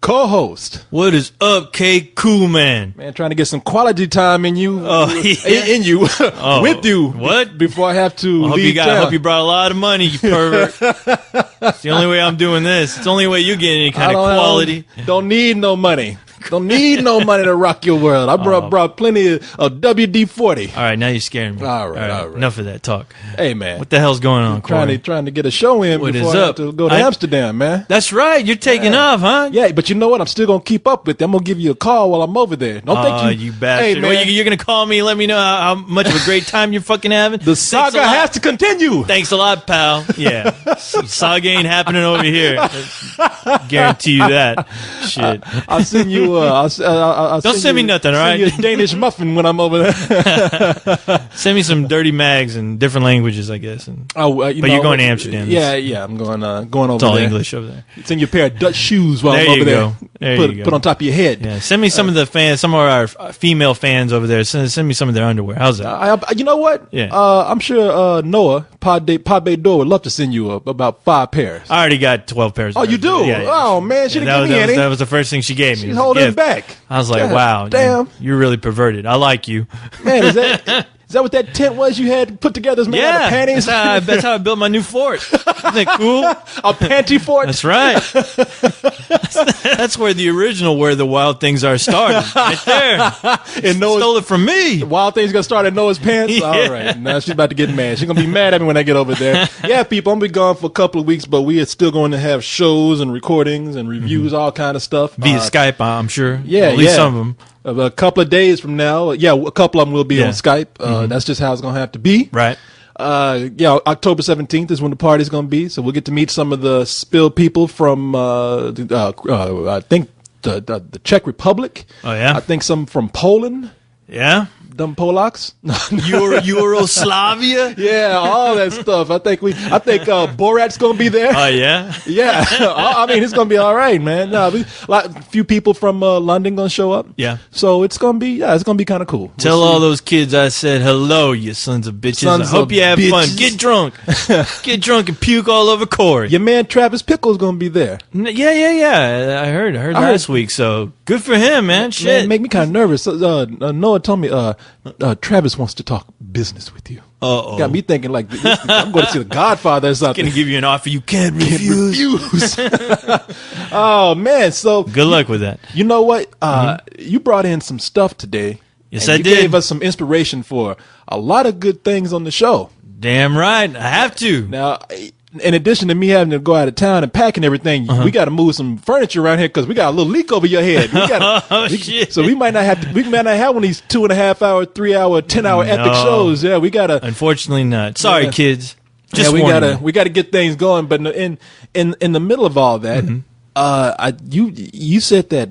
co-host. What is up, K Cool Man? Man, trying to get some quality time in you, with you. What? Before I have to I leave town. hope you brought a lot of money, you pervert. It's the only way I'm doing this. It's the only way you get any kind of quality. Don't need no money. Don't need no money to rock your world. I brought plenty of WD-40. All right, now you're scaring me. All right. Enough of that talk. Hey, man. What the hell's going on, Corey? Trying to get a show in before I have to go to Amsterdam, man. That's right. You're taking off, huh? Yeah, but you know what? I'm still going to keep up with you. I'm going to give you a call while I'm over there. Don't think you bastard. Hey, man. Well, you're going to call me and let me know how much of a great time you're fucking having? The saga has to continue. Thanks a lot, pal. Yeah. Saga ain't happening over here. Guarantee you that. Shit. I'll send you... Don't send me nothing, all right? Send you a Danish muffin when I'm over there. Send me some dirty mags in different languages, I guess. But you're going to Amsterdam. Yeah, I'm going over it's there. all English over there. Send you a pair of Dutch shoes while I'm over there. Put on top of your head. Yeah, send me some of the fans, some of our female fans over there. Send me some of their underwear. How's that? You know what? Yeah. I'm sure Noah, Padbe Door, would love to send you about 5 pairs. I already got 12 pairs. Oh, you do? Yeah. Oh, man, she didn't give me any. That was the first thing she gave me. She's holding it back. I was like, wow, damn, you're really perverted. I like you. Man, is that what that tent was you had put together? Out of panties? That's how I built my new fort. Isn't that cool? A panty fort? That's right. That's where the original Where the Wild Things Are started. Right there. And stole it from me. Wild Things going to start at Noah's pants? Yeah. All right. Now she's about to get mad. She's going to be mad at me when I get over there. Yeah, people, I'm going to be gone for a couple of weeks, but we are still going to have shows and recordings and reviews, all kind of stuff. Via Skype, I'm sure. Yeah, at least some of them. A couple of days from now, a couple of them will be on Skype. That's just how it's going to have to be. Right. October 17th is when the party's going to be. So we'll get to meet some of the Spill people from, I think, the Czech Republic. Oh, yeah? I think some from Poland. Yeah? Them Polacks. Euroslavia? Yeah, all that stuff. I think Borat's going to be there. Oh, yeah? Yeah. I mean, it's going to be all right, man. A few people from London going to show up. Yeah. So it's going to be kind of cool. Tell all those kids I said hello, you sons of bitches. I hope you have fun. Get drunk. Get drunk and puke all over Corey. Your man Travis Pickle's going to be there. Yeah. I heard last week, so good for him, man. Shit. Man, make me kind of nervous. Noah told me Travis wants to talk business with you. Uh-oh. Got me thinking like I'm going to see The Godfather or something. Going to give you an offer you can't refuse. Oh, man. So good luck with that. You know what? You brought in some stuff today. Yes, I did. You gave us some inspiration for a lot of good things on the show. Damn right. I have to. Now, in addition to me having to go out of town and packing everything, we got to move some furniture around here because we got a little leak over your head. Shit. So we might not have one of these 2.5 hour, 3 hour, 10 hour epic shows. Yeah, we gotta. Unfortunately, not. Sorry, kids. Just we gotta get things going. But in the middle of all that, you said that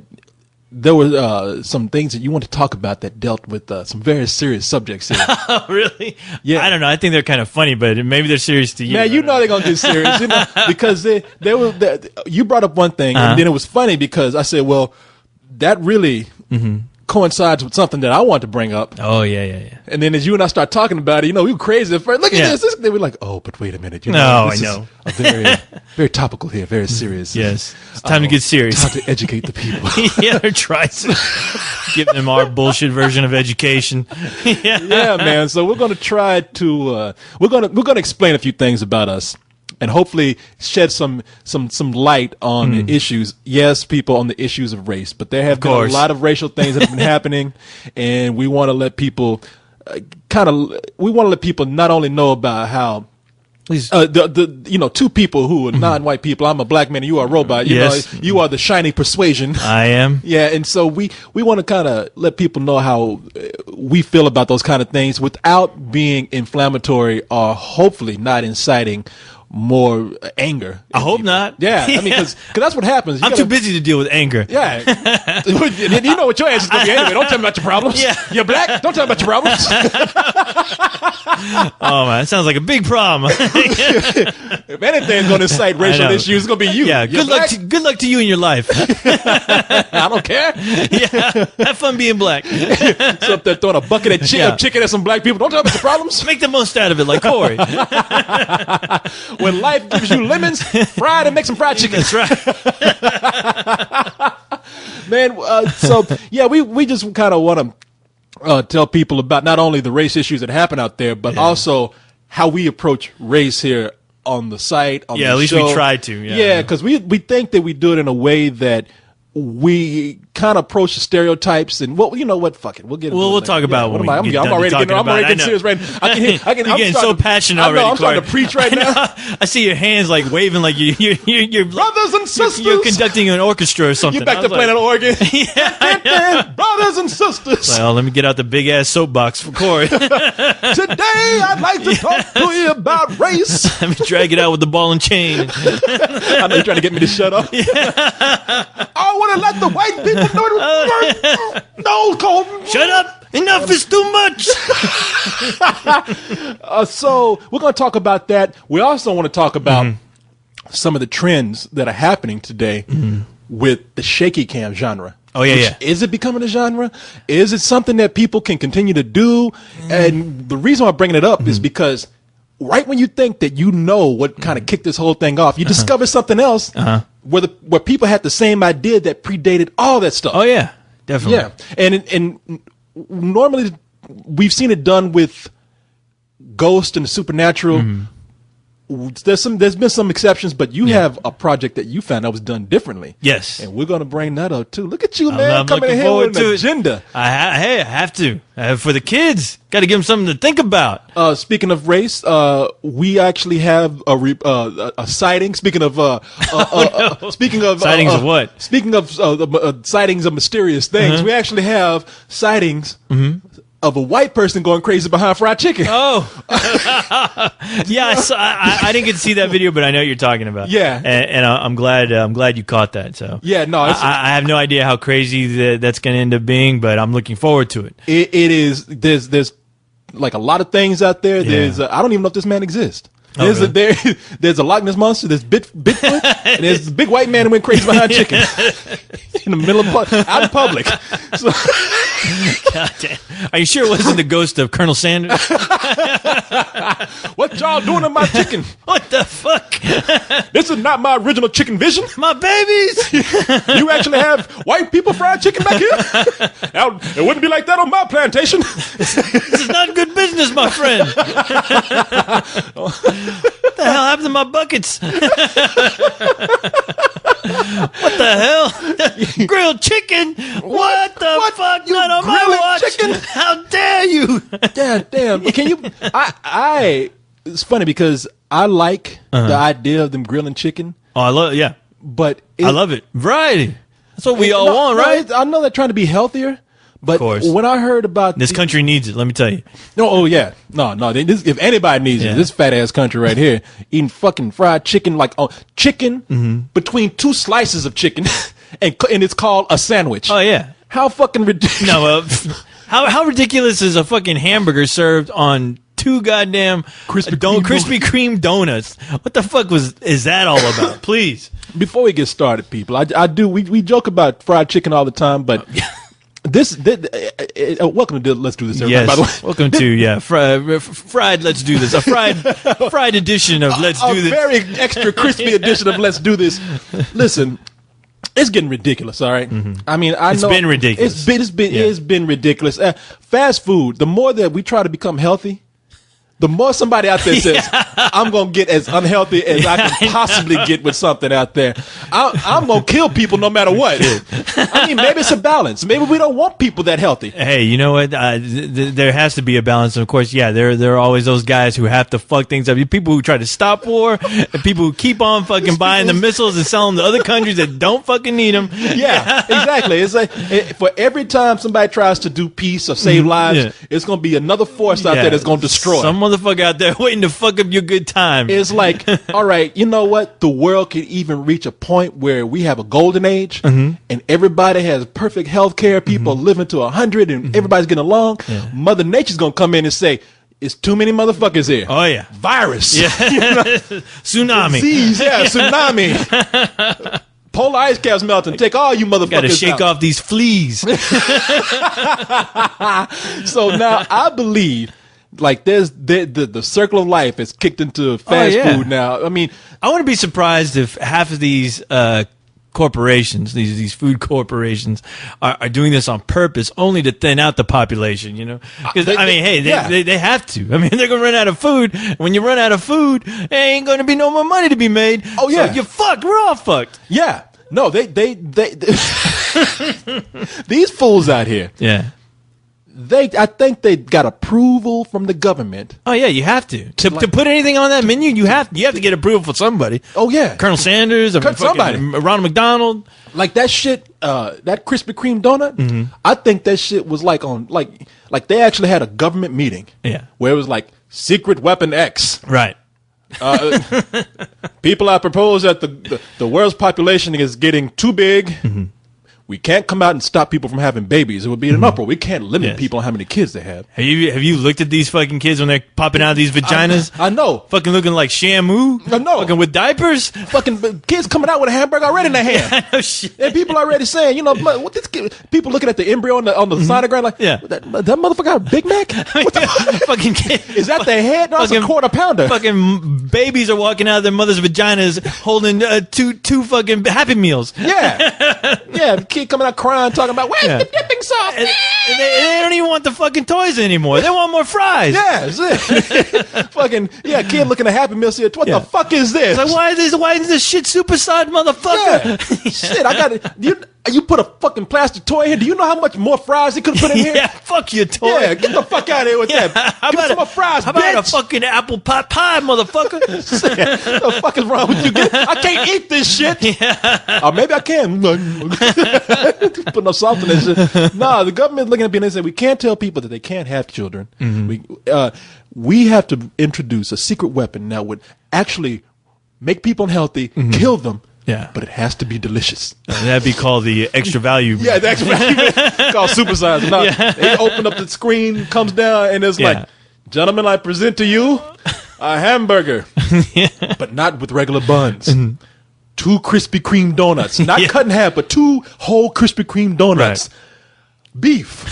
there were some things that you want to talk about that dealt with some very serious subjects here. Oh, really? Yeah. I don't know. I think they're kind of funny, but maybe they're serious to you. Man, you know they're gonna get serious, because you brought up one thing, and then it was funny because I said, well, that really coincides with something that I want to bring up. Oh, yeah. And then as you and I start talking about it, we were crazy at first. Look at this. They were like, oh, but wait a minute. I know. Is very, very topical here, very serious. Yes. It's time to get serious. Time to educate the people. Yeah, they're trying to give them our bullshit version of education. Yeah, man. So we're going to try to, we're going to explain a few things about us. And hopefully shed some light on the issues. Yes, people, on the issues of race, but there have been a lot of racial things that have been happening, and we want to let people not only know about how two people who are non-white people. I'm a black man and you are a robot. You are the shiny persuasion. I am. Yeah, and so we want to kind of let people know how we feel about those kind of things without being inflammatory or hopefully not inciting more anger. I hope not. Yeah, I mean, because that's what happens. I'm too busy to deal with anger. Yeah. You know what your answer's going to be anyway. Don't tell me about your problems. Yeah. You're black? Don't tell me about your problems. Oh, man, that sounds like a big problem. If anything's going to incite racial issues, it's going to be you. Yeah, good luck to you in your life. I don't care. Yeah, have fun being black. So if they're throwing a bucket of chicken at some black people, don't tell me about your problems. Make the most out of it like Corey. When life gives you lemons, fry it and make some fried chicken. That's right. Man, so yeah, we just kind of want to tell people about not only the race issues that happen out there, but also how we approach race here on the site. On the at least show. we try to. Yeah, because we think that we do it in a way that we kind of approach the stereotypes, and you know what? Fuck it, we'll get. We'll talk about when I'm already getting serious right now. You're getting so passionate already. I'm starting to preach right now. I see your hands like waving, like you're brothers and sisters. You're conducting an orchestra or something. You're back to playing an organ. Brothers and sisters. Well, let me get out the big ass soapbox for Corey. Today, I'd like to talk to you about race. Let me drag it out with the ball and chain. I know you're trying to get me to shut up. I want to let the white people know. No, Colton. Shut up. Enough is too much. So we're going to talk about that. We also want to talk about some of the trends that are happening today with the shaky cam genre. Oh, yeah. Is it becoming a genre? Is it something that people can continue to do? And the reason I'm bringing it up is because right when you think that you know what kind of kicked this whole thing off, you discover something else where people had the same idea that predated all that stuff. Oh, yeah. Definitely. Yeah. And normally we've seen it done with ghost and the supernatural. There's been some exceptions, but you have a project that you found that was done differently. Yes. And we're going to bring that up too. Look at you, man, I'm coming in here with an agenda. I have to. For the kids. Got to give them something to think about. Speaking of race, we actually have a sighting. Speaking of sightings of what? Speaking of sightings of mysterious things, we actually have sightings of a white person going crazy behind fried chicken. Oh, yeah. I didn't get to see that video, but I know what you're talking about. Yeah, and I'm glad you caught that. So yeah, no, I have no idea how crazy that's going to end up being, but I'm looking forward to it. It is. There's like a lot of things out there. There's I don't even know if this man exists. There's a Loch Ness monster. There's Bigfoot, and there's a big white man who went crazy behind chicken in the middle of out in public. So, God damn. Are you sure it wasn't the ghost of Colonel Sanders? What y'all doing to my chicken? What the fuck? This is not my original chicken vision. My babies. You actually have white people fried chicken back here? Now, it wouldn't be like that on my plantation. This is not good business, my friend. What the hell happened to my buckets? What the hell? Grilled chicken? What the fuck? You not on my grilling watch. chicken? How dare you? Damn. Can you? It's funny because I like the idea of them grilling chicken. Oh, I love it. Yeah, but I love it. Variety. That's what we all want, right? I know they're trying to be healthier. But when I heard about this country needs it, let me tell you. No, oh yeah, no. If anybody needs it, this fat ass country right here eating fucking fried chicken, like chicken between two slices of chicken, and it's called a sandwich. Oh yeah, how fucking ridiculous! No, how ridiculous is a fucking hamburger served on two goddamn Krispy Kreme donuts? What the fuck is that all about? Please. Before we get started, people, we joke about fried chicken all the time, but. Welcome to Let's Do This, everybody, yes, by the way. Welcome to, fried Let's Do This. A fried edition of Let's Do This. A very extra crispy edition of Let's Do This. Listen, it's getting ridiculous, all right? I mean, I know. It's been ridiculous. It's been ridiculous. Fast food, the more that we try to become healthy, the more somebody out there says, I'm going to get as unhealthy as I can possibly get with something out there. I'm going to kill people no matter what. I mean, maybe it's a balance. Maybe we don't want people that healthy. Hey, you know what? There has to be a balance. And of course, there are always those guys who have to fuck things up. People who try to stop war and people who keep on fucking buying the missiles and selling to other countries that don't fucking need them. Yeah, exactly. It's like for every time somebody tries to do peace or save lives, it's going to be another force out there that's going to destroy. Some motherfucker out there waiting to fuck up your good time. It's like, all right, you know what? The world could even reach a point where we have a golden age and everybody has perfect health care. People are living to 100 and everybody's getting along. Yeah. Mother Nature's going to come in and say, it's too many motherfuckers here. Oh, yeah. Virus. Yeah. Tsunami. Disease, tsunami. Polar ice caps melting. Take all you motherfuckers. Got to shake off these fleas. So now I believe, like, there's the circle of life is kicked into fast food now. I mean, I wouldn't be surprised if half of these corporations, these food corporations, are doing this on purpose, only to thin out the population. You know, because they have to. I mean, they're gonna run out of food. When you run out of food, there ain't gonna be no more money to be made. Oh yeah, so you're fucked. We're all fucked. Yeah. No, they these fools out here. Yeah. I think they got approval from the government. Oh yeah, you have to put anything on that menu. You have to get approval from somebody. Oh yeah, Colonel Sanders, somebody, Ronald McDonald. Like that shit, that Krispy Kreme donut. I think that shit was like they actually had a government meeting. Yeah, where it was like secret weapon X. Right. People, I propose that the world's population is getting too big. We can't come out and stop people from having babies. It would be an uproar. We can't limit people on how many kids they have. Have you looked at these fucking kids when they're popping out of these vaginas? I know. Fucking looking like Shamu. I know. Fucking with diapers. Fucking kids coming out with a hamburger already in their hand. I know shit. And people already saying, what this kid, people looking at the embryo on the sonogram like, that motherfucker got a Big Mac? What the fucking kid. Is that their head? No, it's a quarter pounder. Fucking babies are walking out of their mother's vaginas holding two fucking Happy Meals. Yeah. Yeah. Kid coming out crying, talking about where's the dipping sauce? And they don't even want the fucking toys anymore. They want more fries. Yeah, that's it. Fucking kid looking at Happy Meal. Said, what the fuck is this? It's like, why is this shit supersized, motherfucker? Yeah. Shit, I got it. You put a fucking plastic toy in here. Do you know how much more fries he could have put in here? Yeah, fuck your toy. Yeah, get the fuck out of here with that. How Give about some more fries, How bitch. about a fucking apple pot pie, motherfucker? What the fuck is wrong with you? I can't eat this shit. Yeah. Or maybe I can. Put no salt in this shit. Nah, the government looking at me and they say, we can't tell people that they can't have children. We have to introduce a secret weapon that would actually make people unhealthy, kill them. Yeah, but it has to be delicious. That'd be called the extra value. Yeah, the extra value called supersize. No, they open up the screen, comes down, and it's like, gentlemen, I present to you a hamburger, but not with regular buns. 2 Krispy Kreme donuts, not cut in half, but 2 whole Krispy Kreme donuts. Right. Beef,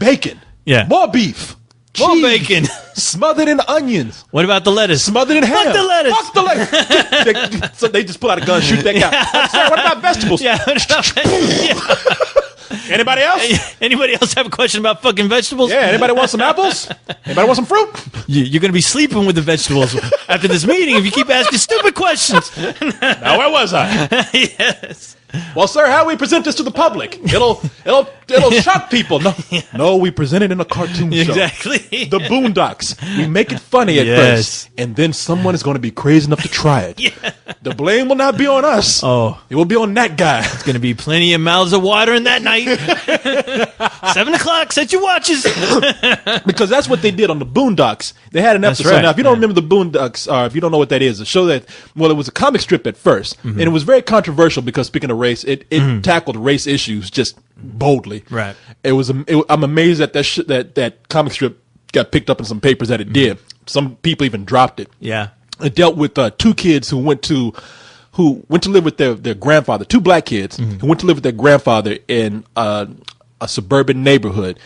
bacon, more beef. More cheese, bacon. Smothered in onions. What about the lettuce? Smothered in ham. Fuck the lettuce. Fuck the lettuce. So they just pull out a gun, shoot that guy. Sir, what about vegetables? Yeah. Anybody else? Anybody else have a question about fucking vegetables? Yeah. Anybody want some apples? Anybody want some fruit? You're going to be sleeping with the vegetables after this meeting if you keep asking stupid questions. Now, where was I? Yes. Well, sir, how do we present this to the public? It'll shock people. No, we present it in a cartoon show. Exactly. The Boondocks. We make it funny at first, and then someone is going to be crazy enough to try it. Yeah. The blame will not be on us. Oh, it will be on that guy. It's going to be plenty of mouths of watering that night. 7:00. Set your watches. Because that's what they did on the Boondocks. They had an episode. Right. Now, if you don't remember the Boondocks, or if you don't know what that is, a show that, well, it was a comic strip at first, and it was very controversial because, speaking of race, it tackled race issues just boldly. Right. I'm amazed that that comic strip got picked up in some papers that it did. Some people even dropped it. Yeah. It dealt with 2 kids who went to live with their grandfather, 2 black kids who went to live with their grandfather in a suburban neighborhood,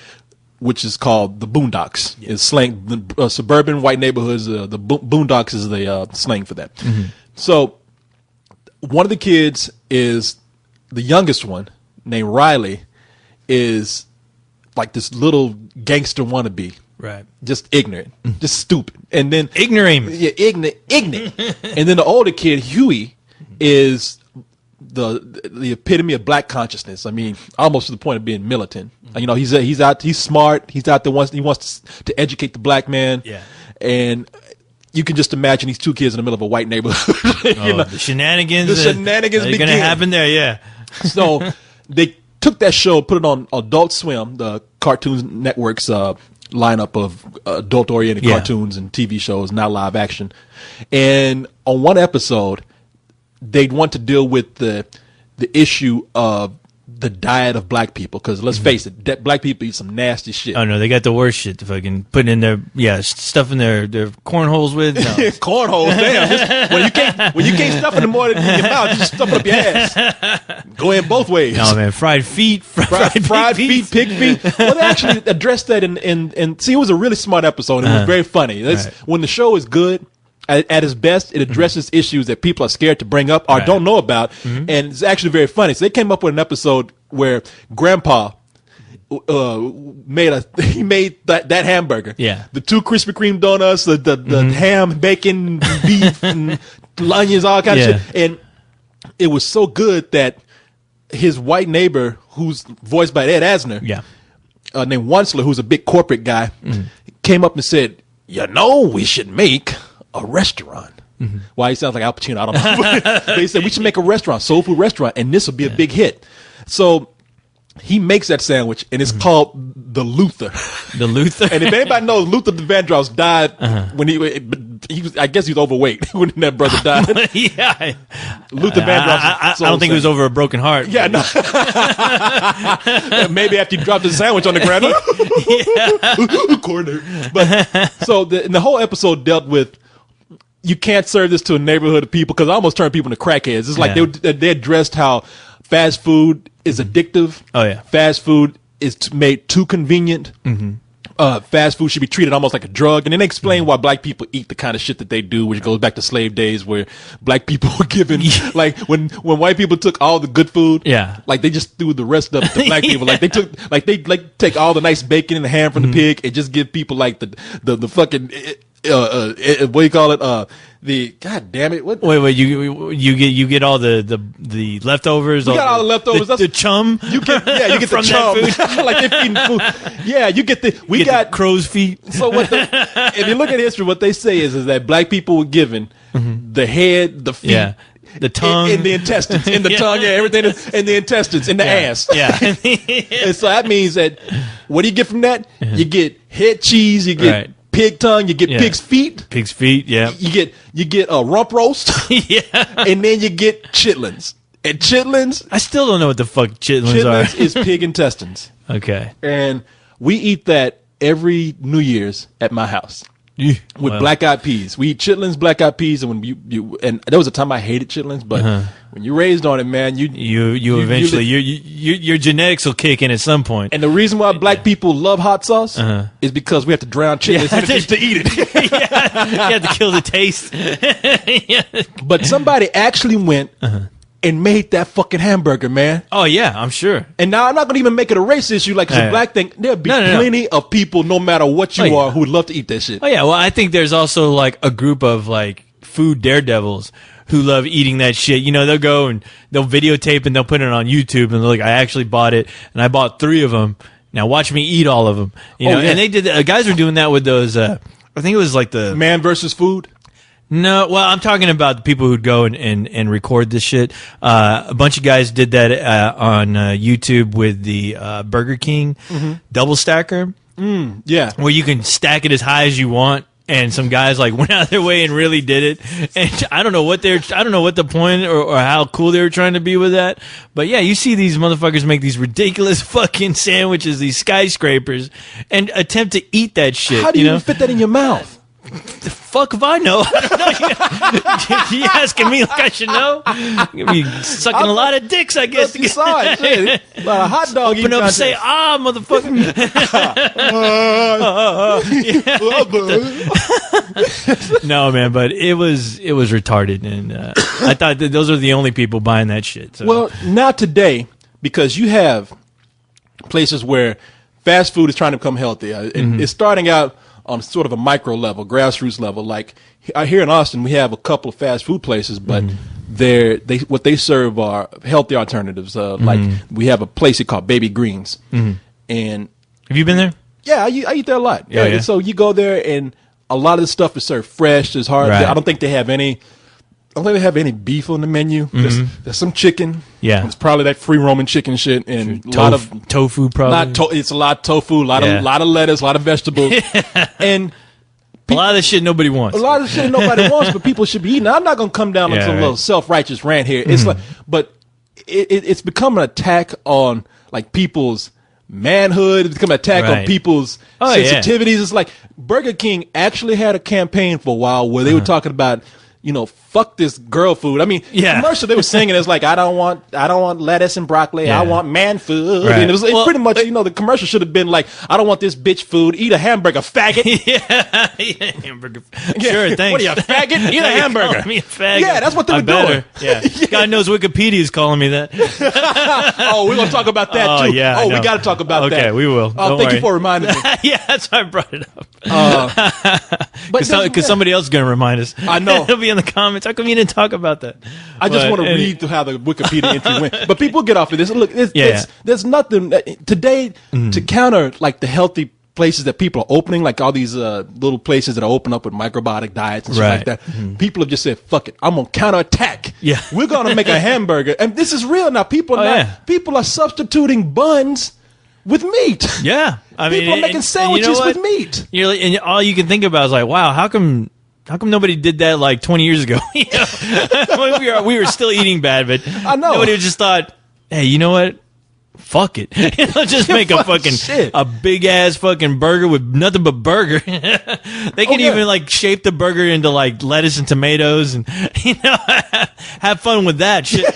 which is called the Boondocks. Yeah. It's slang. The suburban white neighborhoods. The Boondocks is the slang for that. So one of the kids is the youngest one, named Riley, is like this little gangster wannabe. Right. Just ignorant. Just stupid. And then ignorant. Yeah, ignorant. And then the older kid, Huey, is the epitome of black consciousness. I mean, almost to the point of being militant. You know, he's smart. He's out there he wants to educate the black man. Yeah. And you can just imagine these 2 kids in the middle of a white neighborhood. The shenanigans. The shenanigans are going to happen there, yeah. So they took that show, put it on Adult Swim, the Cartoon Network's lineup of adult-oriented cartoons and TV shows, now live action. And on one episode, they'd want to deal with the issue of the diet of black people, because let's face it, black people eat some nasty shit. Oh no, they got the worst shit to fucking put in their stuff in their cornholes with. No. Cornholes, damn! When you can't stuff it more than in your mouth, you just stuff it up your ass. Go in both ways. No man, fried feet, fried feet, pig feet. Well, they actually addressed that and see, it was a really smart episode. It was very funny. When the show is good, at its best, it addresses issues that people are scared to bring up or don't know about, and it's actually very funny. So they came up with an episode where Grandpa made that hamburger. Yeah. The 2 Krispy Kreme donuts, the ham, bacon, beef, and onions, all kinds of shit. And it was so good that his white neighbor, who's voiced by Ed Asner, named Wansler, who's a big corporate guy, came up and said, we should make a restaurant. Why he sounds like Al Pacino, I don't know. But he said we should make a restaurant, soul food restaurant, and this will be a big hit. So he makes that sandwich, and it's called the Luther. The Luther. And if anybody knows, Luther Vandross died when he was, I guess he was overweight when that brother died. Luther Vandross. I don't think it was over a broken heart. Yeah, no. Maybe after he dropped his sandwich on the ground. Corner. But so the whole episode dealt with, you can't serve this to a neighborhood of people, because I almost turned people into crackheads. It's like they addressed how fast food is addictive. Oh yeah, fast food is made too convenient. Fast food should be treated almost like a drug, and then they explain why black people eat the kind of shit that they do, which goes back to slave days, where black people were given like when white people took all the good food, like they just threw the rest of it to black people. Like they take all the nice bacon and the ham from the pig and just give people like the fucking what do you call it? The God damn it! What? Wait! You get all the leftovers. We got all the leftovers. The chum. You get the from chum. That food. Like they're feeding food. Yeah, you get the. We got the crow's feet. So if you look at history, what they say is that black people were given the head, the feet. The tongue, in the intestines, in the tongue, everything in the intestines, in the ass. And so that means that what do you get from that? You get head cheese, you get pig tongue, you get pig's feet. Pig's feet, You get a rump roast, and then you get chitlins. And chitlins, I still don't know what the fuck chitlins are. Chitlins is pig intestines. Okay, and we eat that every New Year's at my house. With black eyed peas. We eat chitlins, black eyed peas, and when you and there was a time I hated chitlins, but when you're raised on it, man, you eventually your genetics will kick in at some point. And the reason why black people love hot sauce is because we have to drown chitlins to eat it. You have to kill the taste. But somebody actually went and made that fucking hamburger, man. Oh yeah, I'm sure. And now I'm not going to even make it a race issue like it's a black thing. There'll be plenty of people, no matter what you are, who would love to eat that shit. Oh yeah, well I think there's also like a group of like food daredevils who love eating that shit. You know, they'll go and they'll videotape and they'll put it on YouTube and they're like, I actually bought it and I bought 3 of them. Now watch me eat all of them. You know, and they did. Guys were doing that with those. I think it was like the Man versus Food. No, well, I'm talking about the people who'd go and record this shit. A bunch of guys did that on YouTube with the Burger King double stacker. Where you can stack it as high as you want. And some guys like went out of their way and really did it. And I don't know what the point or how cool they were trying to be with that. But yeah, you see these motherfuckers make these ridiculous fucking sandwiches, these skyscrapers, and attempt to eat that shit. How do you even fit that in your mouth? The fuck if I know? I don't know. You asking me like I should know? You're gonna be sucking a lot of dicks, I guess. You saw it. Shit. A lot of hot dog. Open up and say, motherfucker. No, man, but it was retarded, and I thought that those are the only people buying that shit. So. Well, now today, because you have places where fast food is trying to become healthy, and it's starting out on sort of a micro level, grassroots level. Like here in Austin, we have a couple of fast food places, but what they serve are healthy alternatives. Like we have a place called Baby Greens, and have you been there? Yeah, I eat there a lot. Yeah. So you go there, and a lot of the stuff is served fresh. It's hard. Right. I don't think they have any. I don't think they have any beef on the menu. There's some chicken. Yeah, it's probably that free roaming chicken shit, and a lot of tofu. Probably it's a lot of tofu, a lot of lettuce, a lot of vegetables, and a lot of the shit nobody wants. A lot of the shit nobody wants, but people should be eating. I'm not gonna come down on some little self-righteous rant here. It's like, but it's become an attack on like people's manhood. It's become an attack on people's sensitivities. It's like Burger King actually had a campaign for a while where they were talking about fuck this girl food. I mean, Yeah. the commercial they were singing is like, I don't want lettuce and broccoli. Yeah. I want man food. Right. And it was pretty much, the commercial should have been like, I don't want this bitch food. Eat a hamburger, faggot. Yeah, hamburger. Sure, thanks. What are you, a faggot? Eat a Now you're hamburger. calling me a faggot. Yeah, that's what they were doing. Yeah. God knows Wikipedia is calling me that. Oh, we're gonna talk about that too. Yeah, I we know. got to talk about that. Okay, we will. Don't thank you worry. for reminding me. Yeah, that's why I brought it up. But Because somebody else is going to remind us. I know. It'll be in the comments. How come you didn't talk about that? I just But want to any- read through how the Wikipedia entry went. But people get off of this. Look, Yeah. there's nothing today to counter like the healthy places that people are opening, like all these little places that are open up with microbiotic diets and shit like Right. that. People have just said, "Fuck it, I'm gonna counterattack. Yeah. We're gonna make a hamburger." And this is real now. People are substituting buns with meat. Yeah. I mean, People are making sandwiches you know with what? meat. You're like, and all you can think about is like, wow, how come nobody did that like 20 years ago? we were still eating bad, but I know. nobody just thought, hey, you know what? Fuck it. Just make a fucking shit. a big ass fucking burger with nothing but burger. They can even like shape the burger into like lettuce and tomatoes and have fun with that shit.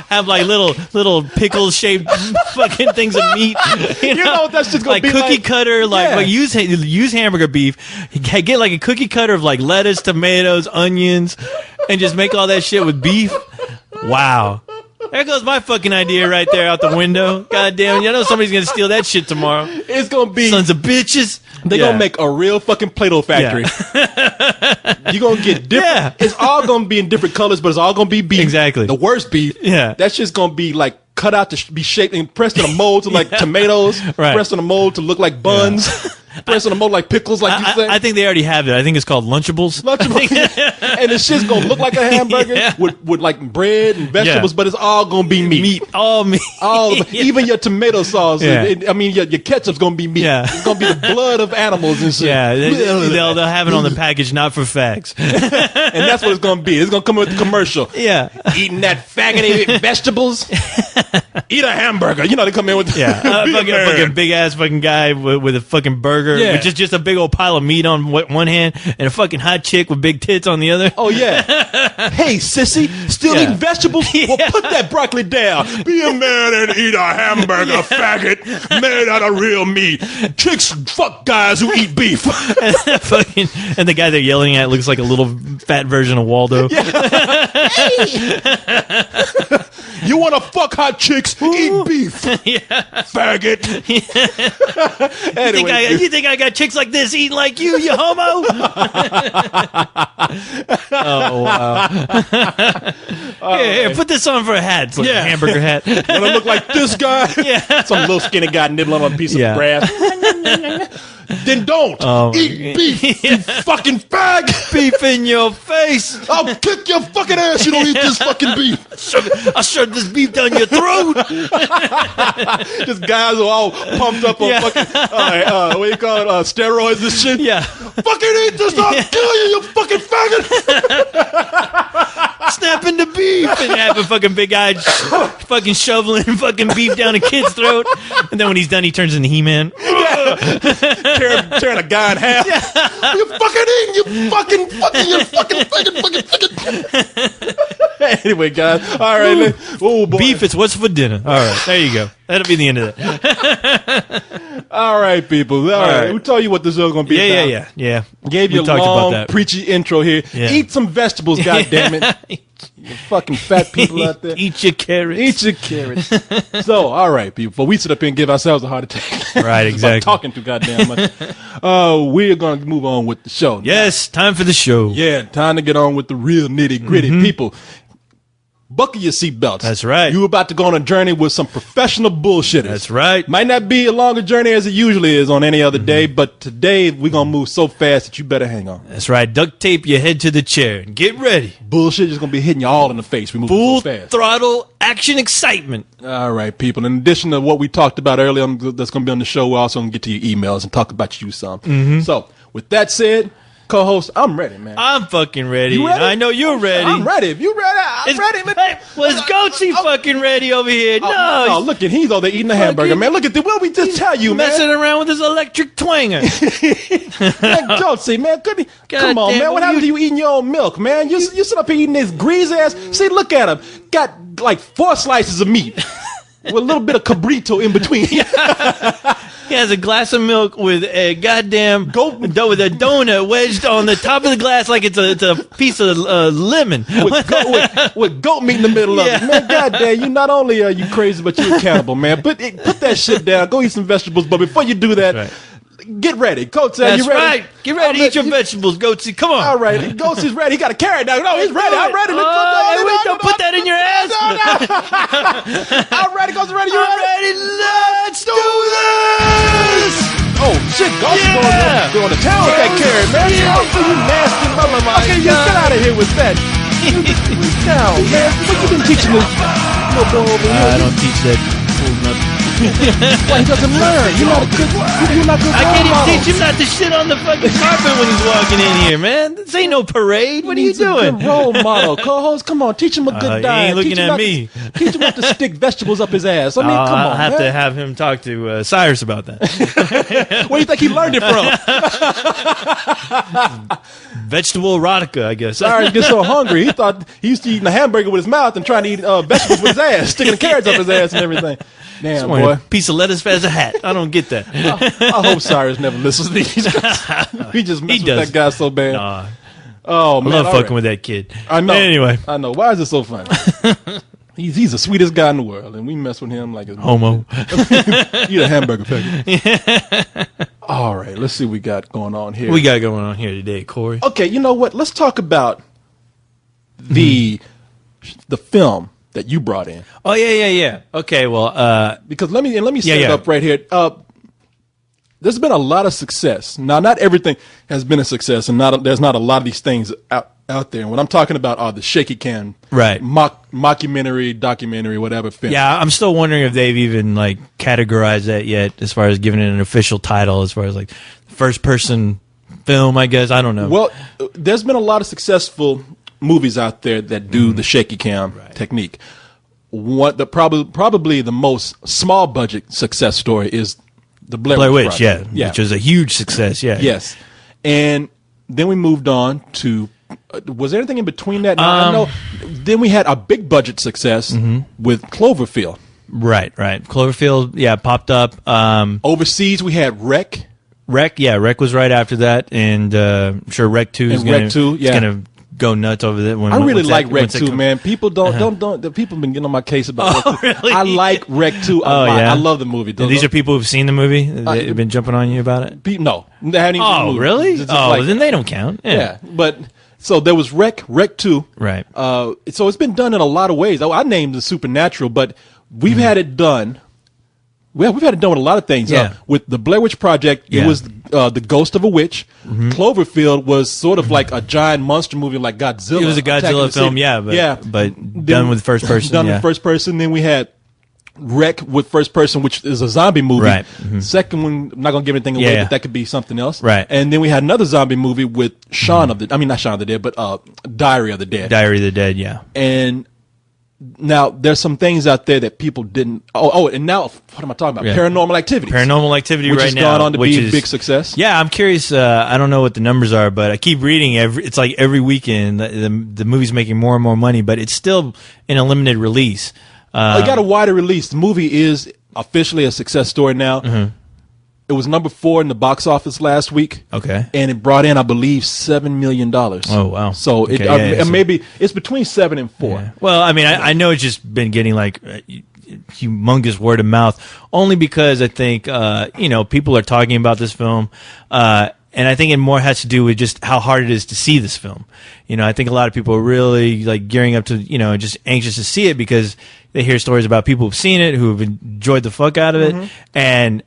Have like little pickle shaped fucking things of meat. You know that's just gonna like be cookie like- cutter. Like, Yeah. like use hamburger beef. Get like a cookie cutter of like lettuce, tomatoes, onions, and just make all that shit with beef. Wow. There goes my fucking idea right there out the window. God damn it. I know somebody's going to steal that shit tomorrow. It's gonna be Sons of bitches. They're gonna make a real fucking Play-Doh factory. You're gonna get different. Yeah. It's all gonna be in different colors, but it's all gonna be beef. Exactly. The worst beef. Yeah. That's just gonna be like cut out to be shaped and pressed in a mold to like tomatoes. Right. Pressed in a mold to look like buns. Pressed in a mold like pickles, like you said. I think they already have it. I think it's called Lunchables. And the shit's gonna look like a hamburger Yeah. with like bread and vegetables, Yeah. but it's all gonna be meat. All meat. All of it. Even your tomato sauce. Yeah. Your ketchup's gonna be meat. Yeah. It's gonna be the blood of animals and shit. Yeah, they'll have it on the package, not for fags. And that's what it's gonna be. It's gonna come with the commercial. Yeah. Eating that faggoty vegetables. Eat a hamburger. They come in with Yeah, a fucking big ass fucking guy with a fucking burger, Yeah. with just a big old pile of meat on one hand, and a fucking hot chick with big tits on the other. Oh yeah. Hey sissy, still Yeah. eating vegetables? Well, put that broccoli down. Be a man and eat a hamburger, faggot, made out of real meat. Chicks fuck guys who eat beef. Fucking, and the guy they're yelling at looks like a little fat version of Waldo. You want to fuck hot chicks? Eat beef, faggot. Anyway, You think I got chicks like this eating like you homo? Oh wow! Here, put this on for a hat. It's like a hamburger hat. want to look like this guy? Yeah. Some little skinny guy nibbling on a piece Yeah. of grass. Then don't eat beef, you fucking fag. Beef in your face. I'll kick your fucking ass. You don't eat this fucking beef. I'll shove this beef down your throat. Just guys are all pumped up on fucking what do you call it? Steroids and shit. Yeah. Fucking eat this. I'll kill you, you fucking faggot. Snapping the beef and have a fucking big guy fucking shoveling fucking beef down a kid's throat, and then when he's done, he turns into He-Man. Tearing a guy in half. You fucking eating. You fucking Anyway, guys. All right. Oh boy. Beef, it's what's for dinner. All right, there you go. That'll be the end of that. All right, people. All right. We'll tell you what this is going to be about. Yeah. Gave you a talked long, about that. preachy intro here. Yeah. Eat some vegetables, goddammit. You fucking fat people out there. Eat your carrots. Eat your carrots. So, all right, people. Before we sit up here and give ourselves a heart attack. Right, exactly. By talking too goddamn much. We're going to move on with the show. Yes, time for the show. Yeah, time to get on with the real nitty gritty. People, buckle your seatbelts. That's right. You're about to go on a journey with some professional bullshitters. That's right. Might not be a longer journey as it usually is on any other day, but today we're going to move so fast that you better hang on. That's right. Duct tape your head to the chair and get ready. Bullshit is going to be hitting you all in the face. We move Full so fast. throttle action excitement. All right, people. In addition to what we talked about earlier that's going to be on the show, we're also going to get to your emails and talk about you some. So, with that said, Co-host, I'm ready, man. I'm fucking ready. You ready? I know you're ready. I'm ready. If you ready, I'm ready, man. Hey, was Goatsy fucking ready over here? No, look at he's over there eating a hamburger, man. Look at what we just tell you, man. Messing around with his electric twanger. Man, Goatsy, man. Come on, man. What happened to you eating your own milk, man? You sit up here eating this greasy ass. See, look at him. Got like 4 slices of meat with a little bit of cabrito in between. He has a glass of milk with a goddamn with a donut wedged on the top of the glass like it's a piece of lemon with goat meat in the middle of it. Man, goddamn, you not only are you crazy, but you're a cannibal, man. But put that shit down. Go eat some vegetables. But before you do that, get ready. Goatsy, are you ready? Right. Get ready to eat your vegetables, Goatsy. Come on. All right. Goatsy's ready. He got a carrot now. No, he's ready. I'm ready. Don't put that in your ass. I'm ready. Goatsy's ready. You I'm ready? ready. Let's do this. Oh, shit. Goatsy's going to town with that carrot, man. Oh, you nasty motherfucker. Okay, you get out of here with that. Down, man. What you been teaching this little boy over here? I don't teach that fool nothing. Well, he doesn't learn. You're not good. I can't even teach him not to shit on the fucking carpet when he's walking in here, man. This ain't no parade. What are you doing? A good role model, co-host. Come on, teach him a good diet. He ain't looking at me. Teach him not to stick vegetables up his ass. I mean, come on, I'll have to have him talk to Cyrus about that. Where do you think he learned it from? Vegetable erotica, I guess. Cyrus gets so hungry, he thought he used to eating a hamburger with his mouth and trying to eat vegetables with his ass, sticking carrots up his ass and everything. Damn, boy. A piece of lettuce as a hat. I don't get that. I hope Cyrus never listens to these. He just messes with that guy so bad. Nah. Oh, man. I love fucking with that kid. I know. Anyway. I know. Why is it so funny? He's the sweetest guy in the world, and we mess with him like it's homo. Eat a hamburger package. All right, let's see what we got going on here. We got going on here today, Corey. Okay, you know what? Let's talk about the film that you brought in. Oh yeah. Okay, well, because let me set it up right here. There's been a lot of success. Now, not everything has been a success, and there's not a lot of these things out there. And what I'm talking about are the shaky cam, right? Mockumentary, documentary, whatever film. Yeah, I'm still wondering if they've even like categorized that yet, as far as giving it an official title, as far as like first person film. I guess I don't know. Well, there's been a lot of successful movies out there that do the shaky cam technique. Probably the most small budget success story is the Blair Witch, yeah, which was a huge success. Yes, and then we moved on to. Was there anything in between that? I know. Then we had a big budget success with Cloverfield. Right. Cloverfield, popped up. Overseas, we had Wreck. Wreck was right after that, and I'm sure Wreck 2 is going to go nuts over that one. I really like Wreck 2, man. People don't. The people have been getting on my case about Wreck 2. Really? I like Wreck 2 a lot. I love the movie. These are people who've seen the movie? They've been jumping on you about it? No. They haven't even seen the movie. Really? Then they don't count. Yeah. But so there was Wreck 2. Right. So it's been done in a lot of ways. I named the Supernatural, but we've had it done. Well, we've had it done with a lot of things. With the Blair Witch Project, it was the Ghost of a Witch. Cloverfield was sort of like a giant monster movie like Godzilla. It was a Godzilla film, but done with first person. Done with first person. Then we had Wreck with first person, which is a zombie movie. Right. Second one, I'm not going to give anything away, but that could be something else. Right. And then we had another zombie movie with not Shaun of the Dead, but Diary of the Dead. Diary of the Dead, yeah. And now, there's some things out there that people didn't. And now, what am I talking about? Paranormal Activity. Paranormal Activity which right has now. gone on to be a big success. Yeah, I'm curious. I don't know what the numbers are, but I keep reading. It's like every weekend, the movie's making more and more money, but it's still in a limited release. It got a wider release. The movie is officially a success story now. It was number 4 in the box office last week. Okay. And it brought in, I believe, $7 million. Oh, wow. So maybe it's between 7 and 4. Yeah. Well, I mean, I know it's just been getting like humongous word of mouth, only because I think, people are talking about this film. And I think it more has to do with just how hard it is to see this film. I think a lot of people are really like gearing up to, just anxious to see it because they hear stories about people who've seen it, who have enjoyed the fuck out of it. And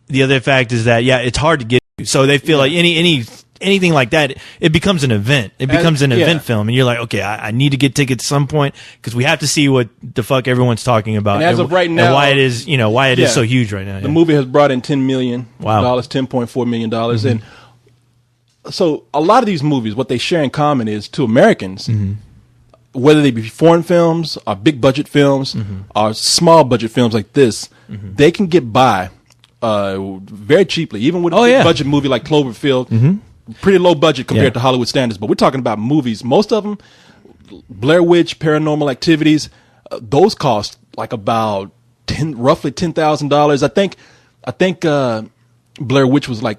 the other fact is that, it's hard to get to. So they feel like anything like that, it becomes an event. It becomes an event film. And you're like, okay, I need to get tickets at some point because we have to see what the fuck everyone's talking about. And as of right now, and why it is, why it is so huge right now. The movie has brought in $10 million. Wow. $10.4 million. And so a lot of these movies, what they share in common is to Americans, whether they be foreign films or big budget films or small budget films like this, they can get by very cheaply, even with a big budget movie like Cloverfield. Pretty low budget compared to Hollywood standards, but we're talking about movies. Most of them, Blair Witch, Paranormal Activities, those cost like about roughly $10,000. I think Blair Witch was like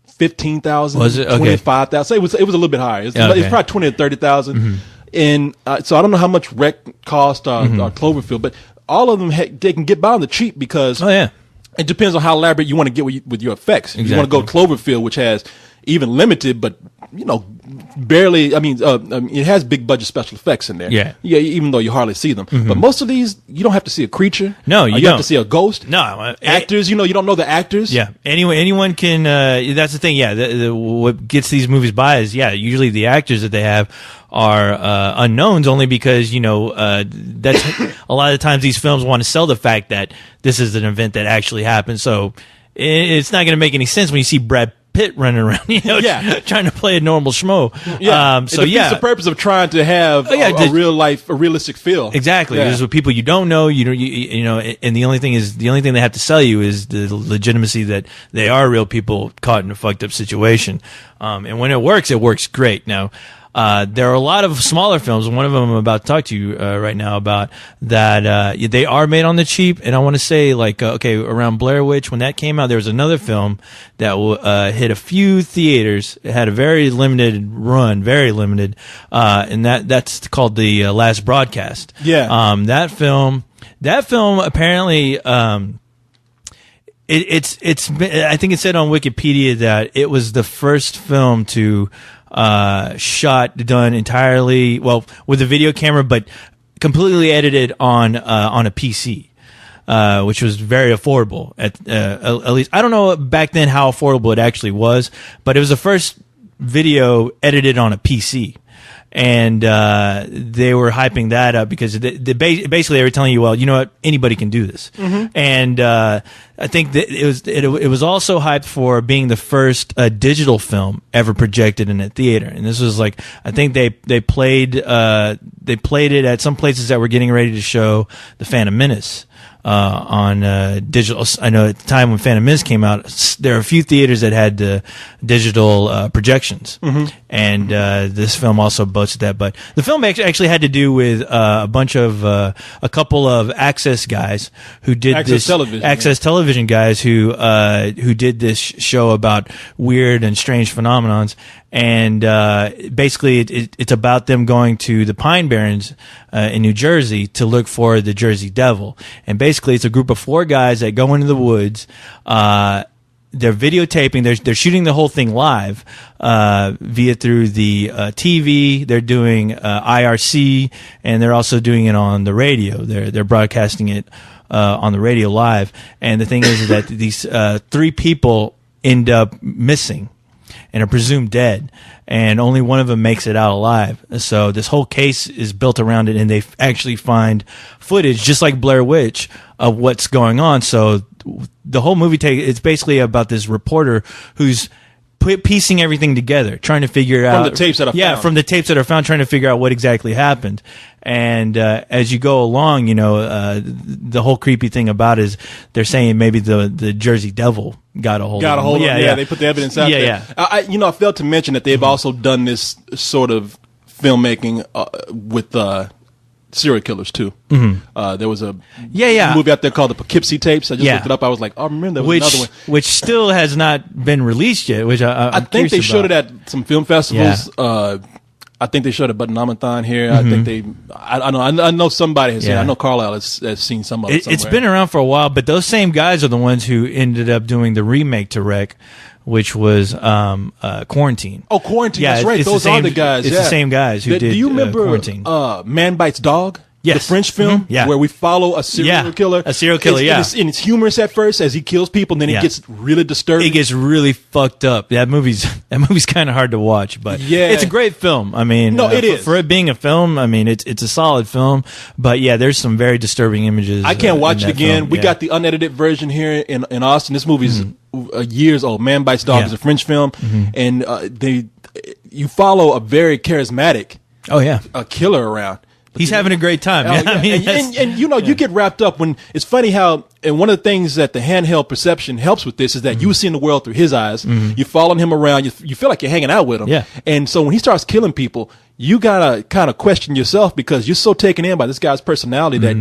15,000. Was it? Okay. 25,000. So it was a little bit higher. It's probably 20 to 30,000. And so I don't know how much Rec cost or Cloverfield, but all of them they can get by on the cheap because it depends on how elaborate you want to get with your effects. If you want to go Cloverfield, which has even limited, but barely. I mean, it has big budget special effects in there. Yeah. Even though you hardly see them, but most of these you don't have to see a creature. No, you don't have to see a ghost. No, actors. You don't know the actors. Yeah. Anyone can. That's the thing. Yeah. What gets these movies by is usually the actors that they have are unknowns, only because that's a lot of times these films want to sell the fact that this is an event that actually happened. So it's not going to make any sense when you see Brad Pitt running around, trying to play a normal schmo. So it's the purpose of trying to have a realistic feel. Exactly. This is what people you don't know, and the only thing they have to sell you is the legitimacy that they are real people caught in a fucked up situation. And when it works great. Now, there are a lot of smaller films. One of them I'm about to talk to you right now about that. They are made on the cheap, and I want to say around Blair Witch, when that came out, there was another film that hit a few theaters. It had a very limited run, and that's called The Last Broadcast. Yeah. That film apparently. It's I think it said on Wikipedia that it was the first film to done entirely with a video camera, but completely edited on a PC, which was very affordable at least. I don't know back then how affordable it actually was, but it was the first video edited on a PC. And they were hyping that up because basically they were telling you, well, you know what, anybody can do this. And I think that it was also hyped for being the first digital film ever projected in a theater. And this was like, I think they played it at some places that were getting ready to show The Phantom Menace on digital. I know at the time when Phantom Menace came out, there are a few theaters that had digital projections, and this film also boasted that. But the film actually had to do with a couple of Access guys who did Access Television guys who did this show about weird and strange phenomenons. And basically, it's about them going to the Pine Barrens in New Jersey to look for the Jersey Devil. And basically, it's a group of 4 guys that go into the woods. They're videotaping. They're shooting the whole thing live through the TV. They're doing IRC, and they're also doing it on the radio. They're broadcasting it on the radio live. And the thing is that these 3 people end up missing and are presumed dead, and only one of them makes it out alive. So this whole case is built around it, and they actually find footage, just like Blair Witch, of what's going on. So the whole movie it's basically about this reporter who's piecing everything together, trying to figure out from the tapes that are found. From the tapes that are found, trying to figure out what exactly happened. And as you go along, the whole creepy thing about it is they're saying maybe the Jersey Devil got a hold of him. Yeah, they put the evidence out there. I failed to mention that they've also done this sort of filmmaking with serial killers too. There was a movie out there called the Poughkeepsie Tapes. I just looked it up. I was like, oh, I remember there was another one, which still has not been released yet. Which I think they showed it at some film festivals. I think they showed it at Button here. I think I know somebody has seen it. I know Carlisle has seen some of it somewhere. It's been around for a while, but those same guys are the ones who ended up doing the remake to Rec, which was Quarantine. Oh, Quarantine. That's right. Those are the guys. It's the same guys who did Do you remember Quarantine. Man Bites Dog? the French film, where we follow a serial killer. A serial killer, and it's humorous at first as he kills people, and then it gets really disturbing. It gets really fucked up. That movie's kind of hard to watch, but it's a great film. I mean, it is. For it being a film, I mean, it's a solid film, but there's some very disturbing images. I can't watch it again. Film. We got the unedited version here in Austin. This movie's years old. Man Bites Dog is a French film, and you follow a very charismatic a killer around. He's having a great time. I mean, and you get wrapped up when it's funny how, and one of the things that the handheld perception helps with this is that you seeing the world through his eyes. You're following him around. You feel like you're hanging out with him. Yeah. And so when he starts killing people, you gotta kind of question yourself because you're so taken in by this guy's personality that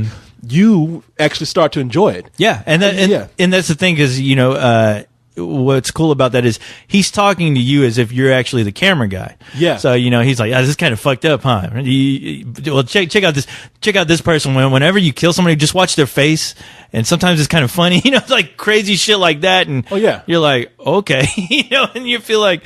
you actually start to enjoy it. Yeah. And that's the thing because, what's cool about that is he's talking to you as if you're actually the camera guy. Yeah. So he's like, this is kind of fucked up, huh? Well, check out this person. Whenever you kill somebody, just watch their face, and sometimes it's kind of funny, like crazy shit like that. And you're like, okay, and you feel like.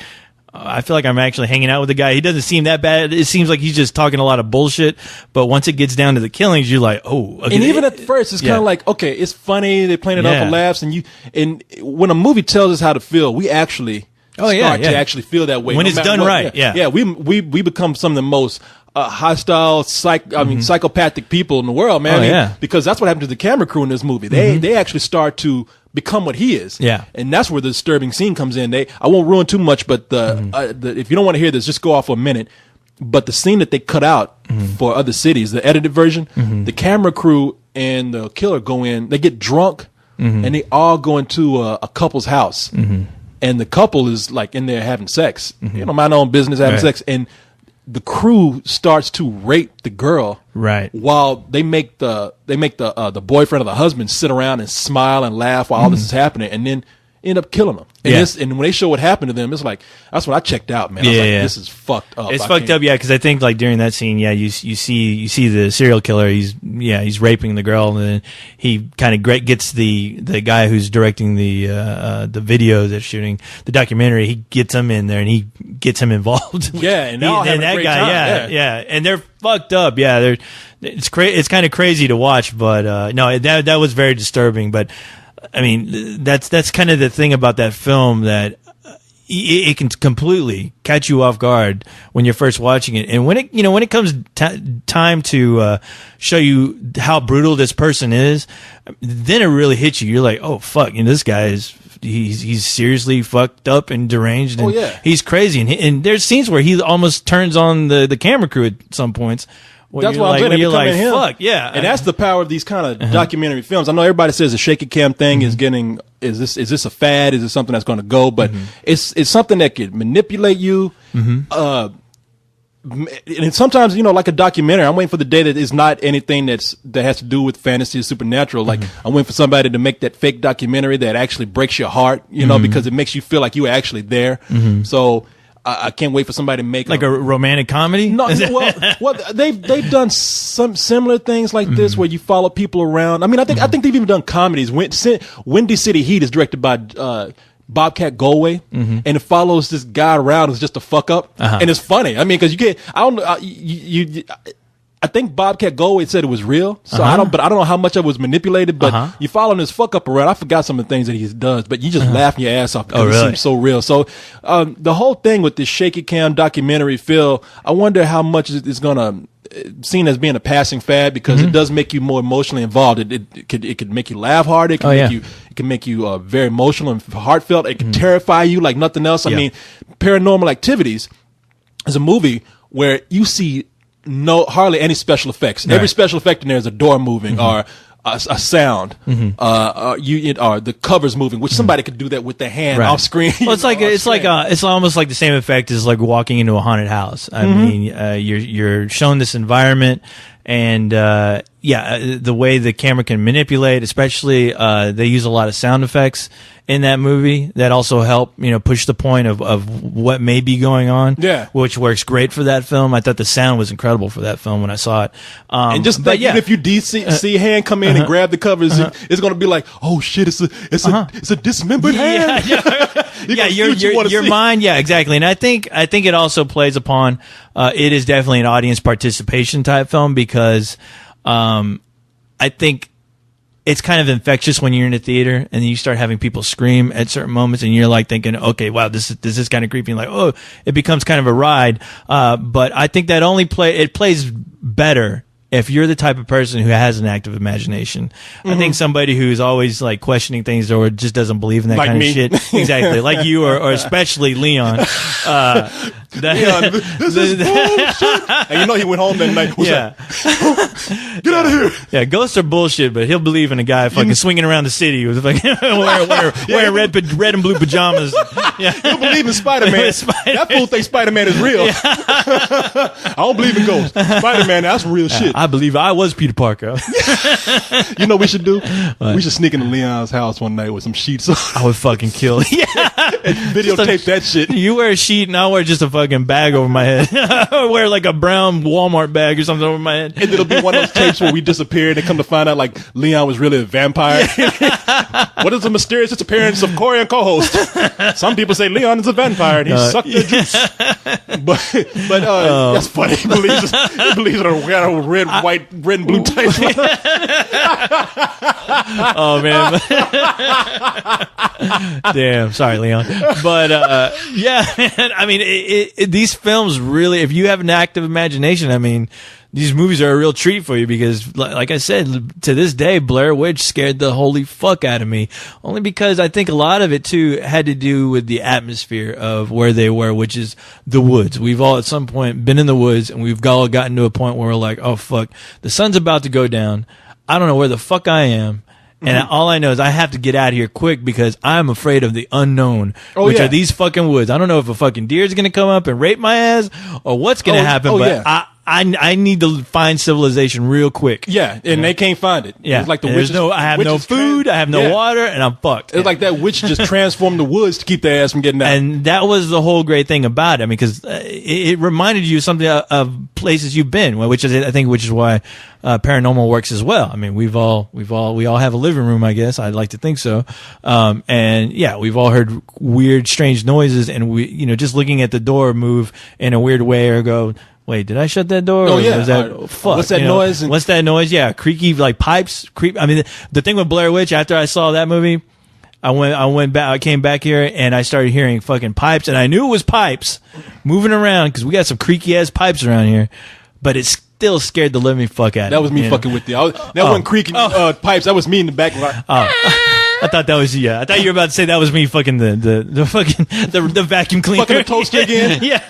I feel like I'm actually hanging out with the guy. He doesn't seem that bad. It seems like he's just talking a lot of bullshit. But once it gets down to the killings, you're like, oh. Okay. And even at first, it's kind of like, okay, it's funny. They're playing it up for laughs. And when a movie tells us how to feel, we actually start to actually feel that way. When it's done right. Yeah. We become some of the most hostile, psychopathic people in the world, man. Because that's what happened to the camera crew in this movie. They actually start to become what he is. Yeah. And that's where the disturbing scene comes in. I won't ruin too much, but if you don't want to hear this, just go off for a minute. But the scene that they cut out for other cities, the edited version, the camera crew and the killer go in, they get drunk, and they all go into a couple's house. And the couple is like in there having sex, mind their own business, having sex. And the crew starts to rape the girl, while they make the boyfriend or the husband sit around and smile and laugh while all this is happening, and then end up killing them. And when they show what happened to them, it's like that's when I checked out, man. I was like, this is fucked up. It's fucked up, because I think like during that scene, you see the serial killer. He's raping the girl, and then he kind of gets the guy who's directing the video that's shooting the documentary. He gets him in there and he gets him involved. Yeah, and that guy, and they're fucked up. Yeah, it's kind of crazy to watch, but no, that was very disturbing, but. I mean, that's kind of the thing about that film that it can completely catch you off guard when you're first watching it. And when it comes time to show you how brutal this person is, then it really hits you. You're like, oh fuck, this guy he's seriously fucked up and deranged, and he's crazy. And there's scenes where he almost turns on the camera crew at some points. That's what I'm saying. You're like, fuck, and that's the power of these kind of documentary films. I know everybody says the shaky cam thing is getting. Is this a fad? Is it something that's going to go? But it's something that could manipulate you. And sometimes, like a documentary, I'm waiting for the day that is not anything that has to do with fantasy or supernatural. Like I'm waiting for somebody to make that fake documentary that actually breaks your heart. Because it makes you feel like you were actually there. So. I can't wait for somebody to make like a romantic comedy. No, well, they've done some similar things like this where you follow people around. I mean, I think they've even done comedies. Windy City Heat is directed by Bobcat Goldthwait, and it follows this guy around who's just a fuck up, and it's funny. I mean, because I think Bobcat Goldthwait said it was real, so I don't know how much of it was manipulated. But you following this fuck up around. I forgot some of the things that he does, but you just laughing your ass off because it seems so real. So the whole thing with this shaky cam documentary, Phil, I wonder how much it's gonna seen as being a passing fad because it does make you more emotionally involved. It could make you laugh hard. It can make you very emotional and heartfelt. It can terrify you like nothing else. I mean, Paranormal Activities is a movie where you see hardly any special effects. Every special effect in there is a door moving or a sound, or the covers moving, which somebody could do that with their hand off screen. Well, it's almost like the same effect as like walking into a haunted house. I mean, you're shown this environment, and the way the camera can manipulate, especially they use a lot of sound effects in that movie that also help push the point of what may be going on, which works great for that film. I thought the sound was incredible for that film when I saw it. And just think, if you see a hand come in and grab the covers, it's going to be like, oh shit, it's a dismembered hand. Your mind, exactly. And I think it also plays upon it is definitely an audience participation type film because I think it's kind of infectious when you're in a theater and you start having people scream at certain moments and you're like thinking, okay, wow, this is kind of creepy. And like, oh, it becomes kind of a ride. But I think that it plays better if you're the type of person who has an active imagination. I think somebody who's always like questioning things or just doesn't believe in that like kind me. of shit. Exactly. Like you or especially Leon. Leon, this is bullshit. And you know he went home that night. What's that? Get out of here. Yeah, ghosts are bullshit, but he'll believe in a guy fucking swinging around the city with fucking wearing red and blue pajamas. Yeah. He'll believe in Spider-Man. That fool thinks Spider-Man is real. I don't believe in ghosts. Spider-Man, that's some real shit. I believe I was Peter Parker. You know what we should do? What? We should sneak into Leon's house one night with some sheets on. I would fucking kill. Yeah. And videotape that shit. You wear a sheet and I'll wear just a fucking bag over my head. I'll wear like a brown Wal-Mart bag or something over my head. And it'll be one of those tapes where we disappeared and come to find out like Leon was really a vampire. What is the mysterious disappearance of Corey and co-host? Some people say Leon is a vampire and he sucked their juice. But that's funny. He believes in a red and blue tights. Oh man. Damn, sorry Leon. But yeah, man, I mean these films really, if you have an active imagination, I mean these movies are a real treat for you because, like I said, to this day, Blair Witch scared the holy fuck out of me. Only because I think a lot of it, too, had to do with the atmosphere of where they were, which is the woods. We've all, at some point, been in the woods, and we've all gotten to a point where we're like, oh, fuck, the sun's about to go down. I don't know where the fuck I am. And all I know is I have to get out of here quick because I'm afraid of the unknown, which are these fucking woods. I don't know if a fucking deer is going to come up and rape my ass or what's going to happen, but I need to find civilization real quick. Yeah, and they can't find it. Yeah, it's like I have no food, I have no water, and I'm fucked. It's like that witch just transformed the woods to keep their ass from getting out. And that was the whole great thing about it. I mean, because it reminded you something of places you've been, which is why paranormal works as well. I mean, we all have a living room, I guess. I'd like to think so. And yeah, we've all heard weird, strange noises, and we, just looking at the door move in a weird way or go, wait, did I shut that door? Oh, yeah. Fuck. What's that noise? What's that noise? Yeah, creaky, like pipes. I mean, the thing with Blair Witch, after I saw that movie, I went back, I came back here and I started hearing fucking pipes, and I knew it was pipes moving around because we got some creaky ass pipes around here, but it still scared the living fuck out of me. That was me fucking with you. That wasn't creaky pipes. That was me in the back. I thought that was I thought you were about to say that was me fucking the fucking the vacuum cleaner. Fucking a toaster again. Yeah.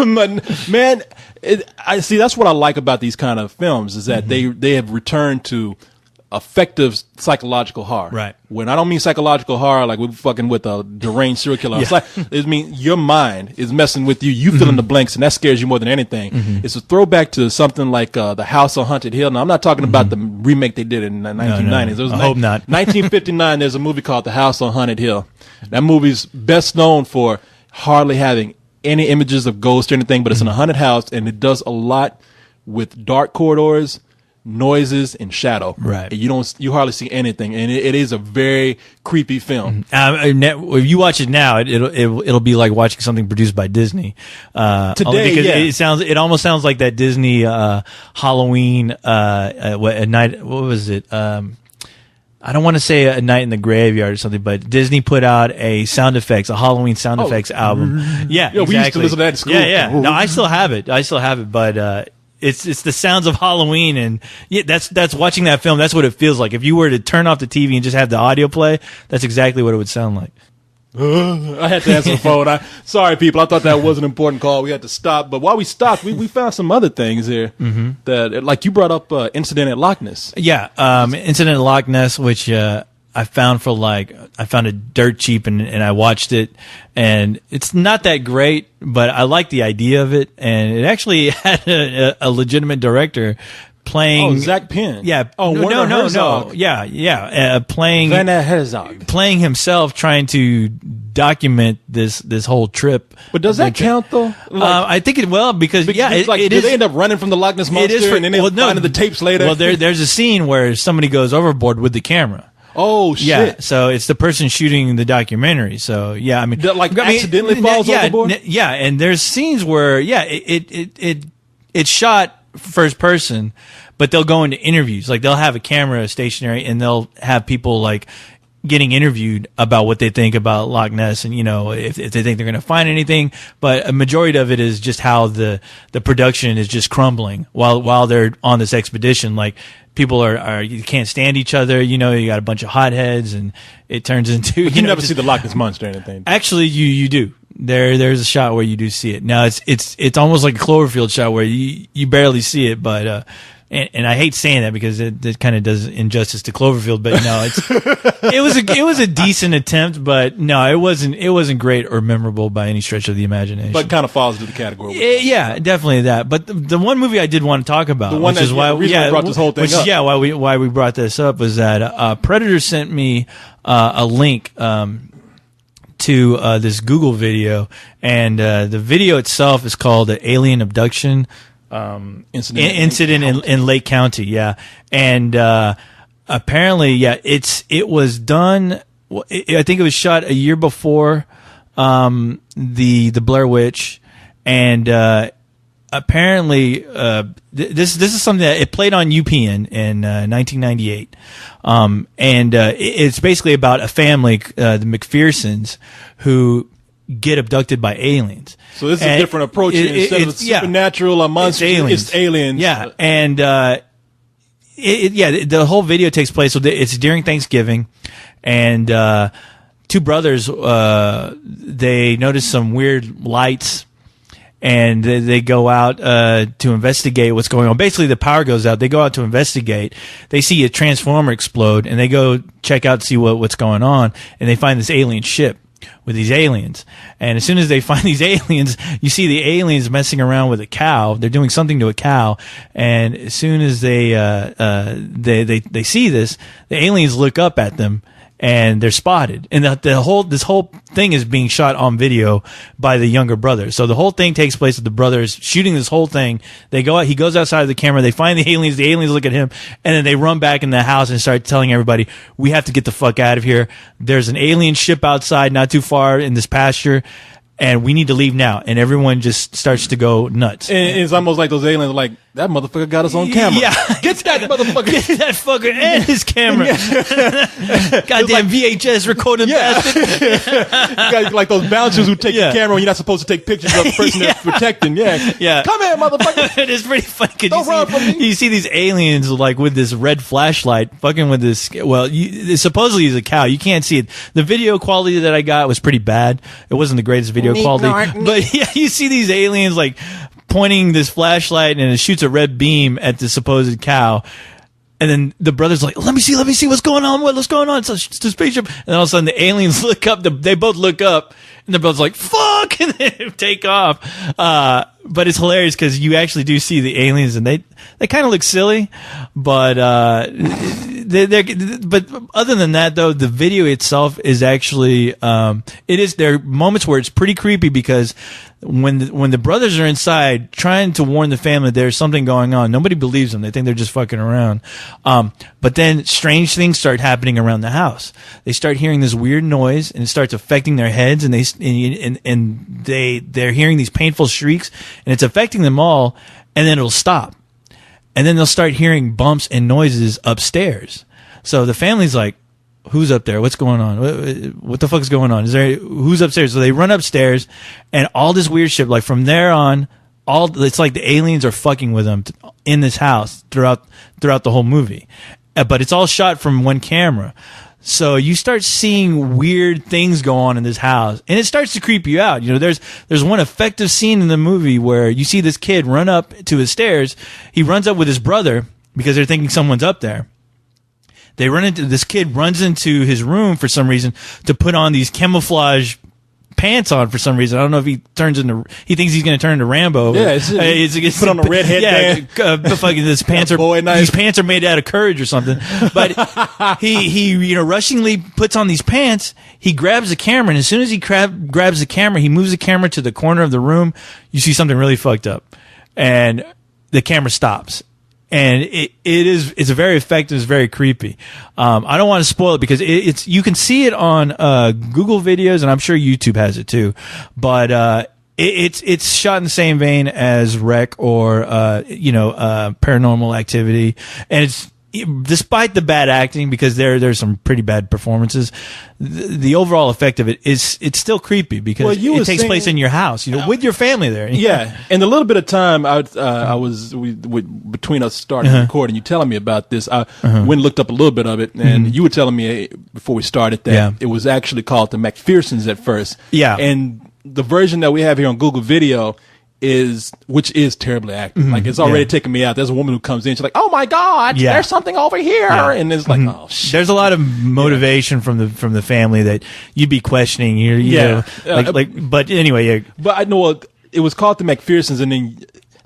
Man, I see. That's what I like about these kind of films is that they have returned to effective psychological horror. Right. When I don't mean psychological horror like we're fucking with a deranged serial killer. It's like it means your mind is messing with you. You fill in the blanks, and that scares you more than anything. It's a throwback to something like The House on Haunted Hill. Now I'm not talking about the remake they did in the 1990s. No. I hope not. 1959. There's a movie called The House on Haunted Hill. That movie's best known for hardly having any images of ghosts or anything, but it's in a haunted house, and it does a lot with dark corridors, noises, and shadow. Right. And you hardly see anything, and it is a very creepy film. If you watch it now, it'll be like watching something produced by Disney. Today, because it almost sounds like that Disney Halloween at night. What was it? I don't want to say A Night in the Graveyard or something, but Disney put out a Halloween sound effects album. Yeah, exactly. We used to listen to that at school. Yeah. No, I still have it, but it's the sounds of Halloween, and that's watching that film. That's what it feels like. If you were to turn off the TV and just have the audio play, that's exactly what it would sound like. I had to answer the phone. Sorry, people. I thought that was an important call. We had to stop. But while we stopped, we found some other things here that, like you brought up, Incident at Loch Ness. Yeah, Incident at Loch Ness, which I found it dirt cheap, and I watched it, and it's not that great, but I like the idea of it, and it actually had a legitimate director playing Zach Penn. Yeah. No. Yeah. Playing Werner Herzog. Playing himself, trying to document this whole trip. But does that count though? I think it will because do they end up running from the Loch Ness monster and then finding the tapes later? Well, there's a scene where somebody goes overboard with the camera. Oh shit! Yeah, so it's the person shooting the documentary. So yeah, I mean, accidentally falls overboard. Yeah, and there's scenes where it shot first person, but they'll go into interviews. Like they'll have a camera stationary and they'll have people like getting interviewed about what they think about Loch Ness and, you know, if they think they're going to find anything. But a majority of it is just how the production is just crumbling while they're on this expedition. Like people are you can't stand each other. You know, you got a bunch of hotheads and it turns into, you never see the Loch Ness Monster or anything. Actually, you do. There's a shot where you do see it. Now it's almost like a Cloverfield shot where you barely see it, but and I hate saying that because it kind of does injustice to Cloverfield. But no, it was a decent attempt, but no, it wasn't great or memorable by any stretch of the imagination. But kind of falls into the category. Yeah, definitely that. But the one movie I did want to talk about, which is why we brought this whole thing up. Why we brought this up was that Predator sent me a link. To this Google video, and the video itself is called the Alien Abduction Incident in Lake County. Yeah, and apparently, it was done. I think it was shot a year before the Blair Witch, and apparently this is something that it played on UPN in 1998. It's basically about a family, the McPhersons, who get abducted by aliens. So this is a different approach. Instead of supernatural or monsters, it's aliens. Yeah, and the whole video takes place. So it's during Thanksgiving, and two brothers they notice some weird lights. And they go out to investigate what's going on. Basically, the power goes out. They go out to investigate. They see a transformer explode, and they go check out to see what's going on. And they find this alien ship with these aliens. And as soon as they find these aliens, you see the aliens messing around with a cow. They're doing something to a cow. And as soon as they see this, the aliens look up at them. And they're spotted, and this whole thing is being shot on video by the younger brother. So the whole thing takes place with the brothers shooting this whole thing. They go out, he goes outside of the camera. They find the aliens look at him, and then they run back in the house and start telling everybody, "We have to get the fuck out of here. There's an alien ship outside, not too far in this pasture." And we need to leave now. And everyone just starts to go nuts. And it's almost like those aliens are like, that motherfucker got us on camera. Yeah. Get that motherfucker. Get that fucker and his camera. Goddamn VHS recording bastard. You got like those bouncers who take your camera when you're not supposed to take pictures of the person that's protecting. Yeah. Come here, motherfucker. It is pretty funny Don't run from me. You see these aliens like with this red flashlight fucking with this. Well, supposedly he's a cow. You can't see it. The video quality that I got was pretty bad. It wasn't the greatest video quality. But yeah, you see these aliens like pointing this flashlight and it shoots a red beam at the supposed cow. And then the brother's like, let me see what's going on. What's going on? It's a spaceship. And then all of a sudden the aliens look up. They both look up and the brother's like, fuck, and they take off. But it's hilarious because you actually do see the aliens and they kind of look silly. But, but other than that though, the video itself is actually, there are moments where it's pretty creepy because when the brothers are inside trying to warn the family there's something going on, nobody believes them. They think they're just fucking around. But then strange things start happening around the house. They start hearing this weird noise and it starts affecting their heads and they're hearing these painful shrieks and it's affecting them all, and then it'll stop. And then they'll start hearing bumps and noises upstairs. So the family's like, who's up there? What's going on? What the fuck is going on? Who's upstairs? So they run upstairs and all this weird shit, like from there on, it's like the aliens are fucking with them in this house throughout the whole movie. But it's all shot from one camera. So you start seeing weird things go on in this house, and it starts to creep you out. You know, there's one effective scene in the movie where you see this kid run up to his stairs. He runs up with his brother because they're thinking someone's up there. This kid runs into his room for some reason to put on these camouflage pants on for some reason. I don't know if he thinks he's going to turn into Rambo. Yeah, it's put on a red headband. Fucking these pants are made out of courage or something. But he rushingly puts on these pants. He grabs the camera, and as soon as he grabs the camera, he moves the camera to the corner of the room. You see something really fucked up, and the camera stops. And it's very effective. It's very creepy. I don't want to spoil it because you can see it on Google videos, and I'm sure YouTube has it too. But It's shot in the same vein as Rec or Paranormal Activity, and it's despite the bad acting, because there's some pretty bad performances. The overall effect of it's still creepy because it takes place in your house, with your family there. Yeah, and the little bit of time between us starting recording, you telling me about this, I went and looked up a little bit of it, and you were telling me before we started that it was actually called the McPhersons at first. Yeah, and the version that we have here on Google Video which is terribly acted. Like, it's already taking me out. There's a woman who comes in, she's like, "Oh my God, there's something over here," and it's like, oh shit. There's a lot of motivation from the family that you'd be questioning. But anyway, But I know it was called the McPhersons, and then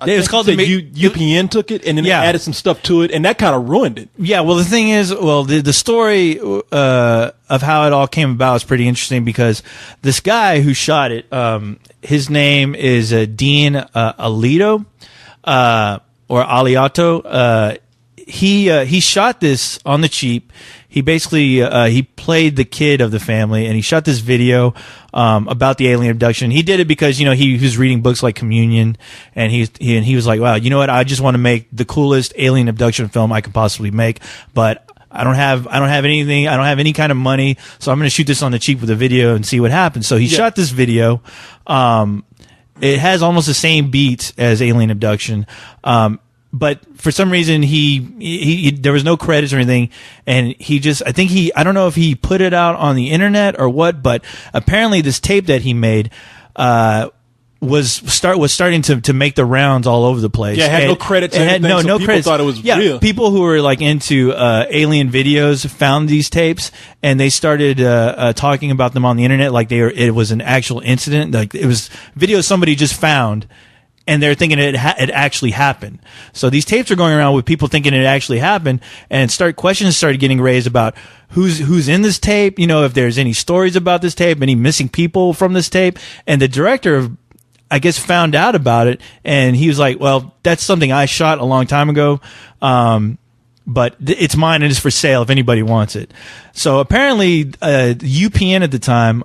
it was called UPN took it, and then added some stuff to it, and that kind of ruined it. Yeah, well, the thing is, the story of how it all came about is pretty interesting, because this guy who shot it, his name is Dean Alito, or Aliato. He shot this on the cheap. He basically he played the kid of the family, and he shot this video about the alien abduction. He did it because he was reading books like Communion, and he was like, wow, you know what? I just want to make the coolest alien abduction film I could possibly make, but I don't have anything. I don't have any kind of money, so I'm going to shoot this on the cheap with a video and see what happens. So he shot this video. It has almost the same beats as Alien Abduction. But for some reason he there was no credits or anything, and I don't know if he put it out on the internet or what, but apparently this tape that he made was starting to make the rounds all over the place. Yeah, it had no credits. It had no people credits. Thought it was real. People who were like into alien videos found these tapes, and they started talking about them on the internet like it was an actual incident, like it was videos somebody just found. And they're thinking it actually happened. So these tapes are going around with people thinking it actually happened, and questions started getting raised about who's in this tape. If there's any stories about this tape, any missing people from this tape. And the director, I guess, found out about it, and he was like, "Well, that's something I shot a long time ago, but it's mine and it's for sale if anybody wants it." So apparently, UPN at the time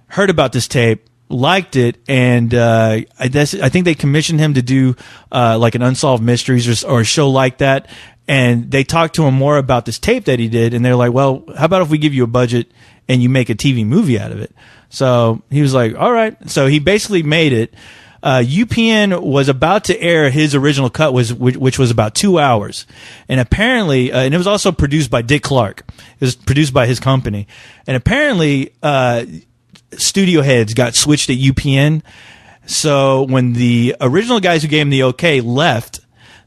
heard about this tape, liked it, and I think they commissioned him to do like an Unsolved Mysteries or a show like that, and they talked to him more about this tape that he did, and they're like, well, how about if we give you a budget and you make a TV movie out of it? So he was like, all right. So he basically made it. UPN was about to air his original cut, which was about 2 hours, and apparently, and it was also produced by Dick Clark. It was produced by his company, and apparently, studio heads got switched at UPN. So when the original guys who gave him the okay left,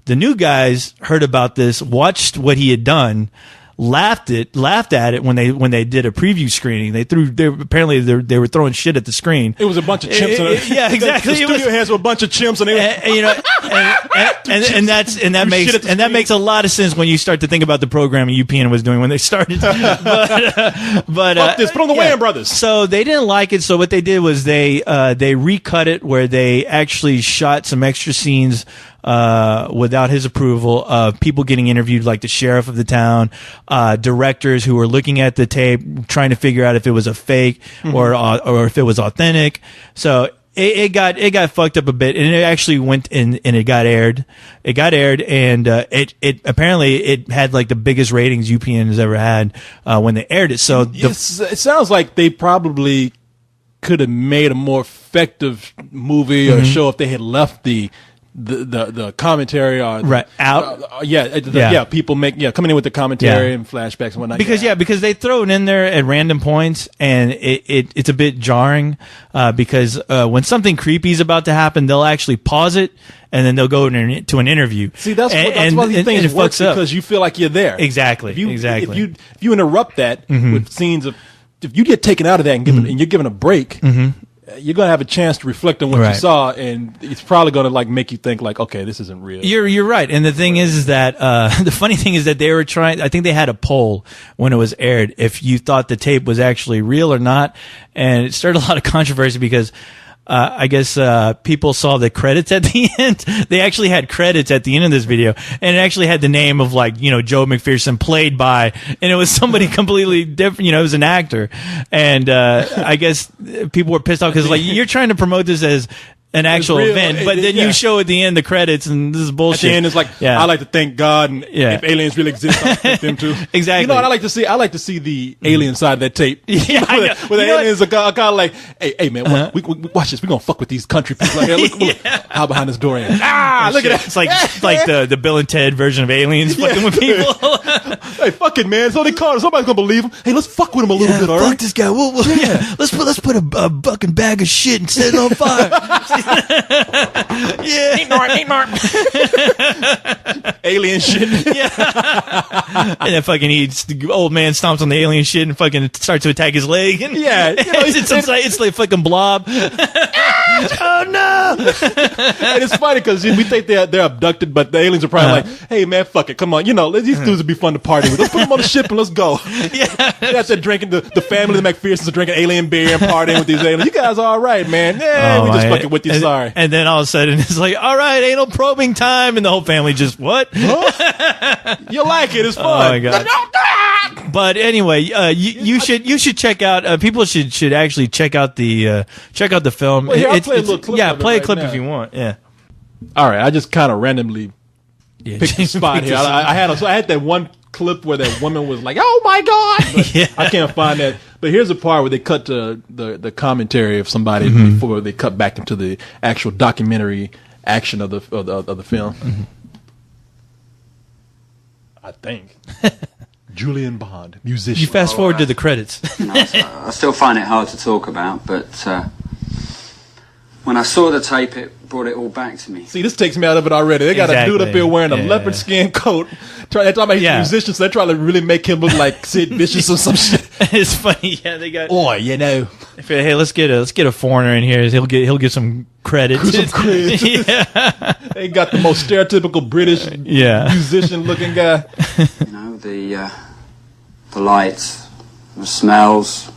the new guys heard about this, watched what he had done, laughed at it when they did a preview screening. Apparently they were throwing shit at the screen. It was a bunch of chimps. Yeah, exactly. The studio heads were a bunch of chimps, and that makes a lot of sense when you start to think about the programming UPN was doing when they started. But fuck this, put on the Wayans brothers. So they didn't like it. So what they did was they recut it, where they actually shot some extra scenes without his approval, of people getting interviewed, like the sheriff of the town, directors who were looking at the tape, trying to figure out if it was a fake or if it was authentic. So it got fucked up a bit, and it actually went in, and it got aired. It got aired, and it apparently it had like the biggest ratings UPN has ever had when they aired it. So it sounds like they probably could have made a more effective movie or show if they had left the commentary or out. People coming in with the commentary and flashbacks and whatnot. Because they throw it in there at random points, and it's a bit jarring because when something creepy is about to happen, they'll actually pause it and then they'll go to an interview. See, that's why these things work, because you feel like you're there. Exactly. If you interrupt that with scenes of, if you get taken out of that and you're given a break. You're going to have a chance to reflect on what you saw, and it's probably going to like make you think like, okay, this isn't real. You're right. And the thing is that the funny thing is that they were trying, I think they had a poll when it was aired if you thought the tape was actually real or not, and it started a lot of controversy because I guess people saw the credits at the end. They actually had credits at the end of this video, and it actually had the name of like Joe McPherson played by, and it was somebody completely different. It was an actor, and I guess people were pissed off because like you're trying to promote this as an actual event, but then you show at the end the credits, and this is bullshit. At the end, it's like I like to thank God, and if aliens really exist, I thank them too. Exactly. You know what I like to see? I like to see the alien side of that tape. Yeah, where the aliens are kind of like, hey man, we watch this. We're gonna fuck with these country people. Like, look, how behind this door is. Look at that. It's like the Bill and Ted version of aliens fucking with people. Hey, fuck it, man. So they caught us. Somebody's gonna believe them. Hey, let's fuck with them a little bit, all right? Fuck this guy. Let's put a fucking bag of shit and set it on fire. Eat more. Alien shit. And then fucking the old man stomps on the alien shit and fucking starts to attack his leg. And it's like fucking blob. Oh no! And it's funny because we think they're abducted, but the aliens are probably like, "Hey man, fuck it, come on, these dudes would be fun to party with. Let's put them on the ship and let's go." They're out there drinking. The family, the McPhersons, are drinking alien beer and partying with these aliens. You guys are all right, man. Yeah, we just fucking with you. Sorry. And then all of a sudden it's like, all right, anal probing time, and the whole family just what? Huh? You like it? It's fun. Oh my god. But anyway, you should check out. People should actually check out the film. Well, I'll play a little clip. Play a clip now. if you want. Yeah. All right, I just kind of randomly picked the spot here. I had that one clip where that woman was like, "Oh my god!" But I can't find that. But here's a part where they cut to the commentary of somebody before they cut back into the actual documentary action of the film. Mm-hmm. I think. Julian Bond, musician. You fast forward to the credits. I still find it hard to talk about, but when I saw the tape, it brought it all back to me. See, this takes me out of it already. They got a dude up here wearing a leopard skin coat. They're talking about he's a musician, so they're trying to really make him look like Sid Vicious or some shit. It's funny, they got. Hey, let's get a foreigner in here. He'll get some credit. Some credit. They got the most stereotypical British musician looking guy. The lights, the smells,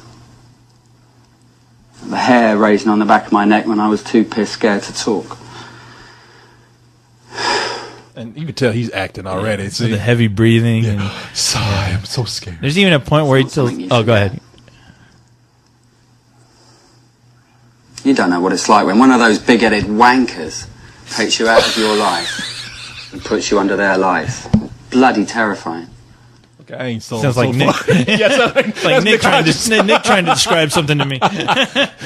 the hair raising on the back of my neck when I was too pissed scared to talk. And you can tell he's acting already. See? The heavy breathing. Yeah. Sigh, I'm so scared. There's even a point where he tells... Oh, go ahead. You don't know what it's like when one of those big-headed wankers takes you out of your life and puts you under their life. Bloody terrifying. I ain't sold sounds like Nick. Like Nick trying to describe something to me.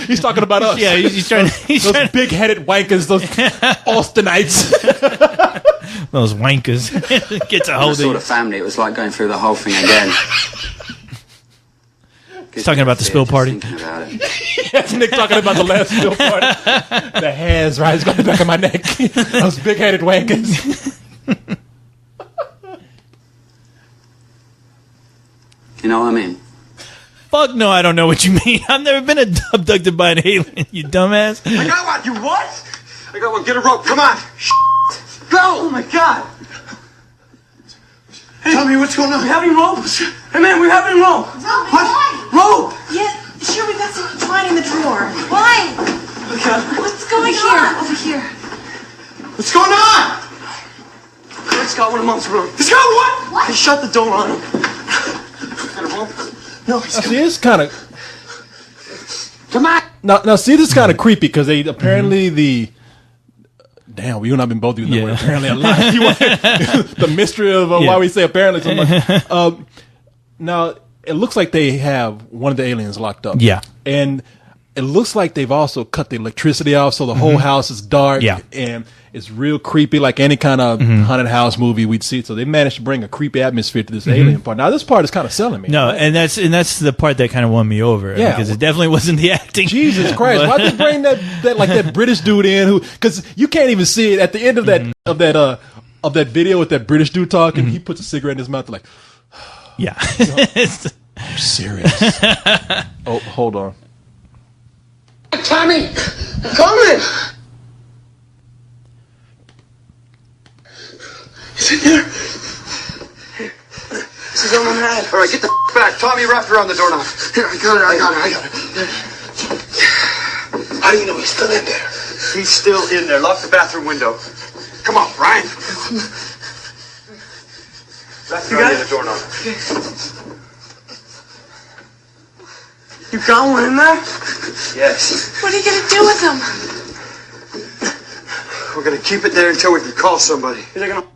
He's talking about us. Yeah, he's trying. Those big-headed wankers, those Austinites, those wankers. Gets a hold of sort of family. It was like going through the whole thing again. He's talking about the spill party. That's Nick talking about the last spill party. The hairs rising on the back of my neck. Those big-headed wankers. You know what I mean? Fuck no, I don't know what you mean. I've never been abducted by an alien, you dumbass. I got one. You what? I got one. Get a rope. Come on. Go. Oh my god. Hey, tell me what's going on. We having ropes. Hey man, we're having rope. What? Rope. Yeah, sure. We got some twine in the drawer. Wine. Okay. What's going on? Over here. What's going on? Let's go. One of Mom's room. Let's go. What? They shut the door on him. No, see, it's kind of. Come on. Now, see, this is kind of creepy because they apparently Damn, we not been both doing that. Apparently, a lot. The mystery of why we say apparently so much. Now, it looks like they have one of the aliens locked up. Yeah, and it looks like they've also cut the electricity off, so the whole house is dark. Yeah, and it's real creepy, like any kind of haunted house movie we'd see. So they managed to bring a creepy atmosphere to this alien part. Now, this part is kind of selling me. No, and that's the part that kind of won me over. Yeah, because it definitely wasn't the acting. Jesus Christ, why'd they bring that British dude in? Who? Because you can't even see it at the end of that video with that British dude talking. He puts a cigarette in his mouth, like, yeah, I'm serious. Oh, hold on. Tommy, I'm coming. He's in there. This is on my head. All right, get the back. Tommy wrapped around the doorknob. Here, I got it. do you know he's still in there? He's still in there. Lock the bathroom window. Come on, Brian. You got the doorknob. You got one in there? Yes. What are you gonna do with him? We're gonna keep it there until we can call somebody. Is it gonna?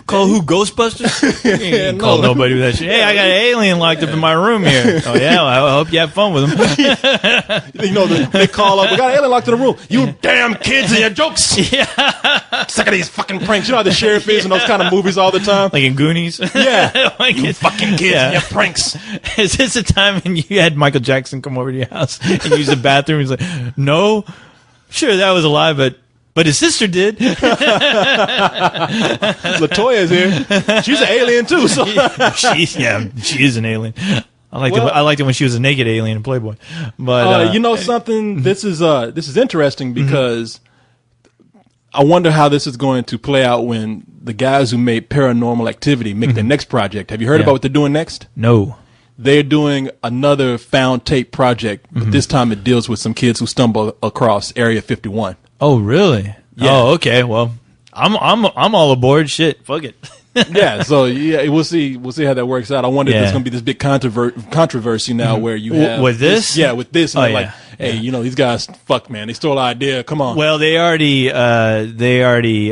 Call who? Ghostbusters? You ain't call nobody with that shit. Hey, I got an alien locked up in my room here. Oh yeah, well, I hope you have fun with him. They call up. We got an alien locked in the room. You damn kids and your jokes. Yeah. Sick of these fucking pranks. You know how the sheriff is in those kind of movies all the time. Like in Goonies. Yeah. Like you fucking kids and your pranks. Is this the time when you had Michael Jackson come over to your house and use the bathroom? He's like, no, sure that was a lie, but his sister did. Latoya's here. She's an alien too. So she is an alien. I liked it when she was a naked alien in Playboy. But you know something? This is interesting because I wonder how this is going to play out when the guys who made Paranormal Activity make their next project. Have you heard about what they're doing next? No. They're doing another found tape project, but this time it deals with some kids who stumble across Area 51. Oh, really? Yeah. Oh, okay. Well, I'm all aboard. Shit, fuck it. Yeah. So yeah, we'll see how that works out. I wonder if there's going to be this big controversy now where you have with this. Yeah, with this. And Oh, they're like, hey, you know, these guys, fuck, man, they stole our idea. Come on. Well, they already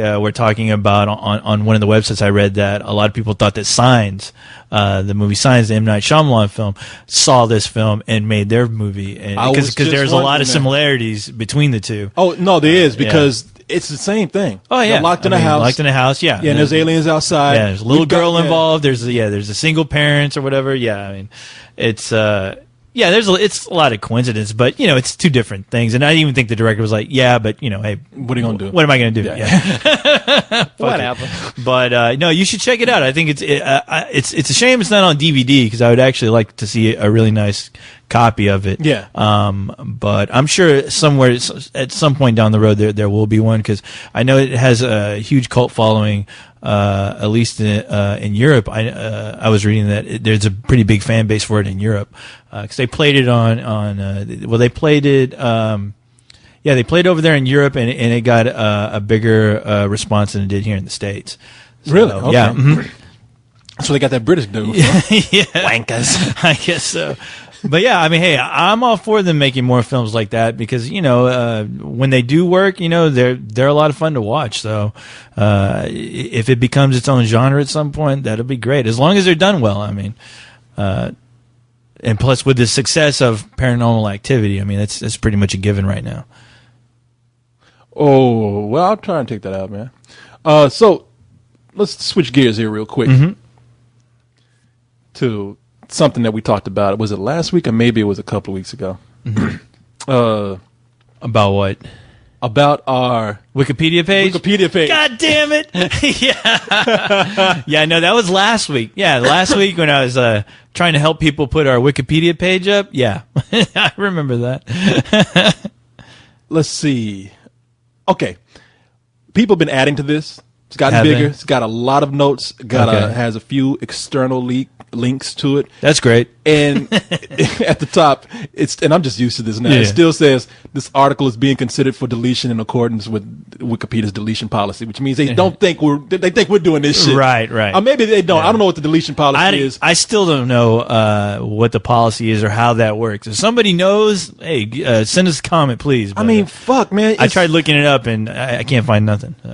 were talking about on one of the websites I read that a lot of people thought that Signs, the movie Signs, the M. Night Shyamalan film, saw this film and made their movie, because there's a lot of similarities between the two. Oh no, there is because it's the same thing. Oh yeah, they're locked in a house. Locked in a house. Yeah, yeah. And there's aliens outside. Yeah, there's a little girl involved. There's a single parents or whatever. Yeah, I mean, it's it's a lot of coincidence, but you know, it's two different things. And I even think the director was like, yeah, but you know, hey, what are you gonna do? What am I gonna do? Yeah. Whatever. But no, you should check it out. I think it's a shame it's not on DVD because I would actually like to see a really nice copy of it. Yeah. But I'm sure somewhere at some point down the road there will be one because I know it has a huge cult following. At least in Europe, I was reading that there's a pretty big fan base for it in Europe because they played it they played it. They played it over there in Europe, and it got a bigger response than it did here in the States. So, really? Okay. Yeah. Mm-hmm. So they got that British dude. Yeah. Wankers. I guess so. But yeah, I mean, hey, I'm all for them making more films like that because you know when they do work, you know they're a lot of fun to watch. So if it becomes its own genre at some point, that'll be great as long as they're done well. I mean, and plus with the success of Paranormal Activity, I mean that's pretty much a given right now. Oh well, I'll try and take that out, man. So let's switch gears here real quick to something that we talked about. Was it last week or maybe it was a couple of weeks ago? About what? About our Wikipedia page? Wikipedia page. God damn it. Yeah. Yeah, no, that was last week. Yeah, last week when I was trying to help people put our Wikipedia page up. Yeah. I remember that. Let's see. Okay. People have been adding to this. It's gotten bigger. It's got a lot of notes. Has a few external links to it. That's great. And at the top, and I'm just used to this now. It still says this article is being considered for deletion in accordance with Wikipedia's deletion policy, which means they don't think they think we're doing this shit. Right. Or maybe they don't. I don't know what the deletion policy is. I still don't know what the policy is or how that works. If somebody knows, hey, send us a comment, please. But, I mean, fuck, man. I tried looking it up and I can't find nothing. So.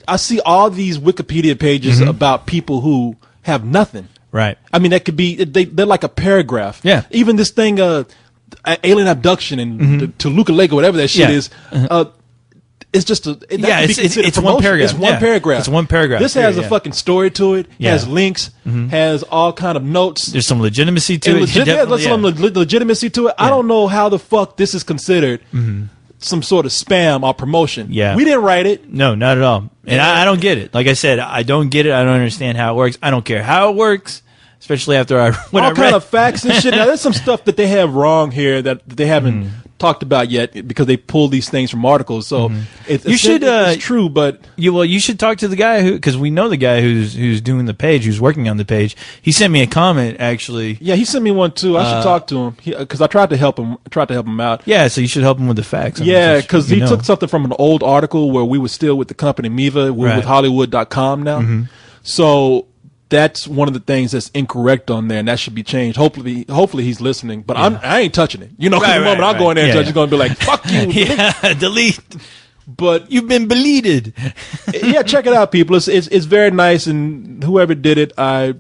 I see all these Wikipedia pages about people who have nothing. Right. I mean, that could be, they're like a paragraph. Yeah. Even this thing, alien abduction and Toluca Lake or whatever that shit is, it's just it's one paragraph. It's one paragraph. It's one paragraph. This has a fucking story to it, has links, has all kind of notes. There's some legitimacy to it. There's some legitimacy to it. I don't know how the fuck this is considered some sort of spam or promotion. Yeah. We didn't write it. No, not at all. And I don't get it. Like I said, I don't get it. I don't understand how it works. I don't care how it works. Especially after all kind of facts and shit. Now, there's some stuff that they have wrong here that they haven't talked about yet because they pull these things from articles. So it's true, but you should talk to the guy because we know the guy who's doing the page, who's working on the page. He sent me a comment actually. Yeah, he sent me one too. I should talk to him because I tried to help him. Out. Yeah, so you should help him with the facts. Yeah, because he took something from an old article where we were still with the company Miva. We're with Hollywood.com now. So that's one of the things that's incorrect on there, and that should be changed. Hopefully he's listening. But I ain't touching it. You know, because the moment I'll go in there and touch, he's going to be like, "Fuck you, delete." But you've been deleted. Yeah, check it out, people. It's very nice, and whoever did it, I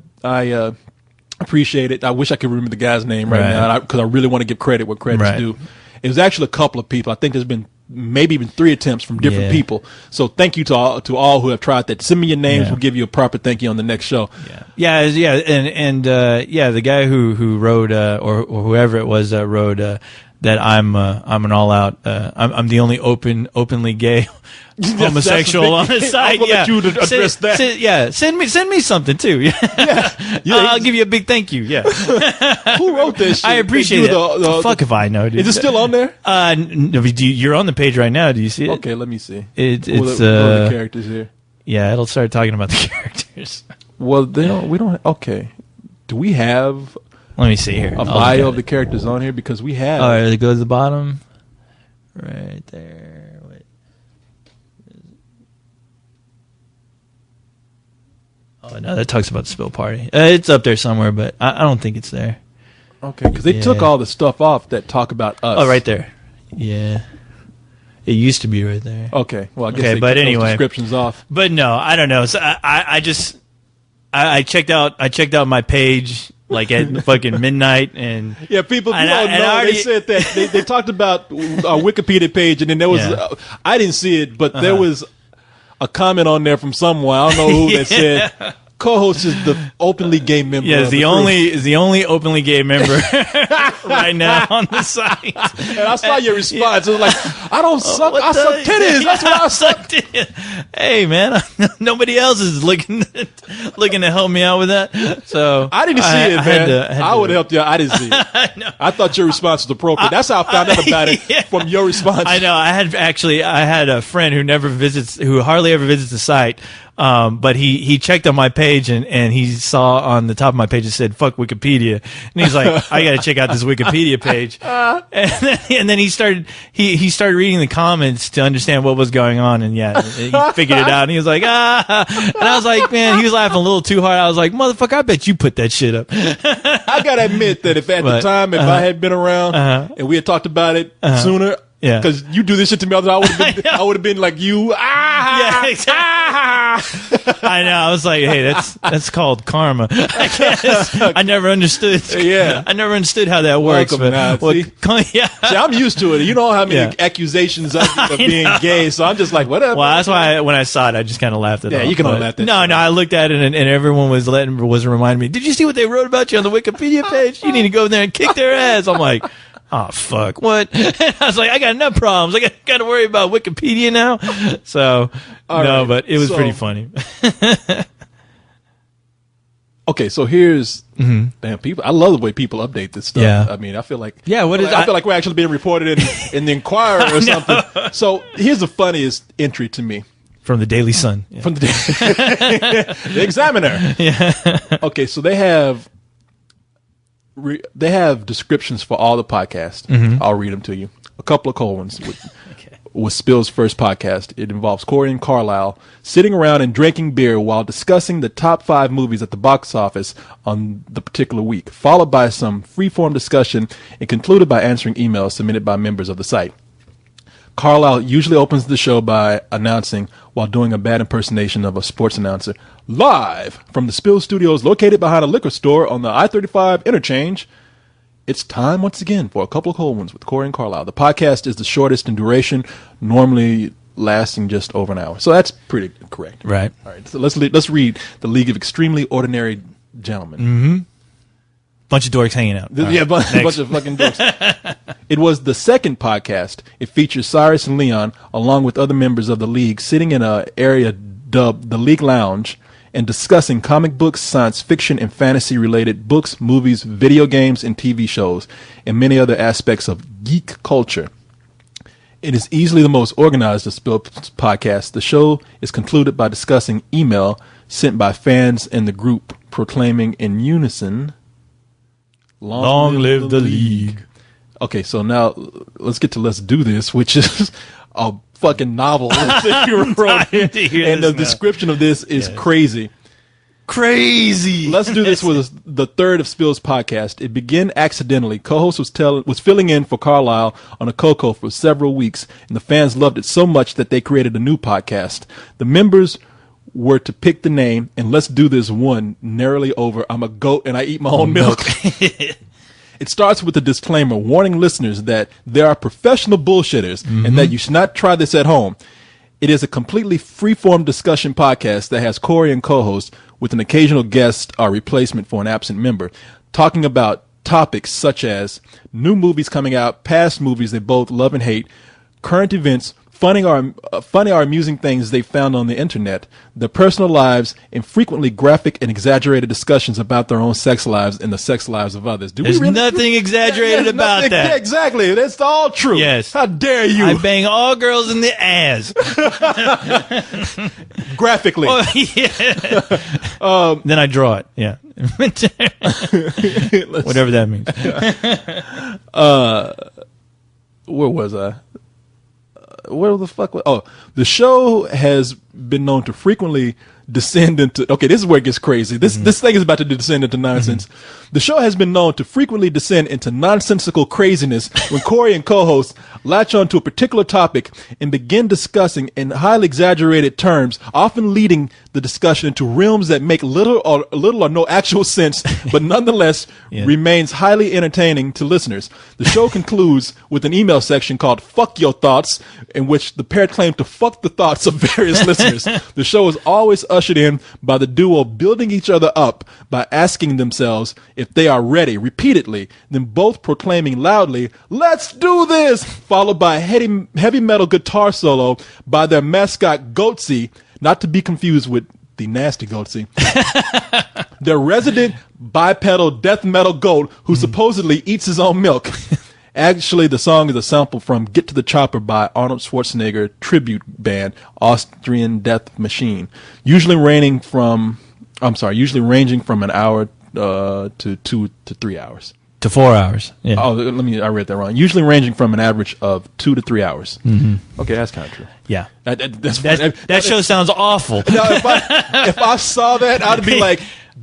appreciate it. I wish I could remember the guy's name right now because I really want to give credit where credit's due. It was actually a couple of people. I think there's been maybe even 3 attempts from different people. So thank you to all who have tried that. Send me your names. We'll give you a proper thank you on the next show. And the guy who wrote or whoever it was that wrote that I'm an all out I'm the only openly gay homosexual on the site. I'll let you to address that. Send me something too. I'll give you a big thank you. Yeah. Who wrote this shit? I appreciate it. Fuck if I know, dude. Is it still on there? No, you're on the page right now. Do you see it? Okay, let me see. It's the characters here. Yeah, it'll start talking about the characters. Well, we don't. Okay, do we have? Let me see here. A bio of the characters on here because we have. All right, it goes to the bottom. Right there. Wait. Oh no, that talks about the spill party. It's up there somewhere, but I don't think it's there. Okay, because they took all the stuff off that talk about us. Oh, right there. Yeah. It used to be right there. Okay, well, I guess they took those descriptions off. But no, I don't know. So I checked out my page like at fucking midnight, and people don't know. They said that they talked about our Wikipedia page, and then there was I didn't see it, but there was a comment on there from someone. I don't know who that said. Co-host is the openly gay member. Yeah, is the only openly gay member right now on the site. And I saw your response. It was like, I don't suck. I suck titties. That's what I suck. Hey man, nobody else is looking to help me out with that. So I didn't see it, man. I would have helped you. I didn't see it. I thought your response was appropriate. That's how I found out about it from your response. I know. I had a friend who hardly ever visits the site. But he checked on my page and he saw on the top of my page it said "fuck Wikipedia," and he's like, "I got to check out this Wikipedia page." And then he started reading the comments to understand what was going on, and he figured it out. And he was like, and I was like, man, he was laughing a little too hard. I was like, motherfucker, I bet you put that shit up. I gotta admit that if the time I had been around and we had talked about it sooner. Yeah, because you do this shit to me all the time. I would have been like you. Yeah, exactly. I know. I was like, hey, that's called karma. I guess. I never understood. Yeah, I never understood how that works. See, I'm used to it. You know how many accusations of being gay, so I'm just like, whatever. Well, that's why when I saw it, I just kind of laughed at it. Yeah, you can all laugh at it. No, I looked at it and everyone was reminding me. Did you see what they wrote about you on the Wikipedia page? You need to go in there and kick their ass. I'm like, oh fuck! What? I was like, I got enough problems. I got to worry about Wikipedia now. So right. But it was pretty funny. Okay, so here's damn people. I love the way people update this stuff. Yeah. I mean, I feel like I feel like we're actually being reported in the Inquirer or something. So here's the funniest entry to me. From the Daily Sun. Yeah. From the Examiner. Yeah. Okay, so they have descriptions for all the podcasts. I'll read them to you. A couple of cold ones. With Spill's first podcast, it involves Corey and Carlisle sitting around and drinking beer while discussing the top 5 movies at the box office on the particular week, followed by some free-form discussion and concluded by answering emails submitted by members of the site. Carlisle usually opens the show by announcing, while doing a bad impersonation of a sports announcer, live from the Spill Studios located behind a liquor store on the I-35 interchange. It's time once again for a couple of cold ones with Corey and Carlisle. The podcast is the shortest in duration, normally lasting just over an hour. So that's pretty correct. Right. All right. So let's read The League of Extremely Ordinary Gentlemen. Bunch of dorks hanging out. Bunch of fucking dorks. It was the second podcast. It features Cyrus and Leon, along with other members of the league, sitting in an area dubbed the League Lounge, and discussing comic books, science fiction, and fantasy-related books, movies, video games, and TV shows, and many other aspects of geek culture. It is easily the most organized of Spilled podcasts. The show is concluded by discussing email sent by fans in the group proclaiming in unison, Long live the league. Okay, so now let's get to Let's Do This, which is a fucking novel that you wrote. And the description of this is crazy. Crazy. Let's Do This was the third of Spill's podcast. It began accidentally. Co-host was filling in for Carlisle on a Coco for several weeks, and the fans loved it so much that they created a new podcast. The members were to pick the name, and Let's Do This won narrowly over I'm a goat and I eat my own milk. It starts with a disclaimer warning listeners that there are professional bullshitters and that you should not try this at home. It is a completely free-form discussion podcast that has Corey and co-host with an occasional guest or replacement for an absent member, talking about topics such as new movies coming out, past movies they both love and hate, current events, funny or amusing things they found on the internet, their personal lives, and frequently graphic and exaggerated discussions about their own sex lives and the sex lives of others. There's nothing exaggerated about that. Yeah, exactly. That's all true. Yes. How dare you? I bang all girls in the ass. Graphically. Oh, yeah. Then I draw it. Yeah. Whatever that means. Where was I? Where the fuck was... Oh, the show has been known to frequently descend into... Okay, this is where it gets crazy. This thing is about to descend into nonsense. The show has been known to frequently descend into nonsensical craziness when Corey and co-hosts latch on to a particular topic and begin discussing in highly exaggerated terms, often leading the discussion into realms that make little or no actual sense, but nonetheless remains highly entertaining to listeners. The show concludes with an email section called Fuck Your Thoughts, in which the pair claim to fuck the thoughts of various listeners. The show is always ushered in by the duo building each other up by asking themselves if they are ready repeatedly, then both proclaiming loudly, "Let's do this!" followed by a heavy metal guitar solo by their mascot Goatsy, not to be confused with the nasty Goatsy, their resident bipedal death metal goat who supposedly eats his own milk. Actually, the song is a sample from Get to the Chopper by Arnold Schwarzenegger tribute band Austrian Death Machine, usually ranging from an hour to 2 to 3 hours. To 4 hours. Yeah. Oh, I read that wrong. Usually ranging from an average of 2 to 3 hours. Okay, that's kind of true. Yeah. That show sounds awful. Now, if I saw that, I'd be like,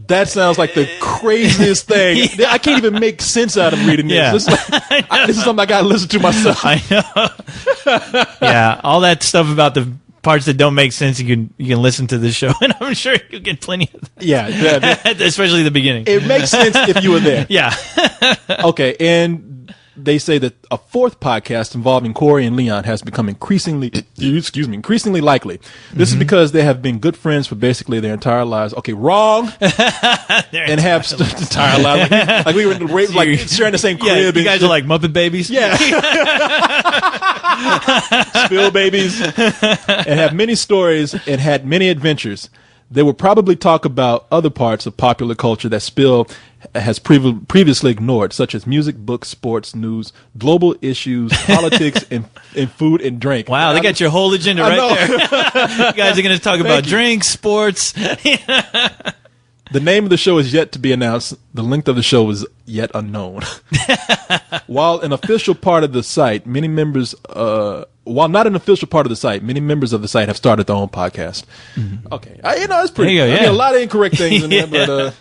that sounds like the craziest thing. I can't even make sense out of reading this. Yeah. This is something I got to listen to myself. I know. Yeah, all that stuff about the parts that don't make sense, you can listen to this show, and I'm sure you'll get plenty of that. Yeah. Especially the beginning. It makes sense if you were there. Yeah. Okay, and they say that a fourth podcast involving Corey and Leon has become increasingly likely. This is because they have been good friends for basically their entire lives. Okay, wrong. And have entire lives. Like we were sharing the same crib. Yeah, you guys are like Muppet babies. Yeah. Spill babies. And have many stories and had many adventures. They will probably talk about other parts of popular culture that Spill has previously ignored, such as music, books, sports, news, global issues, politics, and food and drink. Wow, they got your whole agenda right there. You guys are going to talk about drinks, sports. The name of the show is yet to be announced. The length of the show is yet unknown. While an official part of the site, many members... While not an official part of the site, many members of the site have started their own podcast. Okay. It's pretty... There you go, I mean, a lot of incorrect things in there, but...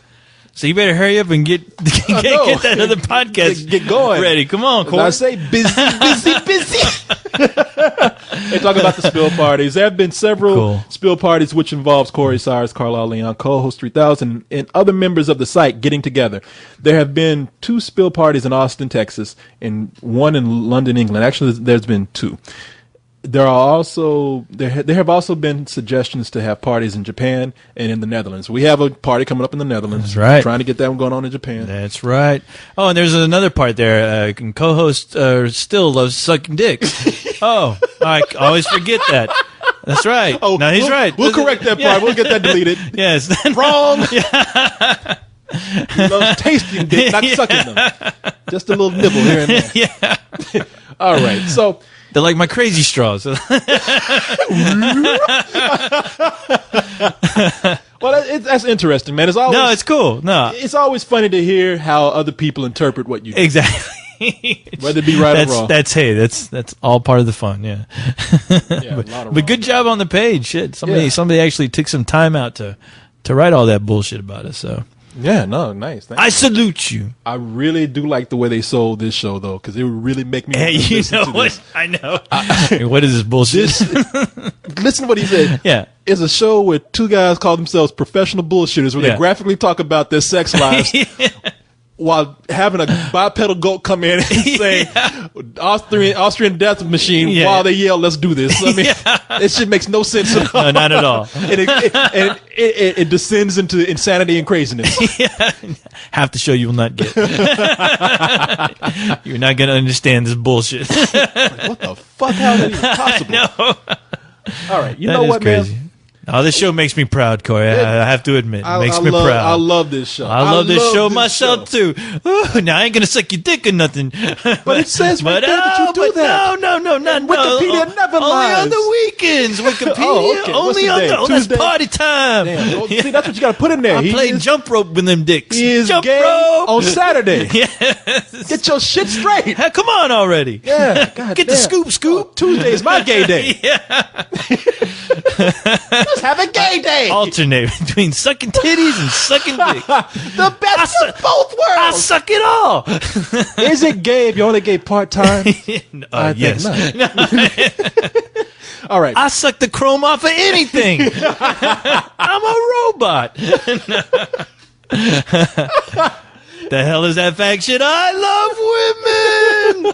So you better hurry up and get that other podcast get going. ready. Come on, Corey. I say busy. They talk about the spill parties. There have been several spill parties which involves Corey, Cyrus, Carlisle, Leon, co-host 3000, and other members of the site getting together. There have been 2 spill parties in Austin, Texas, and 1 in London, England. Actually, there's been 2. There have also been suggestions to have parties in Japan and in the Netherlands. We have a party coming up in the Netherlands. That's right. Trying to get that one going on in Japan. That's right. Oh, and there's another part there. Co-host still loves sucking dicks. Oh, I always forget that. That's right. Oh, no, he's right. We'll correct that part. We'll get that deleted. Yes. Wrong. He loves tasting dick, not sucking them. Just a little nibble here and there. Yeah. All right. So They're like my crazy straws. well, that's interesting, man. It's always No, it's cool. No, it's always funny to hear how other people interpret what you do. exactly. Whether it be right or wrong. That's all part of the fun. Yeah. Yeah, a lot of But wrong. good job on the page. Shit, Yeah. somebody actually took some time out to write all that bullshit about us. So Yeah, no, nice. Thank I you. salute you. I really do like the way they sold this show, though, because it would really make me Hey, want to you listen know to what? this. I know. What is this bullshit? Listen to what he said. Yeah. It's a show where two guys call themselves professional bullshitters, where Yeah. they graphically talk about their sex lives while having a bipedal goat come in and say Austrian death machine Yeah. while they yell, "Let's do this." I mean, it shit makes no sense at all. No, not at all. And it descends into insanity and craziness. Half the show you will not get. You're not going to understand this bullshit. What the fuck? How is that even possible? No. All right, you That know is what, crazy. man? Oh, this show makes me proud, Corey. I have to admit, it makes me love, proud. I love this show. I love this show this myself show. too. Ooh, now I ain't gonna suck your dick or nothing. But it says right there that you do that. No, not Wikipedia never only lies. on the weekends. Wikipedia Oh, okay. What's only the on day? the. Oh, Tuesday? that's party time. Damn. Well, see, that's what you got to put in there. I played jump rope with them dicks. He is jump gay rope on Saturday. Yes. Get your shit straight. Hey, come on already. Yeah, God Get the damn. scoop. Tuesday is my gay day. Yeah. Let's have a gay day. Alternate between sucking titties and sucking dick. The best of both I worlds. suck it all. Is it gay if you only gay part time? I think Yes. not. All right. I suck the chrome off of anything. I'm a robot. The hell is that fact shit? I love women.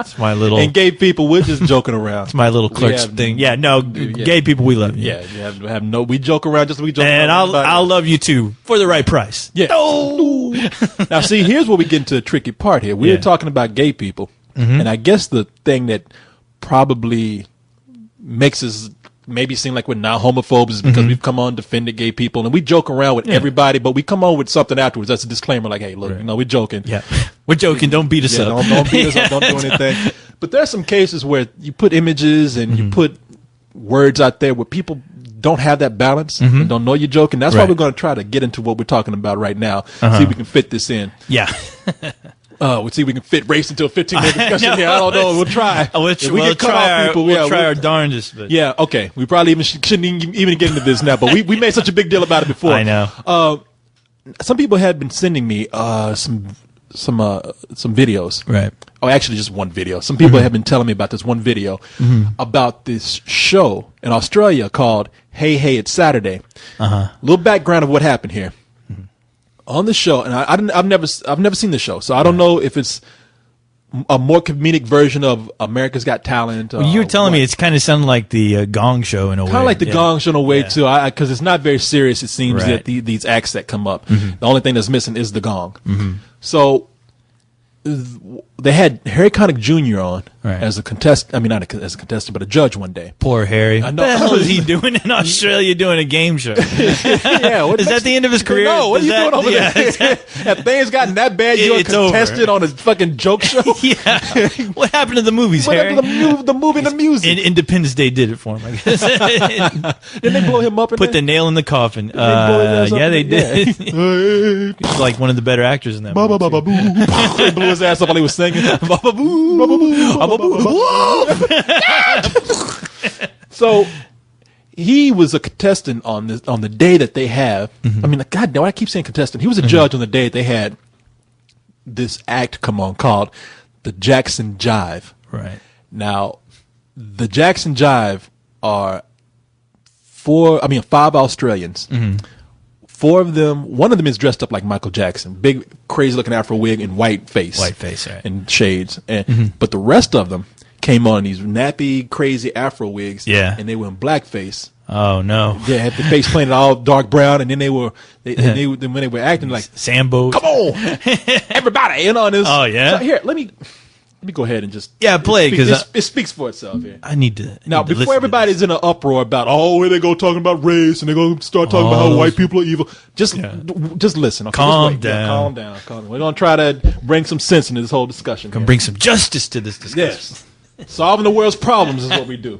It's my little And gay people, we're just joking around. it's my little clerks have- thing. Yeah, no, yeah. gay people, we love you. Yeah, you have no. We joke around just like we joke And around. I'll love you too for the right price. Yeah. Oh. Now, see, here's where we get into a tricky part here. We're Yeah. talking about gay people. And I guess the thing that probably makes us maybe seem like we're not homophobes is because we've come on defended gay people. And we joke around with everybody, but we come on with something afterwards. That's a disclaimer like, hey, look, you know, we're joking. Yeah. We're joking. Don't beat us Yeah, up. don't beat us up. Don't do anything. But there's some cases where you put images and you put words out there where people don't have that balance and don't know you're joking. That's why Right. we're going to try to get into what we're talking about right now. Uh-huh. See if we can fit this in. Yeah. We'll see if we can fit race into a 15-minute discussion here. I don't know. We'll try. We'll If we get cut try, off people, we'll yeah, try our darndest. But yeah, okay. We probably shouldn't even get into this now, but we made such a big deal about it before. I know. Some people had been sending me some videos. Right. Oh, actually, just one video. Some people have been telling me about this one video about this show in Australia called Hey Hey It's Saturday. A little background of what happened here on the show, and I've never seen the show, so I don't know if it's a more comedic version of America's Got Talent. Well, you were telling me it's kind of sounded like the Gong Show in a way. kind of like the Yeah. Gong Show in a way Yeah. too, because it's not very serious. It seems Right. that these acts that come up, the only thing that's missing is the gong. So they had Harry Connick Jr. on Right. as a contestant. I mean, not as a contestant, but a judge one day. Poor Harry. I What know. the hell is he doing in Australia doing a game show? Yeah, what Is that the end of his career? No, what are Is you that- doing over yeah, there? Have things gotten that bad? You're a It's over. contestant on a fucking joke show? Yeah. What happened to the movies, Harry? Whatever the movie and the music. And Independence Day did it for him, I guess. Didn't they blow him up? Put the nail in the coffin. blow his ass up Yeah, in they the- did. He's like one of the better actors in that Ba, ba, movie. ba, ba, boo. They blew his ass up while he was singing. Ba, ba, boo. Ba, ba, boo. Ba, ba, boo. So he was a contestant on the day that they have. I mean, God damn, I keep saying contestant. He was a judge on the day they had this act come on called the Jackson Jive. Right. Now, the Jackson Jive are 5 Australians. Four of them, one of them is dressed up like Michael Jackson, big, crazy looking Afro wig and white face. White face, right. And shades. But the rest of them came on these nappy, crazy Afro wigs. Yeah. And they were in blackface. Oh, no. They had the face painted all dark brown, and then when they were acting like, Sambo. come on, everybody, and this. Oh, yeah? So here, let me Let me go ahead and just play it because it speaks for itself here. I need to Now, listen before to everybody's in an uproar about, here they go talking about race, and they're going to start talking about how white people are evil. Just listen. Okay? Calm just wait. Yeah, down. calm down. We're going to try to bring some sense into this whole discussion. Can bring some justice to this discussion. Yes. Solving the world's problems is what we do.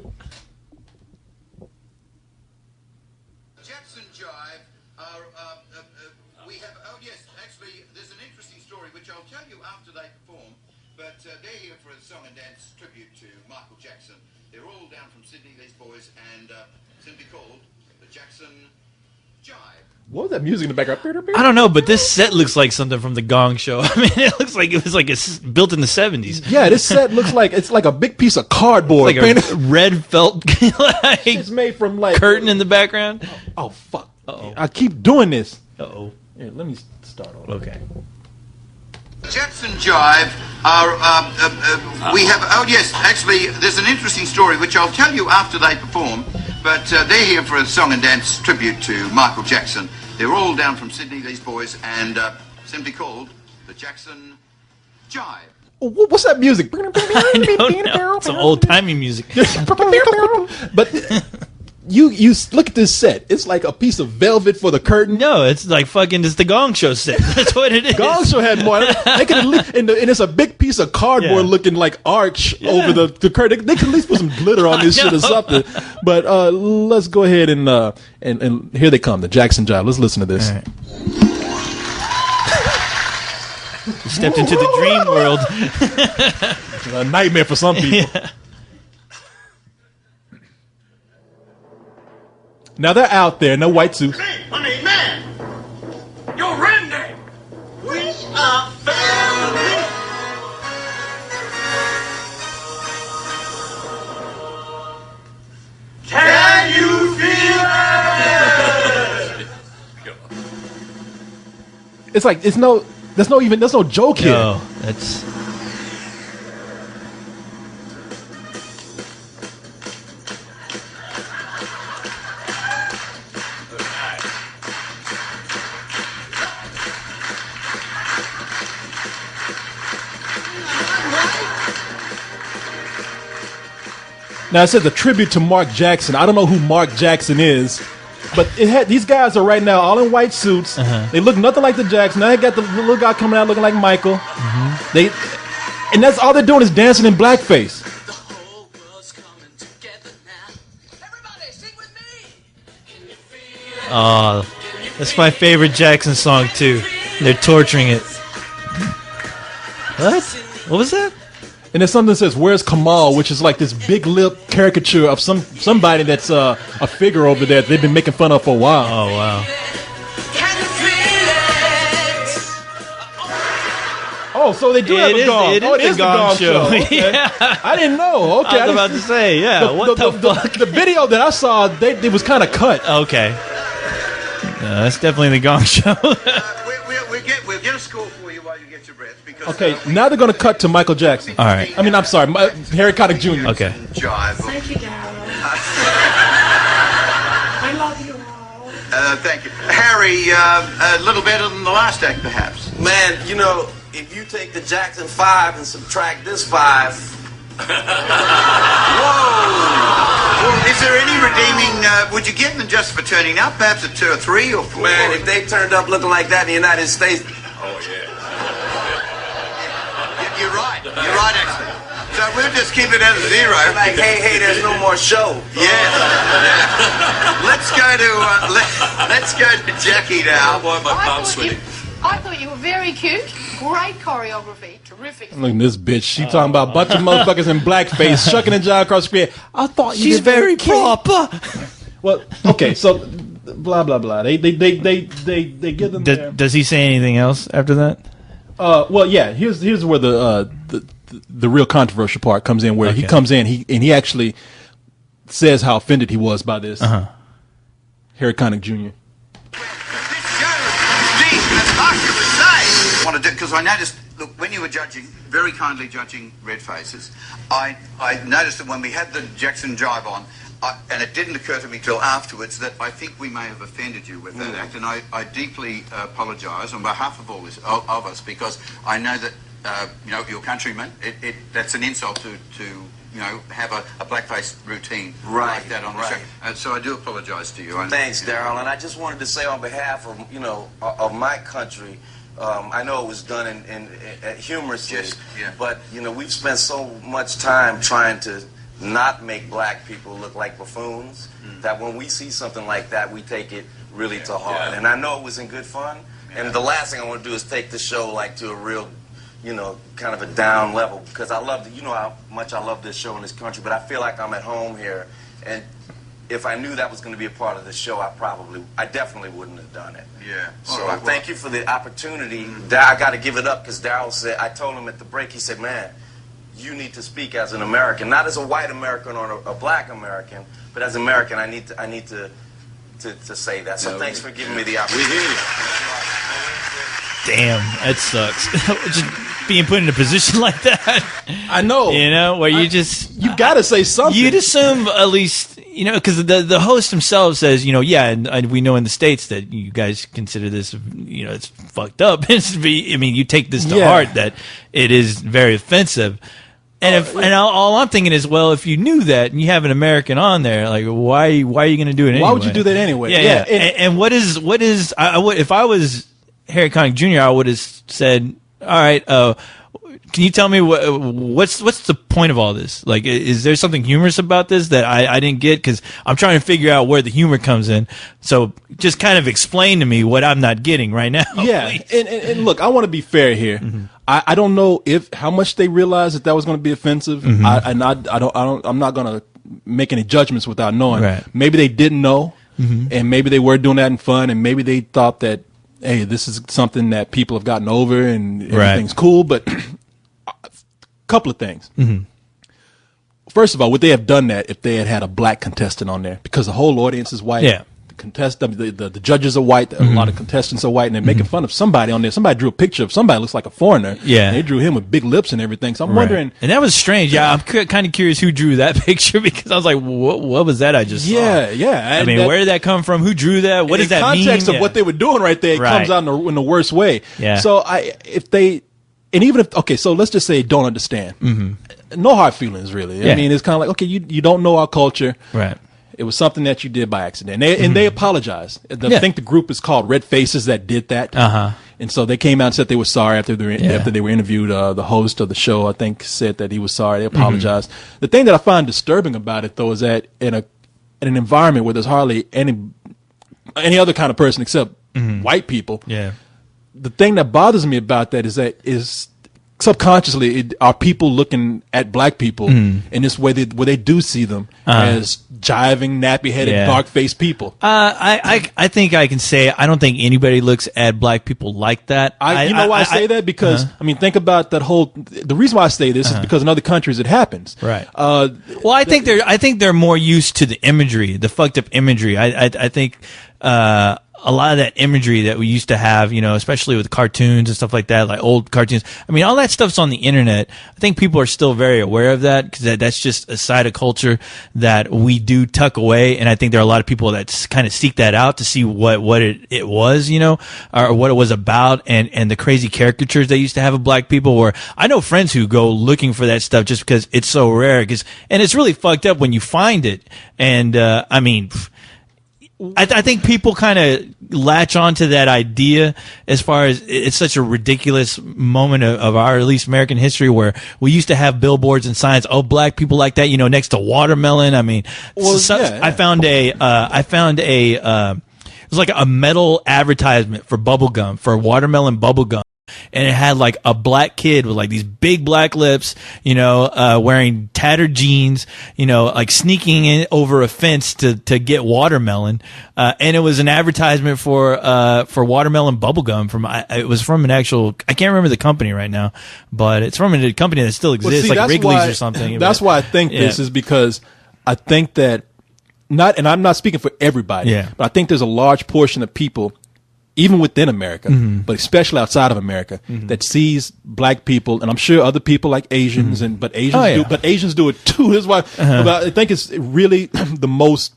Jackson Jive are, we have, actually, there's an interesting story which I'll tell you after they perform, but they're here for a song and dance tribute to Michael Jackson. They're all down from Sydney, these boys, and simply called the Jackson Jive. What was that music in the background? I don't know, but this set looks like something from the Gong Show. I mean, it looks like it was built in the 70s. Yeah, this set looks like it's like a big piece of cardboard. Like a red felt It's made from like curtain in the background. Oh fuck! I keep doing this. Uh-oh. Here, let me start over. Okay. Jackson Jive are, we have, actually, there's an interesting story which I'll tell you after they perform, but they're here for a song and dance tribute to Michael Jackson. They're all down from Sydney, these boys, and simply called the Jackson Jive. What's that music? I don't know. Some old timey music. But you look at this set. It's like a piece of velvet for the curtain. No, it's like fucking just the Gong Show set. That's what it is. Gong Show had more. They could at least, and it's a big piece of cardboard looking like arch over the curtain. They could at least put some glitter on this shit or something. But let's go ahead and here they come, the Jackson Jive. Let's listen to this. All right. You stepped into the dream world. A nightmare for some people. Yeah. Now they're out there, no white suits. I mean, man, you're Randy. We are family. Can you feel it? It's like there's no joke here. No, that's. Now it says a tribute to Mark Jackson. I don't know who Mark Jackson is, but these guys are right now all in white suits. They look nothing like the Jackson. Now they got the little guy coming out looking like Michael. And that's all they're doing is dancing in blackface. The whole world's coming together now. Everybody, sing with me. Can you feel it? Oh, that's my favorite Jackson song too. They're torturing it. What? What was that? And there's something that says, "Where's Kamal?" which is like this big lip caricature of somebody that's a figure over there that they've been making fun of for a while. Oh wow. Can you feel it? Oh, so they do have a gong. It is Oh, it is the Gong Show. Okay. Yeah. I didn't know. Okay, I was about to say, yeah. What the fuck? The video that I saw, it was kind of cut. Okay. No, that's definitely the Gong Show. We'll get a score for you while you get your breath. Because, Okay, now they're going to cut to Michael Jackson. All right. I mean, I'm sorry, Harry Connick Jr. Okay. Jive. Thank you, Darryl. I love you all. Thank you. Harry, a little better than the last act, perhaps. Man, you know, if you take the Jackson 5 and subtract this 5. Well, is there any redeeming, would you give them just for turning up? Perhaps a 2 or 3 or 4? Man, if they turned up looking like that in the United States. You're right. You're right, actually. So we'll just keep it at a 0. Like, hey, there's no more show. Yes. Let's go to Jackie now. I thought you were very cute. Great choreography. Terrific. Look at this bitch. She talking about a bunch of motherfuckers in blackface, shucking and jiving across the screen. I thought you She's did very proper. Well, okay, so blah blah blah. They give them their. Does he say anything else after that? Well, yeah. Here's where the real controversial part comes in, where he comes in, he actually says how offended he was by this. Harry Connick Jr. Because I noticed, look, when you were judging, very kindly judging red faces, I noticed that when we had the Jackson Jive on, and it didn't occur to me till afterwards that I think we may have offended you with that act, and I deeply apologise on behalf of all this of us, because I know that your countrymen, that's an insult to have a blackface routine Right, like that on the right. show. So I do apologise to you. Thanks, Daryl. And I just wanted to say on behalf of, of my country, I know it was done in humorously, Yes, yeah. but, we've spent so much time trying to not make black people look like buffoons that when we see something like that, we take it really to heart. Yeah. And I know it was in good fun. And the last thing I want to do is take the show like to a real, kind of a down level, because I love, how much I love this show in this country, but I feel like I'm at home here. And if I knew that was going to be a part of the show, I definitely wouldn't have done it. Yeah. So All right, thank you for the opportunity. I got to give it up, because Daryl said, I told him at the break, he said, man, you need to speak as an American, not as a white American or a black American, but as an American, I need to say that. So thanks for giving me the opportunity. We hear you. Damn, that sucks. Just being put in a position like that. I know. Where you got to say something. You'd assume at least, because the host himself says, and we know in the States that you guys consider this, it's fucked up. You take this to heart, that it is very offensive. And all I'm thinking is, well, if you knew that and you have an American on there, like, why are you going to do it anyway? Why would you do that anyway? Yeah. And what is if I was Harry Connick Jr., I would have said, all right, can you tell me what's the point of all this? Like, is there something humorous about this that I didn't get? Because I'm trying to figure out where the humor comes in. So just kind of explain to me what I'm not getting right now. Yeah, and look, I want to be fair here. Mm-hmm. I don't know how much they realized that was going to be offensive. Mm-hmm. I'm not going to make any judgments without knowing. Right. Maybe they didn't know, and maybe they were doing that in fun, and maybe they thought that, hey, this is something that people have gotten over and everything's cool. But a couple of things. Mm-hmm. First of all, would they have done that if they had a black contestant on there? Because the whole audience is white. Yeah. The judges are white. A lot of contestants are white, and they're making fun of somebody on there. Somebody drew a picture of somebody who looks like a foreigner. Yeah. And they drew him with big lips and everything. So I'm wondering. And that was strange. Yeah, I'm kind of curious who drew that picture, because I was like, what was that I just saw? Yeah. I mean, where did that come from? Who drew that? What does that mean? In context of what they were doing right there, it comes out in the worst way. Yeah. So so let's just say don't understand. Mm-hmm. No hard feelings, really. Yeah. I mean, it's kind of like, okay, you don't know our culture. Right. It was something that you did by accident. And they apologized. I think the group is called Red Faces that did that. Uh-huh. And so they came out and said they were sorry after they were interviewed. The host of the show, I think, said that he was sorry. They apologized. The thing that I find disturbing about it, though, is that in an environment where there's hardly any other kind of person except white people, the thing that bothers me about that is subconsciously are people looking at black people in this way where they do see them as jiving, nappy-headed, dark-faced people. I think I can say I don't think anybody looks at black people like that. You know why I say that? Because I mean, think about that whole. The reason why I say this is because in other countries it happens. Right. Well, I think they're more used to the imagery, the fucked up imagery. I think. A lot of that imagery that we used to have, especially with cartoons and stuff like that, like old cartoons. I mean, all that stuff's on the internet. I think people are still very aware of that, because that's just a side of culture that we do tuck away. And I think there are a lot of people that kind of seek that out to see what it was, or what it was about, and the crazy caricatures they used to have of black people. Or I know friends who go looking for that stuff just because it's so rare. And it's really fucked up when you find it. And I mean. I think people kind of latch onto that idea as far as it's such a ridiculous moment of our, at least American history, where we used to have billboards and signs, black people like that, next to watermelon. I mean, I found it was like a metal advertisement for bubblegum, for watermelon bubblegum. And it had like a black kid with like these big black lips, wearing tattered jeans, like sneaking in over a fence to get watermelon. And it was an advertisement for watermelon bubblegum it was from an actual, I can't remember the company right now, but it's from a company that still exists, like Wrigley's or something. That's why I think this is because I think that and I'm not speaking for everybody, but I think there's a large portion of people, even within America, but especially outside of America, that sees black people, and I'm sure other people like Asians, but Asians do it too. That's why but I think it's really the most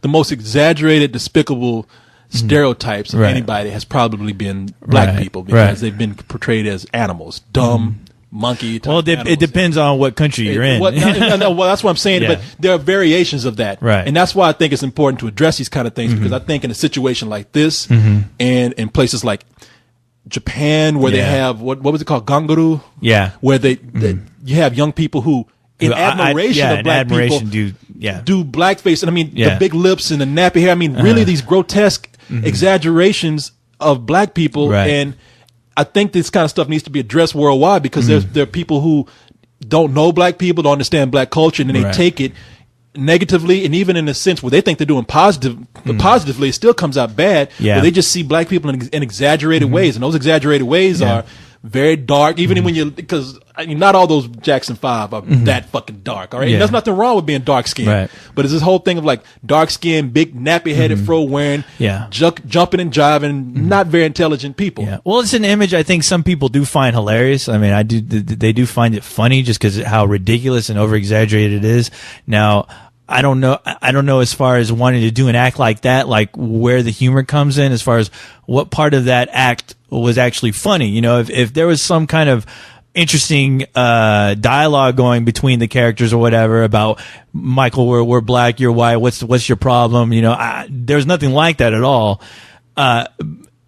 exaggerated, despicable stereotypes of Right. anybody has probably been black Right. people, because Right. they've been portrayed as animals, dumb, monkey. type Well, it animals. depends on what country you're in. Well, well, that's what I'm saying. Yeah. But there are variations of that, Right. and that's why I think it's important to address these kind of things, because I think in a situation like this, and in places like Japan, where they Yeah. have what was it called, ganguru, Yeah. where they you have young people who, in admiration yeah, of in black admiration people, do do blackface, and I mean Yeah. the big lips and the nappy hair. I mean, really these grotesque exaggerations of black people, Right. and I think this kind of stuff needs to be addressed worldwide, because there are people who don't know black people, don't understand black culture, and then they Right. take it negatively, and even in a sense where they think they're doing positively, it still comes out bad. Yeah. Where they just see black people in exaggerated ways, and those exaggerated ways are very dark. Even when because I mean, not all those Jackson 5 are that fucking dark. All right, Yeah. and there's nothing wrong with being dark skinned, Right. but it's this whole thing of like dark skinned, big nappy headed, fro wearing, Yeah. jumping and jiving, not very intelligent people. Yeah. Well, it's an image I think some people do find hilarious. I mean, they do find it funny just because how ridiculous and over exaggerated it is. Now, I don't know as far as wanting to do an act like that, like where the humor comes in, as far as what part of that act was actually funny. You know, if there was some kind of interesting dialogue going between the characters or whatever about Michael, we're black, you're white, what's your problem? You know, there's nothing like that at all.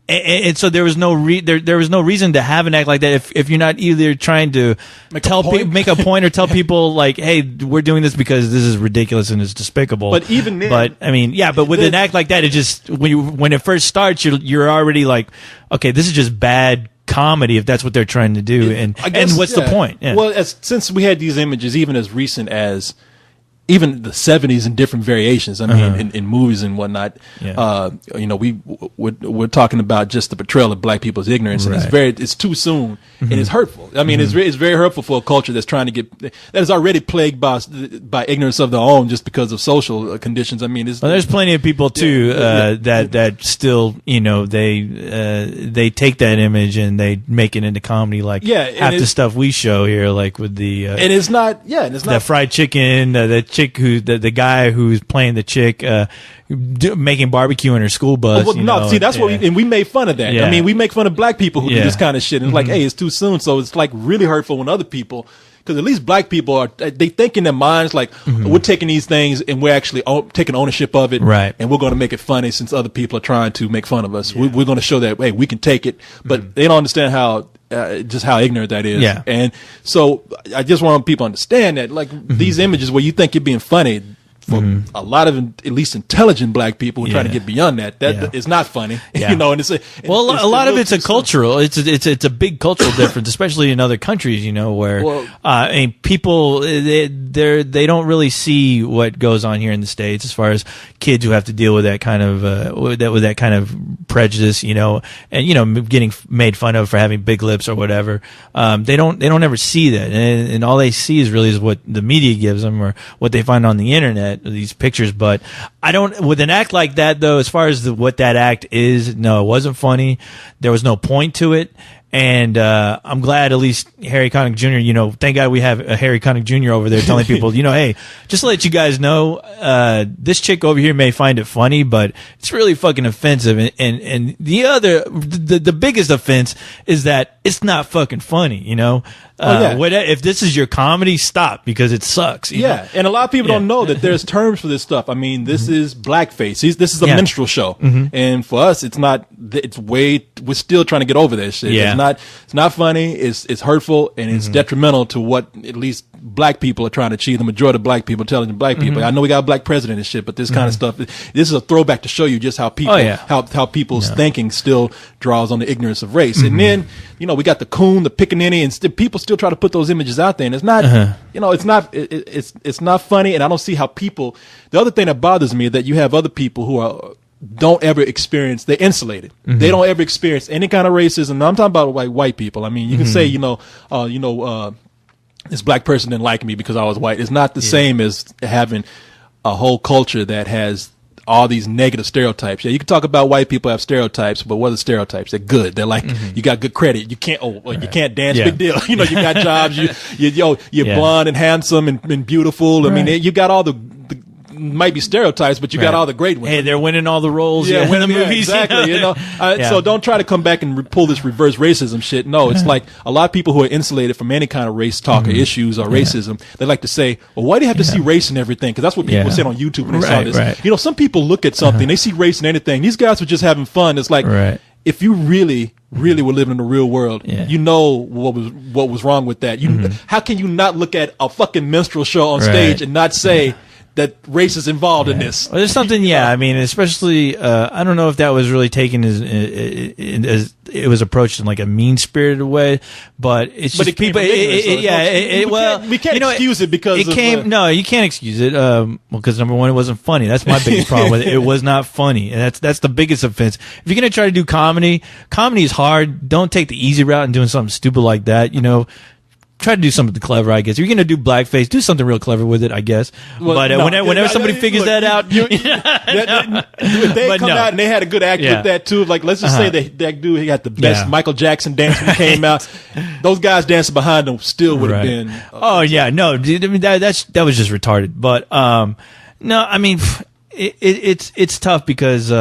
And so there was no there was no reason to have an act like that if you're not either trying to make a point or tell people like, hey, we're doing this because this is ridiculous and it's despicable. But even then, but I mean, yeah, but with an act like that, it just when it first starts, you're already like, okay, this is just bad comedy if that's what they're trying to do, and what's the point? Yeah. Well, since we had these images even as recent as even the 70s in different variations. I mean, in movies and whatnot. Yeah. You know, we're talking about just the portrayal of black people's ignorance, and it's too soon, and it's hurtful. I mean, it's very hurtful for a culture that's trying to that is already plagued by ignorance of their own just because of social conditions. I mean, there's plenty of people too that still, you know, they take that image and they make it into comedy, like half the stuff we show here, like with the and it's not the fried chicken, the chick the guy who's playing the chick making barbecue in her school bus. That's what we made fun of that. Yeah. I mean, we make fun of black people who do this kind of shit, and it's like, hey, it's too soon. So it's like really hurtful when other people, because at least black people they think in their minds like, we're taking these things and we're actually taking ownership of it, right? And we're going to make it funny since other people are trying to make fun of us. We're going to show that, hey, we can take it, but they don't understand how. Just how ignorant that is. Yeah. And so I just want people to understand that, like, these images where you think you're being funny, for a lot of at least intelligent black people who try to get beyond that it's not funny. You know, and a lot of it's a cultural. It's a big cultural difference, especially in other countries. You know, where I mean, people they don't really see what goes on here in the States as far as kids who have to deal with that kind of with that kind of prejudice. You know, and you know, getting made fun of for having big lips or whatever. They don't ever see that, and all they see is what the media gives them or what they find on the internet. These pictures, but I don't. With an act like that, though, as far as what that act is, no, it wasn't funny. There was no point to it, and I'm glad at least Harry Connick Jr. You know, thank God we have a Harry Connick Jr. over there telling people, you know, hey, just to let you guys know, this chick over here may find it funny, but it's really fucking offensive. And the biggest offense is that it's not fucking funny. You know. If this is your comedy, stop, because it sucks. You know? And a lot of people don't know that there's terms for this stuff. I mean, this is blackface. This is a minstrel show, and for us, it's not. We're still trying to get over this shit. Yeah. It's not funny. It's hurtful, and it's detrimental to what at least black people are trying to achieve. The majority of black people, intelligent black people. I know we got a black president and shit, but this kind of stuff. This is a throwback to show you just how people, how people's thinking still draws on the ignorance of race. And then, you know, we got the coon, the pickaninny, and people still try to put those images out there, and it's not, you know, it's not funny, and I don't see how people. The other thing that bothers me is that you have other people who don't ever experience. They're insulated. They don't ever experience any kind of racism. Now, I'm talking about white people. I mean, you can say, this black person didn't like me because I was white. It's not the same as having a whole culture that has all these negative stereotypes. Yeah, you can talk about white people have stereotypes, but what are stereotypes? They're good. They're like, you got good credit. You can't, you can't dance. Big deal. You know, you got jobs. You're blonde and handsome and beautiful. I mean, you got all the might be stereotypes, but you got all the great ones. Hey, they're winning all the roles in the movies. Exactly. So don't try to come back and pull this reverse racism shit. No, it's like a lot of people who are insulated from any kind of race talk or issues or racism, they like to say, well, why do you have to see race in everything? Because that's what people said on YouTube when they saw this. Right. You know, some people look at something, they see race in anything. These guys were just having fun. It's like, if you really were living in the real world, you know what was wrong with that. How can you not look at a fucking minstrel show on stage and not say that race is involved in this? Well, there's something, I mean, especially, I don't know if that was really taken as it was approached in like a mean-spirited way, but it's just people. We can't excuse it because no, you can't excuse it. Because number one, it wasn't funny. That's my biggest problem with it. It was not funny, and that's the biggest offense. If you're gonna try to do comedy is hard. Don't take the easy route and doing something stupid like that. You know. Try to do something clever, I guess. If you're going to do blackface, do something real clever with it, I guess. Well, but whenever somebody figures that out... if they come out and they had a good act with that, too. Like, let's just say that dude, he got the best Michael Jackson dance when he came out. Those guys dancing behind him still would have been... no. I mean, that was just retarded. But, no, I mean, it's tough because...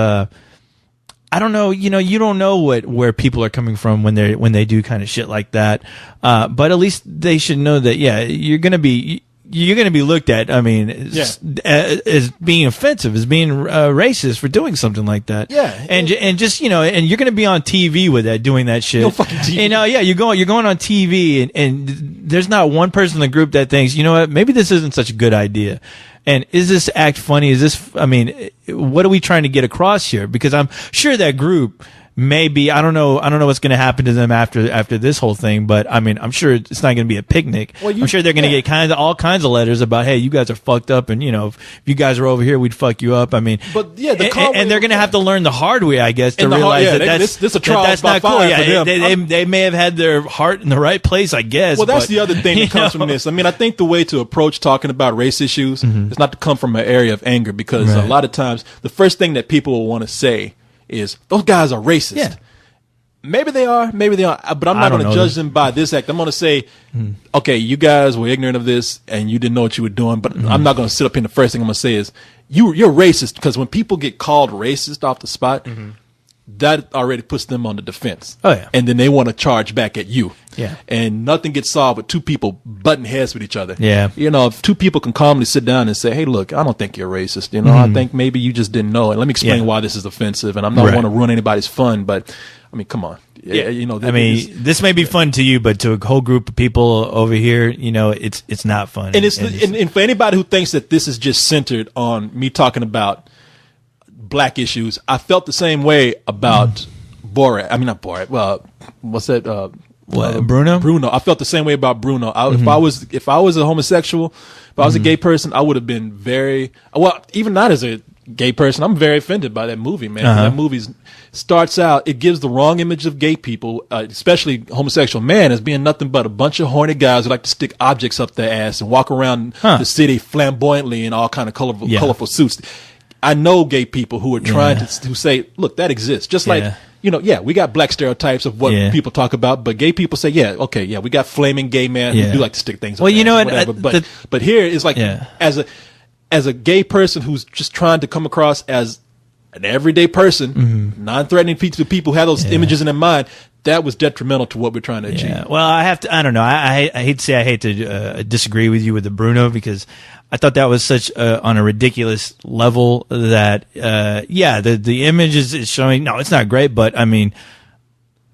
I don't know, you don't know where people are coming from when they do kind of shit like that. But at least they should know that, you're going to be looked at, I mean, as being offensive, as being racist for doing something like that. Yeah. And just, and you're going to be on TV with that, doing that shit. No fucking TV. You're going on TV and there's not one person in the group that thinks, you know what, maybe this isn't such a good idea. And is this act funny? Is this, I mean, what are we trying to get across here? Because I'm sure that group maybe, I don't know what's going to happen to them after this whole thing, but I mean, I'm sure it's not going to be a picnic. Well, I'm sure they're going to get all kinds of letters about, hey, you guys are fucked up, and if you guys are over here, we'd fuck you up. I mean, but and they're going to have to learn the hard way, I guess, to realize that's a trial that's not cool. Yeah, they may have had their heart in the right place, I guess. Well, that's the other thing that comes from this. I mean, I think the way to approach talking about race issues is not to come from an area of anger, because a lot of times the first thing that people will want to say is, those guys are racist. Yeah. Maybe they are, but I'm not going to judge them by this act. I'm going to say, okay, you guys were ignorant of this and you didn't know what you were doing, but I'm not going to sit up here and the first thing I'm going to say is, you're racist, because when people get called racist off the spot, that already puts them on the defense. Oh, yeah. And then they want to charge back at you. Yeah. And nothing gets solved with two people butting heads with each other. Yeah. If two people can calmly sit down and say, hey, look, I don't think you're racist. I think maybe you just didn't know. And let me explain why this is offensive. And I'm not want to ruin anybody's fun, but I mean, come on. Yeah. This may be fun to you, but to a whole group of people over here, it's not fun. And and for anybody who thinks that this is just centered on me talking about black issues, I felt the same way about Borat. I mean, not Borat. Well, what's that? Bruno? Bruno. I felt the same way about Bruno. If I was a homosexual, if I was a gay person, I would have been even not as a gay person, I'm very offended by that movie, man. That movie starts out, it gives the wrong image of gay people, especially homosexual men, as being nothing but a bunch of horny guys who like to stick objects up their ass and walk around the city flamboyantly in all kind of colorful suits. I know gay people who are trying to say, look, that exists. Just like, we got black stereotypes of what people talk about, but gay people say, we got flaming gay men who do like to stick things up their ass, whatever. But here it's like, as a gay person who's just trying to come across as an everyday person, non-threatening to people who have those images in their mind, that was detrimental to what we're trying to achieve. Yeah. Well, I don't know. I hate to disagree with you with the Bruno, because I thought that was such on a ridiculous level that, the image is showing, no, it's not great, but I mean,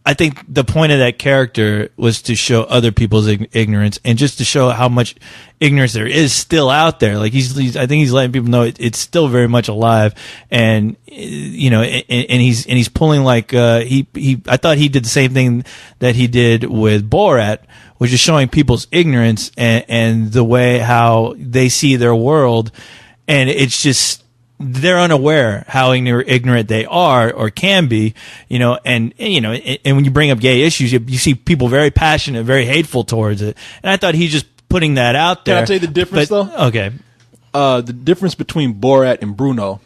I think the point of that character was to show other people's ignorance, and just to show how much ignorance there is still out there. Like I think he's letting people know it's still very much alive, and and he's pulling like I thought he did the same thing that he did with Borat, which is showing people's ignorance and the way how they see their world, and it's just, they're unaware how ignorant they are or can be, and when you bring up gay issues, you see people very passionate, very hateful towards it. And I thought he's just putting that out there. Can I tell you the difference, though? Okay. The difference between Borat and Bruno,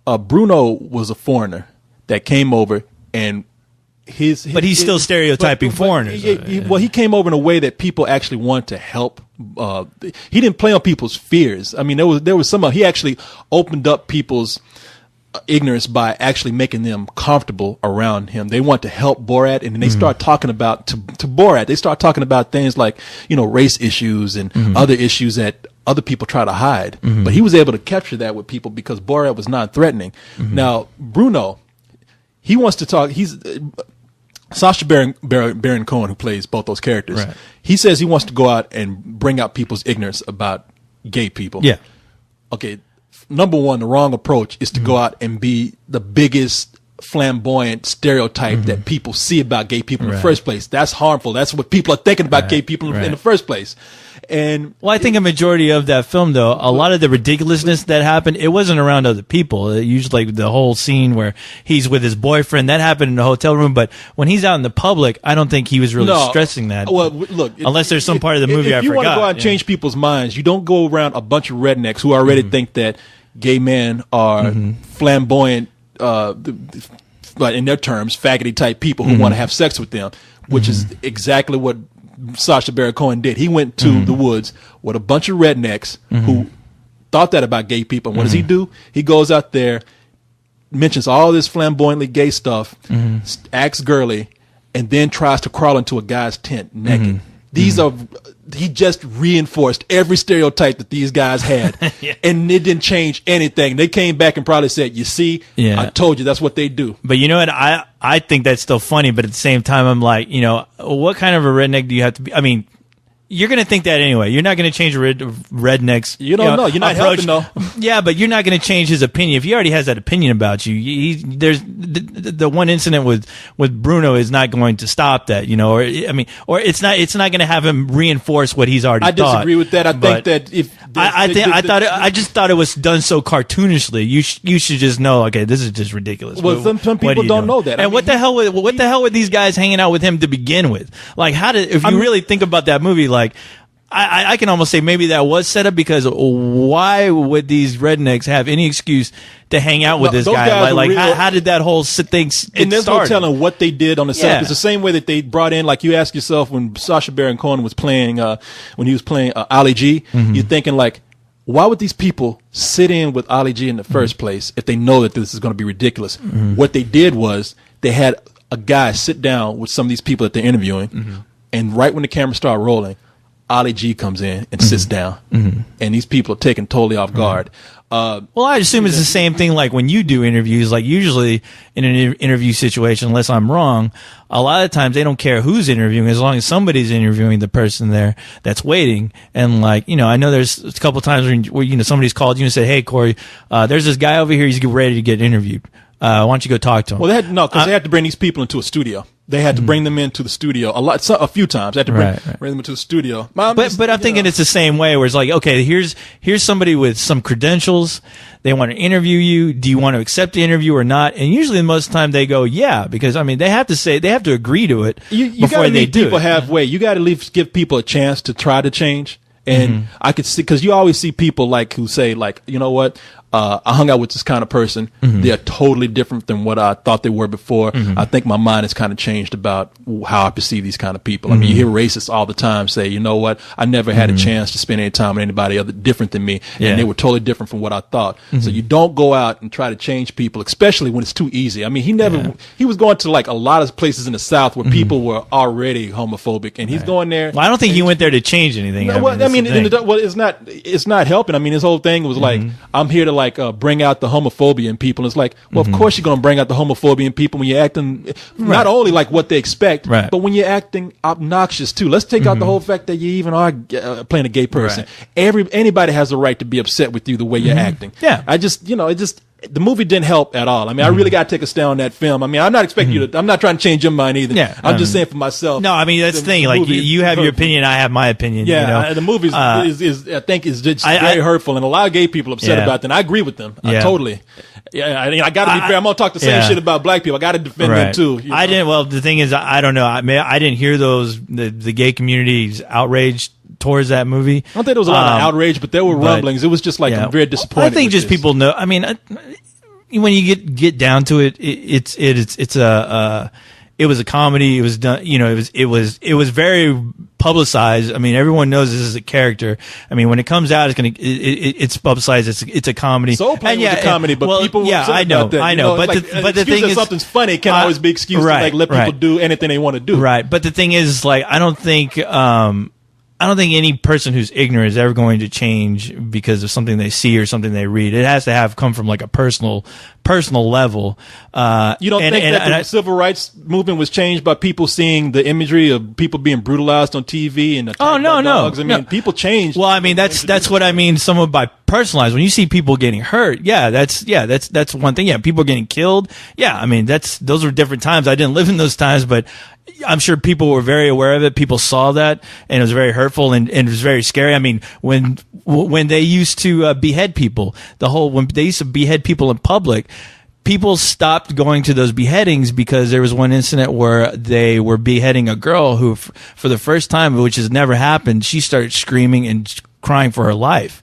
Bruno was a foreigner that came over and But he's still stereotyping foreigners. Well, he came over in a way that people actually wanted to help. He didn't play on people's fears. I mean, there was some. He actually opened up people's ignorance by actually making them comfortable around him. They want to help Borat, and then they start talking about to Borat. They start talking about things like race issues and other issues that other people try to hide. But he was able to capture that with people because Borat was non-threatening. Now Bruno, he wants to talk. He's Sacha Baron Cohen, who plays both those characters. Right. He says he wants to go out and bring out people's ignorance about gay people. Yeah. Okay. Number one, the wrong approach is to go out and be the biggest flamboyant stereotype that people see about gay people in the first place. That's harmful. That's what people are thinking about gay people in the first place. And I think a majority of that film, though, a lot of the ridiculousness that happened, it wasn't around other people. It usually, like the whole scene where he's with his boyfriend, that happened in the hotel room. But when he's out in the public, I don't think he was really stressing that. Well, look, unless there's some part of the movie I forgot. If you want to go out and change people's minds, you don't go around a bunch of rednecks who already think that gay men are flamboyant, but in their terms, faggoty type people who want to have sex with them, which is exactly what Sacha Baron Cohen did. He went to the woods with a bunch of rednecks who thought that about gay people. And what does he do? He goes out there, mentions all this flamboyantly gay stuff, acts girly, and then tries to crawl into a guy's tent naked. These are, he just reinforced every stereotype that these guys had, and it didn't change anything. They came back and probably said, "You see, I told you that's what they do." But you know what? I think that's still funny, but at the same time, I'm like, what kind of a redneck do you have to be? I mean, you're going to think that anyway. You're not going to change rednecks. You don't know. You're not helping, though. Yeah, but you're not going to change his opinion. If he already has that opinion about you, there's the one incident with Bruno is not going to stop that, or it's not going to have him reinforce what he's already thought. I disagree with that. I think that if I just thought it was done so cartoonishly. You should just know, okay, this is just ridiculous. Well, some people don't know that. And what the hell were these guys hanging out with him to begin with? Like, if you really think about that movie, like, I can almost say maybe that was set up, because why would these rednecks have any excuse to hang out with this guy? Like how did that whole thing get started? And there's no telling what they did on the set. It's the same way that they brought in, like, you ask yourself when Sacha Baron Cohen was playing, Ali G, you're thinking, like, why would these people sit in with Ali G in the first place if they know that this is going to be ridiculous? What they did was they had a guy sit down with some of these people that they're interviewing, and right when the camera started rolling, Ali G comes in and sits down, and these people are taken totally off guard. Well, I assume it's the same thing like when you do interviews. Like, usually in an interview situation, unless I'm wrong, a lot of times they don't care who's interviewing as long as somebody's interviewing the person there that's waiting. And, like, I know there's a couple of times where somebody's called you and said, "Hey, Corey, there's this guy over here. He's ready to get interviewed. Why don't you go talk to him?" Well, they had to bring these people into a studio. They had to bring them into the studio a few times. They had to bring them into the studio. But I'm thinking it's the same way, where it's like, okay, here's somebody with some credentials. They want to interview you. Do you want to accept the interview or not? And usually, most of the time, they go, yeah, because they have to agree to it before they do. People halfway. You got to at least give people a chance to try to change. And I could see, because you always see people like who say, like, you know what, I hung out with this kind of person. They're totally different than what I thought they were before. I think my mind has kind of changed about how I perceive these kind of people. I mean, you hear racists all the time say, you know what, I never had a chance to spend any time with anybody other different than me, and they were totally different from what I thought. So you don't go out and try to change people, especially when it's too easy. I mean, he was going to, like, a lot of places in the South where people were already homophobic, and he's going there. Well, I don't think he went there to change anything. It's not helping. I mean, his whole thing was like, I'm here to, like, bring out the homophobia in people. And it's like, well, of course you're going to bring out the homophobia in people when you're acting not only like what they expect, but when you're acting obnoxious too. Let's take out the whole fact that you even are playing a gay person. Anybody has a right to be upset with you the way you're acting. Yeah. The movie didn't help at all. I mean, I really got to take a stand on that film. I mean, I'm not expecting you to, I'm not trying to change your mind either. Yeah, I'm just saying for myself. No, I mean, that's the thing. Like, you have your opinion, I have my opinion. Yeah, the movie is I think is just very hurtful, and a lot of gay people upset about that. And I agree with them. Totally. Yeah, I got to be fair. I'm gonna talk the same shit about black people. I got to defend them too. I didn't. Well, the thing is, I don't know. I didn't hear the gay community's outraged towards that movie. I don't think there was a lot of outrage, but there were rumblings. It was just like I'm very disappointed. I think just people know. I mean, when you get down to it, it's it was a comedy. It was done, it was very publicized. I mean, everyone knows this is a character. I mean, when it comes out, it's publicized. It's a comedy. Soul Plane was a comedy, but people were upset about that. I know. But the thing is, something's funny can't always be excused to like let people do anything they want to do. Right. But the thing is, like, I don't think any person who's ignorant is ever going to change because of something they see or something they read. It has to come from like a personal level. You don't think that the civil rights movement was changed by people seeing the imagery of people being brutalized on TV and attacked by dogs? I mean, people changed. Well, I mean, that's what I mean. Somewhat by personalized. When you see people getting hurt, that's one thing. Yeah, people getting killed. Yeah, I mean, those were different times. I didn't live in those times, but I'm sure people were very aware of it. People saw that, and it was very hurtful and it was very scary. I mean, when they used to behead people, when they used to behead people in public, people stopped going to those beheadings because there was one incident where they were beheading a girl who, for the first time, which has never happened, she started screaming and crying for her life.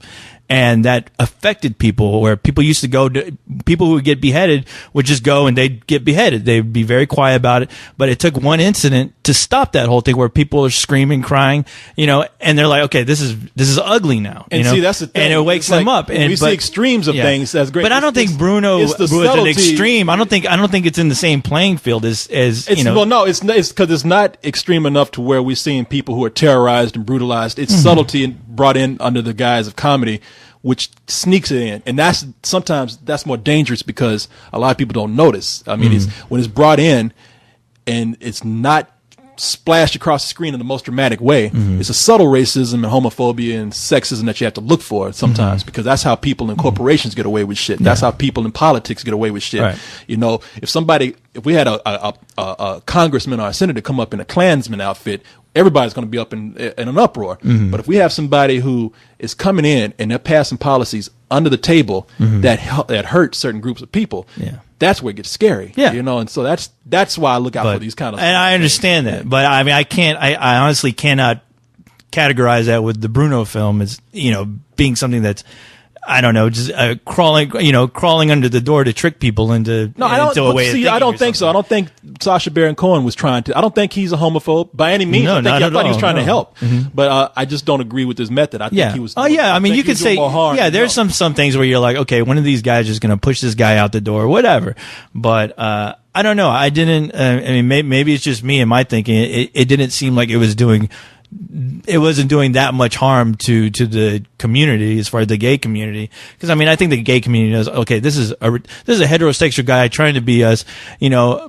And that affected people, where people used to people who would get beheaded would just go and they'd get beheaded. They'd be very quiet about it. But it took one incident to stop that whole thing where people are screaming, crying, and they're like, okay, this is ugly now. And see, that's the thing. And it wakes them up. And we see extremes of things. That's great. But I don't think Bruno was an extreme. I don't think it's in the same playing field as Well, no, it's because it's not extreme enough to where we're seeing people who are terrorized and brutalized. It's subtlety brought in under the guise of comedy, which sneaks it in. And sometimes that's more dangerous because a lot of people don't notice. I mean, when it's brought in and it's not splashed across the screen in the most dramatic way, it's a subtle racism and homophobia and sexism that you have to look for sometimes, because that's how people in corporations get away with shit. That's how people in politics get away with shit. Right. If we had a congressman or a senator come up in a Klansman outfit, everybody's going to be up in an uproar. But if we have somebody who is coming in and they're passing policies under the table that hurt certain groups of people, that's where it gets scary. Yeah. And so that's why I look out for these kind of. And I understand that, but I mean, I honestly cannot categorize that with the Bruno film as being something that's, I don't know, just crawling under the door to trick people into a way of thinking. I don't think so. I don't think Sacha Baron Cohen was trying to. I don't think he's a homophobe by any means. I thought he was trying to help, but I just don't agree with his method. I think he was. Oh yeah, I mean, you could say there's some things where you're like, okay, one of these guys is going to push this guy out the door, whatever. But I don't know. I didn't. I mean, maybe it's just me and my thinking. It didn't seem like it wasn't doing that much harm to the community, as far as the gay community. Because I mean, I think the gay community knows, okay, this is a heterosexual guy trying to be us,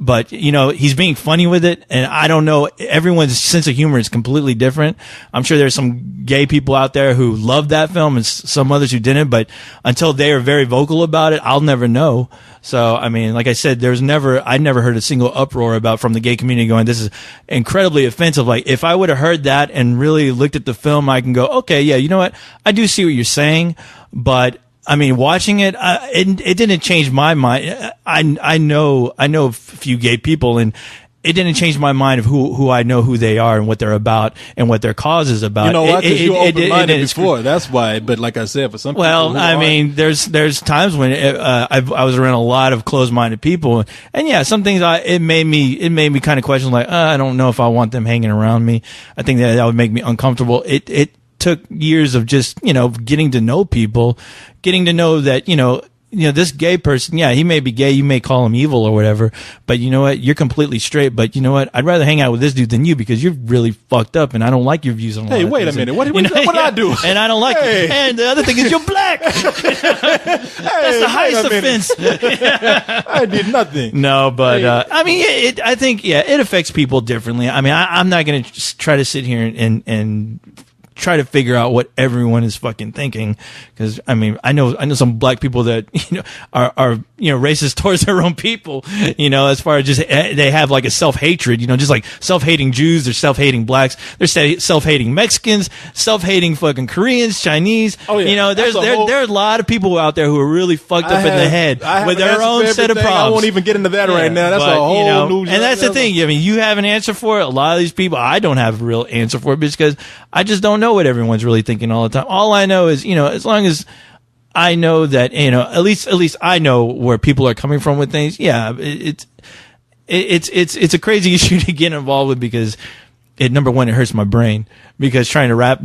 but he's being funny with it. And I don't know, everyone's sense of humor is completely different. I'm sure there's some gay people out there who love that film and some others who didn't, but until they are very vocal about it, I'll never know. So, I mean, like I said, I never heard a single uproar from the gay community going, this is incredibly offensive. Like, if I would have heard that and really looked at the film, I can go, okay, yeah, you know what? I do see what you're saying, but I mean, watching it, it didn't change my mind. I know a few gay people, and it didn't change my mind of who I know who they are and what they're about and what their cause is about. You know what? Because you were open-minded before. That's why. But like I said, for some people, I mean, there's times when I was around a lot of closed-minded people, and yeah, some things it made me kind of question, like, I don't know if I want them hanging around me. I think that would make me uncomfortable. It took years of just getting to know people, getting to know that this gay person, yeah, he may be gay, you may call him evil or whatever, but you know what? You're completely straight, but you know what? I'd rather hang out with this dude than you because you're really fucked up and I don't like your views on Hey, wait a minute. What did I do? And I don't like it. And the other thing is you're black. That's the highest offense. I did nothing. No, but I mean, I think, it affects people differently. I mean, I'm not going to just try to sit here and try to figure out what everyone is fucking thinking, because I mean, I know some black people that are racist towards their own people, as far as just they have like a self-hatred, just like self-hating Jews, they're self-hating blacks, they're self-hating Mexicans, self-hating fucking Koreans, Chinese. Oh yeah, there are a lot of people out there who are really fucked up in the head with their own set of problems. I won't even get into that right now. That's a whole new. And that's the thing. I mean, you have an answer for it. A lot of these people, I don't have a real answer for it because I just don't know what everyone's really thinking all the time. All I know is, as long as I know that, at least I know where people are coming from with things. Yeah, it's a crazy issue to get involved with because number one, it hurts my brain because trying to wrap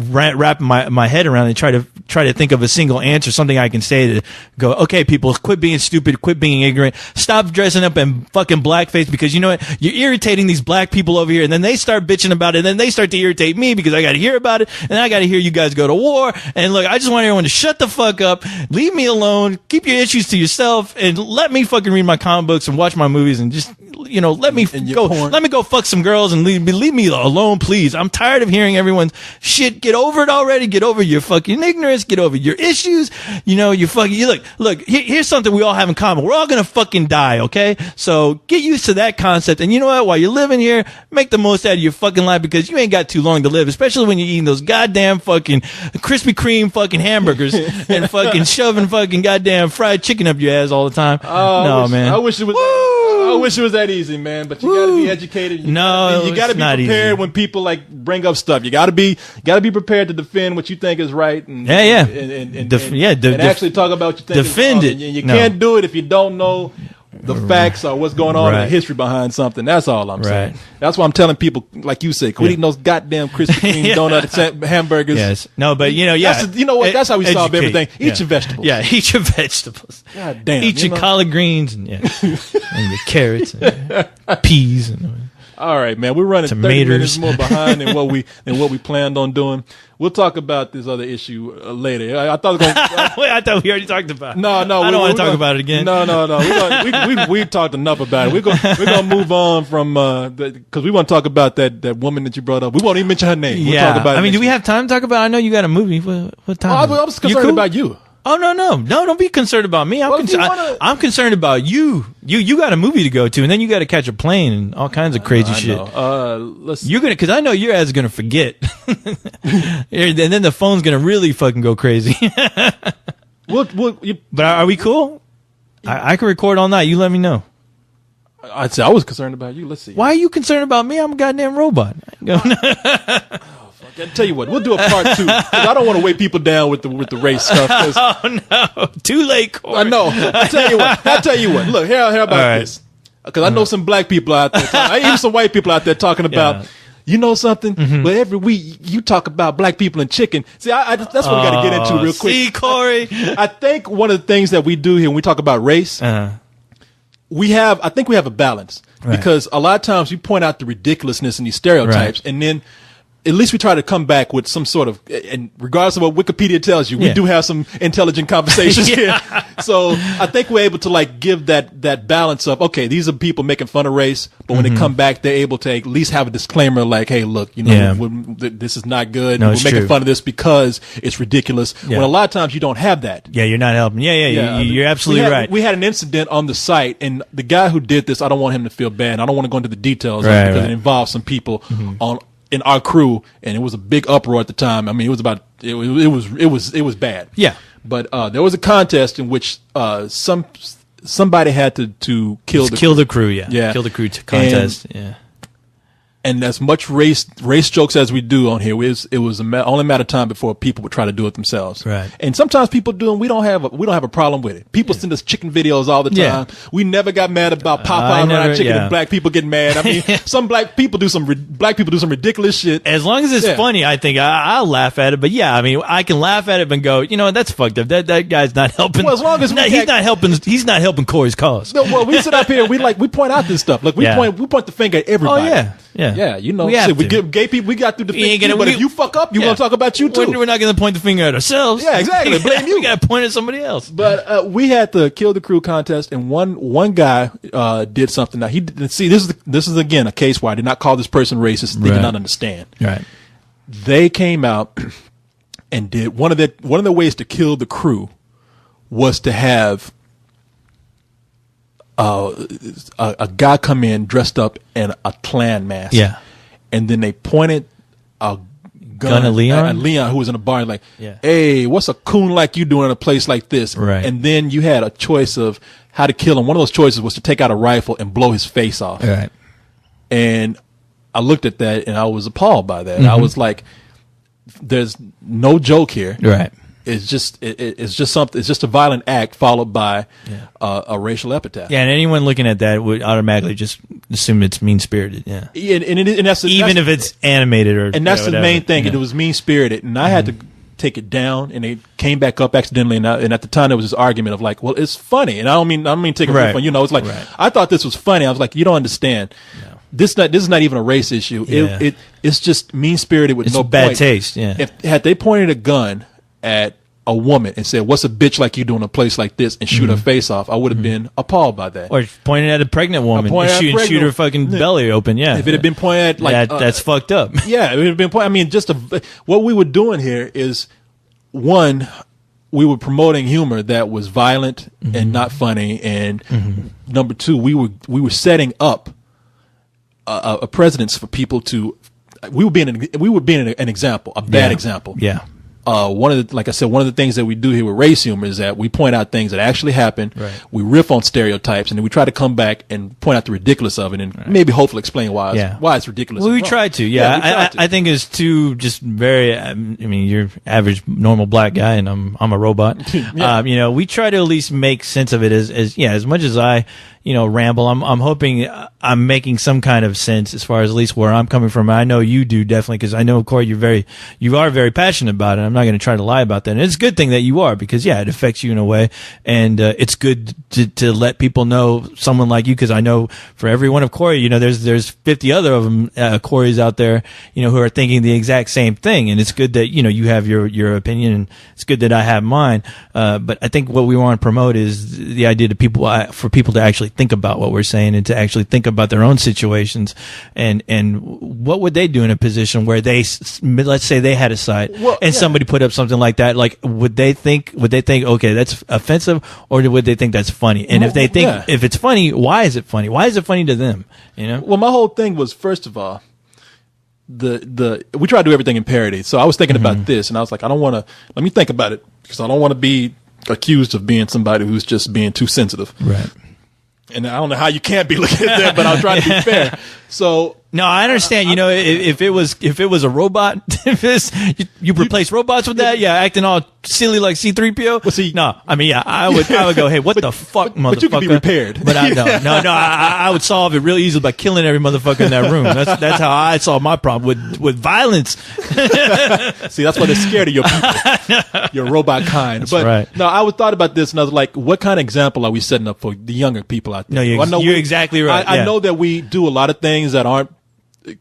my head around and try to think of a single answer, something I can say to go, okay, people, quit being stupid, quit being ignorant, stop dressing up in fucking blackface because you know what, you're irritating these black people over here, and then they start bitching about it, and then they start to irritate me because I got to hear about it, and I got to hear you guys go to war. And look, I just want everyone to shut the fuck up, leave me alone, keep your issues to yourself, and let me fucking read my comic books and watch my movies and just, you know, let me go fuck some girls and leave me alone, please. I'm tired of hearing everyone's shit. Get over it already. Get over your fucking ignorance. Get over your issues. You know, look, here's something we all have in common. We're all gonna fucking die, okay? So get used to that concept. And you know what? While you're living here, make the most out of your fucking life because you ain't got too long to live, especially when you're eating those goddamn fucking Krispy Kreme fucking hamburgers and fucking shoving fucking goddamn fried chicken up your ass all the time. Oh, man. I wish it was. I wish it was that easy, man. But you gotta be educated. You gotta be prepared when people like bring up stuff. You gotta be prepared to defend what you think is right. And, and actually talk about what you think. Defend is it. You can't do it if you don't know the facts or what's going on in the history behind something. That's all I'm saying. That's why I'm telling people, like you say, quit eating those goddamn Krispy Kreme donuts, hamburgers. Yes. No, but you know, you know what? That's how we solve everything. Eat your vegetables. Yeah, eat your vegetables. God damn. Eat your collard greens and and your carrots and peas and all right, man. We're running 30 minutes more behind than what we planned on doing. We'll talk about this other issue later. I thought I thought we already talked about it. No, I don't want to talk about it again. No. We've talked enough about it. We're gonna move on from because we want to talk about that woman that you brought up. We won't even mention her name. We'll talk about it. I mean, do we have time to talk about it? I know you got a movie. What time? I was concerned about you. Oh, no, don't be concerned about me. I'm concerned about you. You got a movie to go to, and then you got to catch a plane and all kinds of crazy shit. Because I know your ass is gonna forget, and then the phone's gonna really fucking go crazy. But are we cool? I can record all night. You let me know. I'd say I was concerned about you. Let's see. Why are you concerned about me? I'm a goddamn robot. I tell you what, we'll do a part 2 because I don't want to weigh people down with the race stuff. Oh no, too late, Corey. I know. I tell you what. Look, here about this because I know some black people out there, even some white people out there talking about. You know something? But every week you talk about black people and chicken. See, that's what we got to get into real quick. See, Corey. I think one of the things that we do here when we talk about race, I think we have a balance because a lot of times we point out the ridiculousness in these stereotypes, and then at least we try to come back with some sort of, and regardless of what Wikipedia tells you, we do have some intelligent conversations here. So I think we're able to like give that balance of, okay, these are people making fun of race, but when they come back, they're able to at least have a disclaimer like, hey, look, you know, this is not good. No, we're making fun of this because it's ridiculous. Yeah. When a lot of times you don't have that. Yeah, you're not helping. You're absolutely right. We had an incident on the site, and the guy who did this, I don't want him to feel bad. I don't want to go into the details because it involves some people in our crew, and it was a big uproar at the time. I mean, it was bad. Yeah. But there was a contest in which somebody had to kill the crew. Yeah. Kill the crew contest. And as much race jokes as we do on here, it was only a matter of time before people would try to do it themselves. Right. And sometimes people do, and we don't have a problem with it. People send us chicken videos all the time. Yeah. We never got mad about Popeye around chicken and black people getting mad. I mean, some black people do some ridiculous shit. As long as it's funny, I think I'll laugh at it. But yeah, I mean, I can laugh at it and go, you know, that's fucked up. That guy's not helping. Well, as long as he's not helping Corey's cause. No, well, we sit up here, we point out this stuff. Like we point the finger at everybody. Oh yeah. Yeah, you know, we give gay people, we got through the thing, but if you fuck up, you want to talk about you too. We're not going to point the finger at ourselves. Yeah, exactly. Blame you. We got to point at somebody else. But we had the Kill the Crew contest, and one guy did something. Now he didn't see. This is again a case where I did not call this person racist. They did not understand. Right. They came out and did one of the ways to kill the crew was to have a guy come in dressed up in a Klan mask. Yeah. And then they pointed a gun at Leon? Who was in a bar, like, hey, what's a coon like you doing in a place like this? Right. And then you had a choice of how to kill him. One of those choices was to take out a rifle and blow his face off. Right. And I looked at that and I was appalled by that. I was like, there's no joke here. Right. it's just something. It's just a violent act followed by a racial epithet. Yeah, and anyone looking at that would automatically just assume it's mean spirited. Yeah, and that's even if it's animated or and that's the whatever, main thing. you know. It was mean spirited, and I had to take it down, and it came back up accidentally. And at the time, there was this argument of like, well, it's funny, and I don't mean take it Right. from, you know, it's like Right. I thought this was funny. I was like, you don't understand. No. This is not even a race issue. Yeah. It's just mean spirited with It's no bad point. taste. Yeah. If had they pointed a gun at a woman and said, "What's a bitch like you doing in a place like this?" and shoot her face off, I would have been appalled by that. Or pointing at a pregnant woman pointing and at a shoot pregnant her fucking belly open. Yeah. If it had been pointed at like that's fucked up. yeah, it would have been. I mean, what we were doing here is one, we were promoting humor that was violent and not funny, and number two, we were setting up a precedence for people to. We were being an example, a bad example. Yeah. Like I said, one of the things that we do here with race humor is that we point out things that actually happened. Right. We riff on stereotypes, and then we try to come back and point out the ridiculous of it, and maybe hopefully explain why it's ridiculous. Well, we and wrong. try to. Yeah, we try to. I think it's too just very. I mean, you're average normal black guy, and I'm a robot. You know, we try to at least make sense of it as much as I. Ramble. I'm hoping I'm making some kind of sense as far as at least where I'm coming from. I know you do definitely, because I know, Corey, you are very passionate about it. I'm not going to try to lie about that. And it's a good thing that you are, because it affects you in a way. And, it's good to let people know someone like you, because I know for every one of Corey, there's 50 other of them, Corey's out there, who are thinking the exact same thing. And it's good that, you have your opinion, and it's good that I have mine. But I think what we want to promote is the idea for people to actually think about what we're saying, and to actually think about their own situations, and what would they do in a position where let's say they had a site and somebody put up something like that, like would they think okay, that's offensive, or would they think that's funny? And if they think if it's funny, why is it funny? Why is it funny to them? Well, my whole thing was, first of all, we try to do everything in parody. So I was thinking about this, and I was like, let me think about it, because I don't want to be accused of being somebody who's just being too sensitive. Right. And I don't know how you can't be looking at that, but I'll try to be fair. So no, I understand. If it was a robot, you replace robots with that, acting all silly like C-3PO. Well, see, no, I mean, I would go, hey, what the fuck, motherfucker? But you can be repaired. But I would solve it real easily by killing every motherfucker in that room. That's how I solve my problem with violence. See, that's why they're scared of your people, your robot kind. That's but right. no, I thought about this, and I was like, what kind of example are we setting up for the younger people out there? No, you're exactly right. I know that we do a lot of things that aren't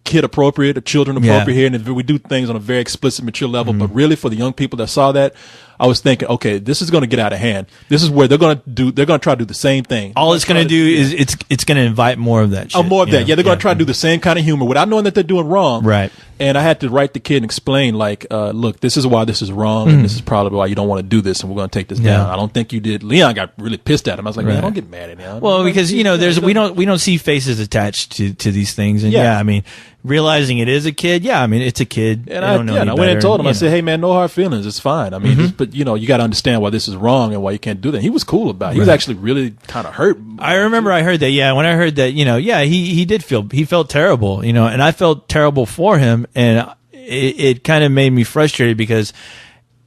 kid appropriate or children appropriate here, and we do things on a very explicit, mature level. But really, for the young people that saw that, I was thinking, okay, this is going to get out of hand. This is where they're going to try to do the same thing. All it's going to do is it's going to invite more of that shit. Oh, more of that. Yeah, they're going to try to do the same kind of humor without knowing that they're doing wrong. Right. And I had to write the kid and explain, like, look, this is why this is wrong, and this is probably why you don't want to do this, and we're going to take this down. I don't think you did. Leon got really pissed at him. I was like, man, don't get mad at him. Well, because we don't see faces attached to these things, and I mean, realizing it is a kid, it's a kid. And I went and told him, I said, hey man, no hard feelings, it's fine. I mean, but you got to understand why this is wrong and why you can't do that. He was cool about it. He was actually really kind of hurt. I remember I heard that. Yeah, when I heard that, he felt terrible, and I felt terrible for him, and it kind of made me frustrated, because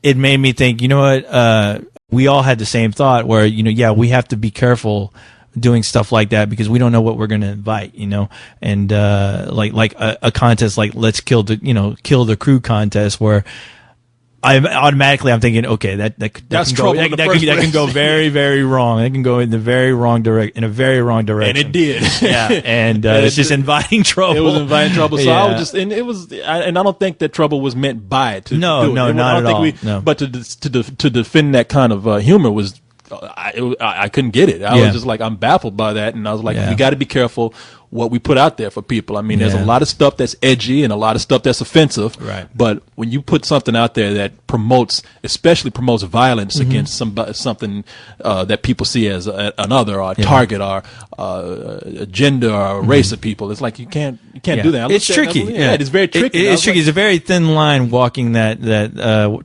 it made me think, we all had the same thought where, we have to be careful doing stuff like that, because we don't know what we're going to invite, and like a contest like Let's Kill the Crew contest, where I'm thinking, okay, that can go very, very wrong. It can go in a very wrong direction. And it did. Yeah, and it's just inviting trouble. It was inviting trouble. So I was just, and it was, and I don't think that trouble was meant by it. No, not at all. But to defend that kind of humor was. I couldn't get it. I was just like, I'm baffled by that, and I was like, we got to be careful what we put out there for people. I mean, there's a lot of stuff that's edgy and a lot of stuff that's offensive. Right. But when you put something out there that especially promotes violence against something that people see as another or a target or a gender or a race of people, it's like you can't do that. It's tricky. It's very tricky. It's tricky. It's a very thin line walking that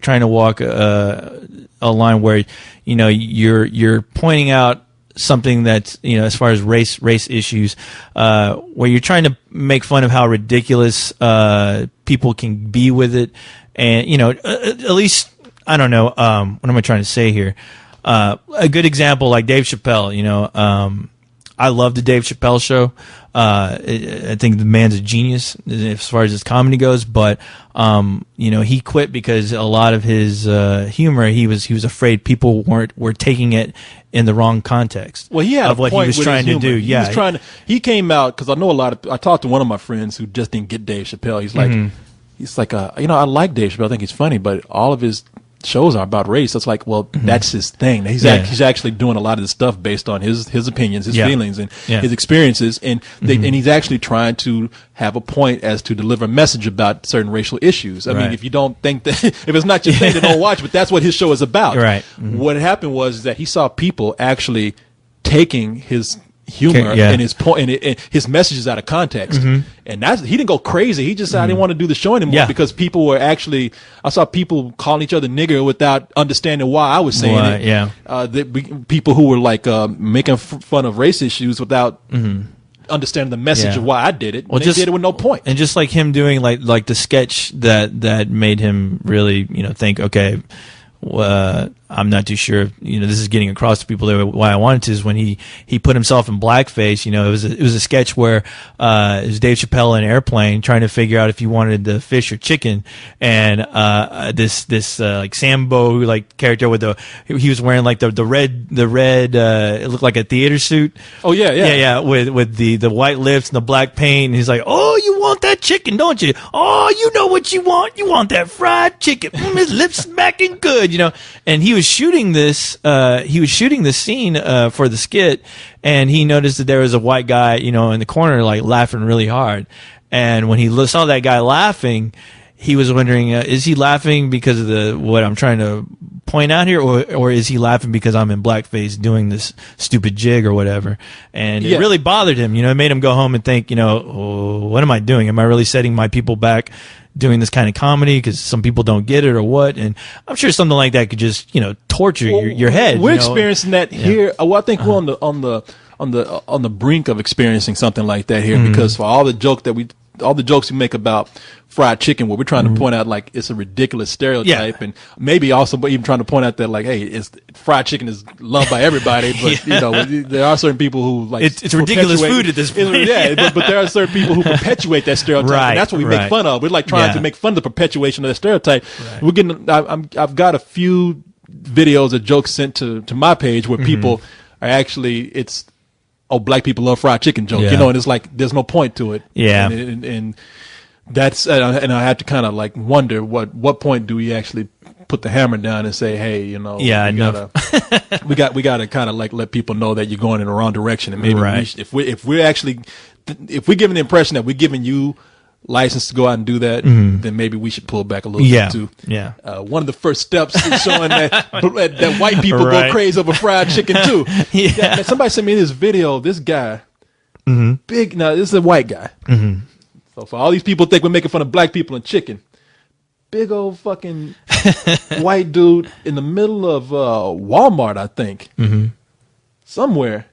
trying to walk a line where you're pointing out something that's as far as race issues, where you're trying to make fun of how ridiculous people can be with it, and at least I don't know. What am I trying to say here? A good example, like Dave Chappelle. I love the Dave Chappelle show. I think the man's a genius as far as his comedy goes. But he quit because a lot of his humor, he was afraid people were taking it in the wrong context. Well, he had of a what point he was with trying his to humor. do. Yeah, he was trying to. He came out because I know I talked to one of my friends who just didn't get Dave Chappelle. He's like, I like Dave Chappelle. I think he's funny, but all of his shows are about race. It's like, well, that's his thing. He's actually doing a lot of this stuff based on his opinions, his feelings, and his experiences, and and he's actually trying to have a point as to deliver a message about certain racial issues. I mean, if you don't think that, if it's not your thing, then don't watch. But that's what his show is about. Right. What happened was that he saw people actually taking his humor and his point and his messages out of context, and he didn't go crazy. He just said, I didn't want to do the show anymore because people were actually. I saw people calling each other nigger without understanding why I was saying it. Yeah, people who were like making fun of race issues without understanding the message of why I did it. Well, they did it with no point. And just like him doing like the sketch that made him really think, okay, I'm not too sure if, this is getting across to people why I wanted to, is when he put himself in blackface. It was a sketch where it was Dave Chappelle in an airplane trying to figure out if he wanted the fish or chicken, and this like Sambo like character with he was wearing like the red it looked like a theater suit. Oh yeah with the white lips and the black paint, and he's like, oh, you want that chicken, don't you? Oh, you know what you want that fried chicken. His lips smacking good, and he was shooting this scene for the skit, and he noticed that there was a white guy in the corner like laughing really hard, and when he saw that guy laughing, he was wondering, is he laughing because of what I'm trying to point out here, or is he laughing because I'm in blackface doing this stupid jig or whatever? And it really bothered him. It made him go home and think, oh, what am I doing? Am I really setting my people back doing this kind of comedy because some people don't get it or what? And I'm sure something like that could just torture your head. We're experiencing that here. Well, I think we're on the brink of experiencing something like that here, because for all the jokes we make about fried chicken, where we're trying to point out like it's a ridiculous stereotype, and maybe also even trying to point out that like, hey, fried chicken is loved by everybody, but there are certain people who like it's ridiculous food at this point. But there are certain people who perpetuate that stereotype, and that's what we make fun of. We're like trying to make fun of the perpetuation of the stereotype. Right. We're getting. I've got a few videos of jokes sent to my page where people are actually black people love fried chicken joke, and it's like there's no point to it. Yeah, and that's and I have to kind of like wonder what point do we actually put the hammer down and say, hey, we gotta kind of like let people know that you're going in the wrong direction, and maybe if we're giving the impression that we're giving you license to go out and do that, then maybe we should pull back a little bit too. Yeah. One of the first steps is showing that white people go crazy over fried chicken too. Yeah. Somebody sent me this video. This guy, big. Now this is a white guy. So for all these people think we're making fun of black people and chicken, big old fucking white dude in the middle of Wal-Mart, I think, somewhere,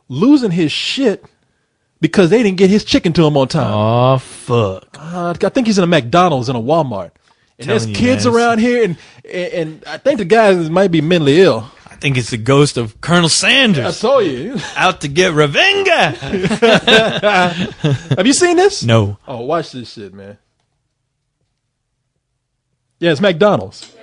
losing his shit because they didn't get his chicken to him on time. Oh, fuck. I think he's in a McDonald's in a Walmart. And there's kids around here, and I think the guy might be mentally ill. I think it's the ghost of Colonel Sanders. I told you. Out to get Revenga. Have you seen this? No. Oh, watch this shit, man. Yeah, it's McDonald's.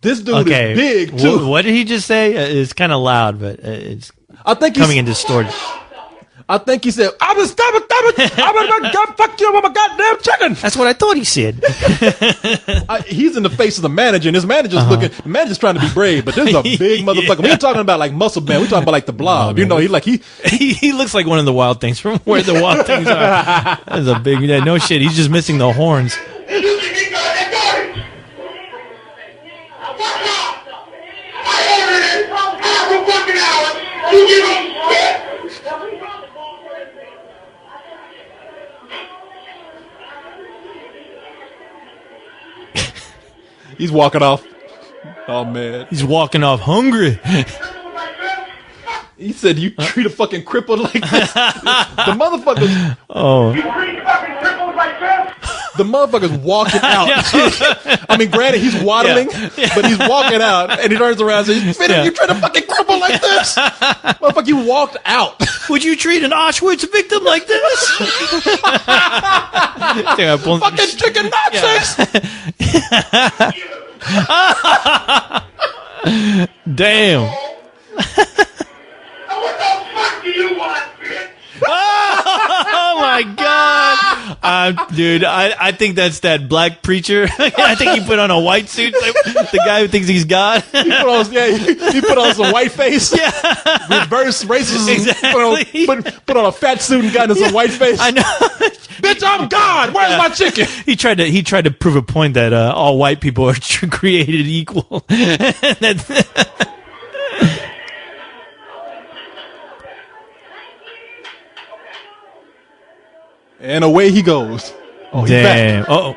This dude is big too. What did he just say? It's kind of loud, but it's coming in distorted. I think he said, "I'm gonna fuck you with my goddamn chicken." That's what I thought he said. He's in the face of the manager, and his manager's looking. The manager's trying to be brave, but this is a big motherfucker. We ain't talking about like Muscle Man. We talking about like the Blob. He looks like one of the Wild Things from where the Wild Things are. That's a big. No shit. He's just missing the horns. He's walking off. Oh man. He's walking off hungry. He said you treat a fucking crippled like this. The motherfuckers. Oh. The motherfucker's walking out. I mean, granted, he's waddling, but he's walking out, and he turns around and says, "You try to fucking cripple like this, motherfucker! You walked out." Would you treat an Auschwitz victim like this? Fucking chicken Nazis! Damn. What the fuck do you want, bitch? Oh my god, dude! I think that's that black preacher. I think he put on a white suit. Like, the guy who thinks he's God. He put on some white face. Yeah, reverse racism. Exactly. Put on a fat suit and got into some white face. I know. Bitch, I'm God. Where's my chicken? He tried to prove a point that all white people are created equal. And away he goes. Oh, he's damn. back. Oh.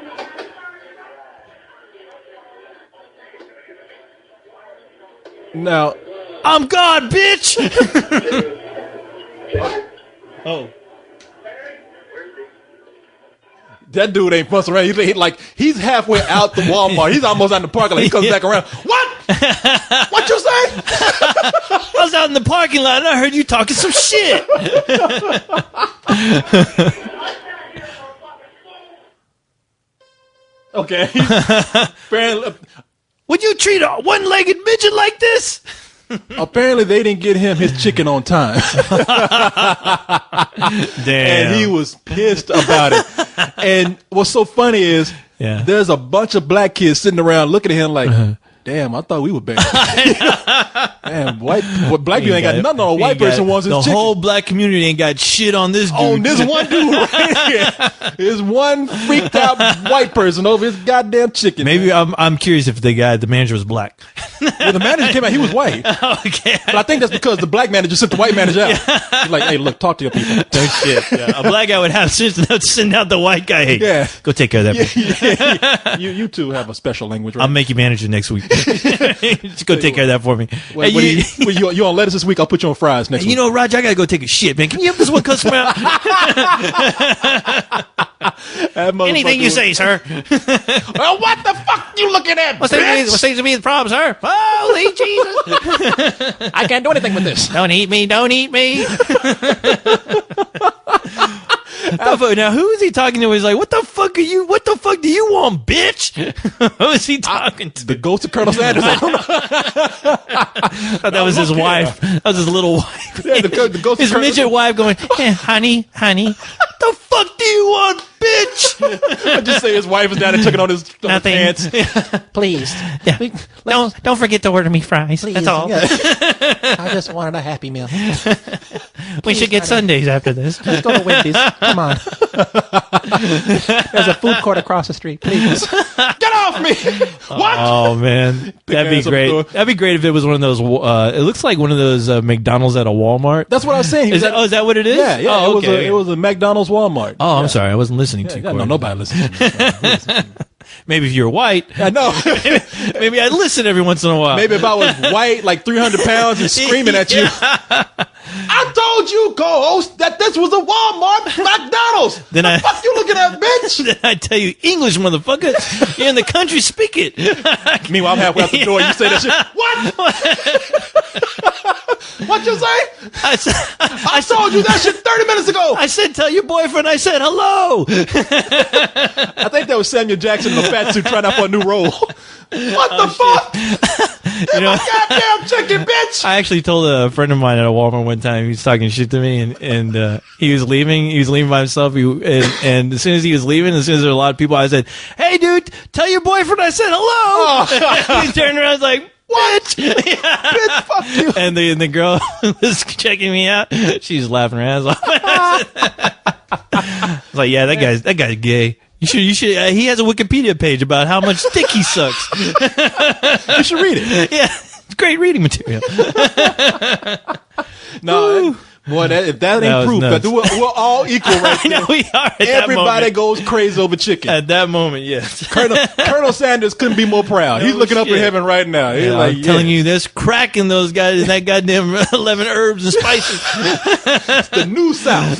Now, I'm God, bitch. Oh. That dude ain't fussing around. He's halfway out the Walmart. He's almost out in the parking lot. He comes back around. What? What you say? I was out in the parking lot and I heard you talking some shit. Okay. Would you treat a one-legged midget like this? Apparently, they didn't get him his chicken on time. Damn. And he was pissed about it. And what's so funny is there's a bunch of black kids sitting around looking at him like, damn, I thought we were bad. Damn, black people ain't got nothing on a white person wants his chicken. The whole black community ain't got shit on this dude. On this one dude right here. There's one freaked out white person over his goddamn chicken. Maybe I'm curious if the manager was black. Well, the manager came out, he was white. Okay. But I think that's because the black manager sent the white manager out. He's like, hey, look, talk to your people. No shit. Yeah. A black guy would have sense enough to send out the white guy. Hey, go take care of that. You two have a special language, right? I'll make you manager next week. Just go take care of that for me. Hey, you on lettuce this week? I'll put you on fries next week. You know, Roger, I gotta go take a shit, man. Can you help this one customer out? Anything you say, sir. Well, what the fuck you looking at? What seems to be the problem, sir? Holy Jesus! I can't do anything with this. Don't eat me! Don't eat me! Now, who is he talking to? He's like, what the fuck are you? What the fuck do you want, bitch? Who is he talking to? The ghost of Colonel Sanders. I don't know. That was his wife. That was his little wife. Yeah, the ghost his of midget wife going, honey, what the fuck do you want, bitch? I just say his wife is down there tucking on his pants. Please. Yeah. Don't forget to order me fries. Please. That's all. Yeah. I just wanted a Happy Meal. We should get Sundays after this. Let's go to Wendy's. Come on. There's a food court across the street. Please. Get off me! What? Oh, man. That'd be great. That'd be great if it was one of those, it looks like one of those McDonald's at a Walmart. That's what I was saying. Is that what it is? Yeah. Oh, it was a McDonald's Walmart. Oh, I'm sorry. I wasn't listening to you. No, nobody listens to me. Maybe if you're white. I know. Maybe I'd listen every once in a while. Maybe if I was white, like 300 pounds and screaming at you. I told you, co-host, that this was a Walmart McDonald's. Then the fuck you looking at, bitch? Then I tell you, English, motherfucker. You're in the country, speak it. Meanwhile, I'm halfway out the door. You say that shit. What? What you say? I told you that shit 30 minutes ago. I said, tell your boyfriend I said hello. I think that was Samuel Jackson in a fat suit trying out for a new role. What the fuck? You know, goddamn chicken, bitch! I actually told a friend of mine at a Walmart one time. He was talking shit to me, and he was leaving. He was leaving by himself. And as soon as he was leaving, as soon as there were a lot of people, I said, "Hey, dude, tell your boyfriend I said hello." Oh. He turned around, and was like, "What? Bitch, fuck you!" And the girl was checking me out. She's laughing her ass off. I was like, "Yeah, that guy's gay." You should. He has a Wikipedia page about how much dick he sucks. You should read it. Yeah, it's great reading material. No, Boy, if that That ain't was proof nuts. that we're all equal right I there. know we are. At Everybody that moment. goes crazy over chicken. At that moment, yes. Colonel Sanders couldn't be more proud. He's No looking up in shit. heaven right now. He's Yeah, like, I'm telling you, there's crack in those guys in that goddamn 11 herbs and spices. the New South.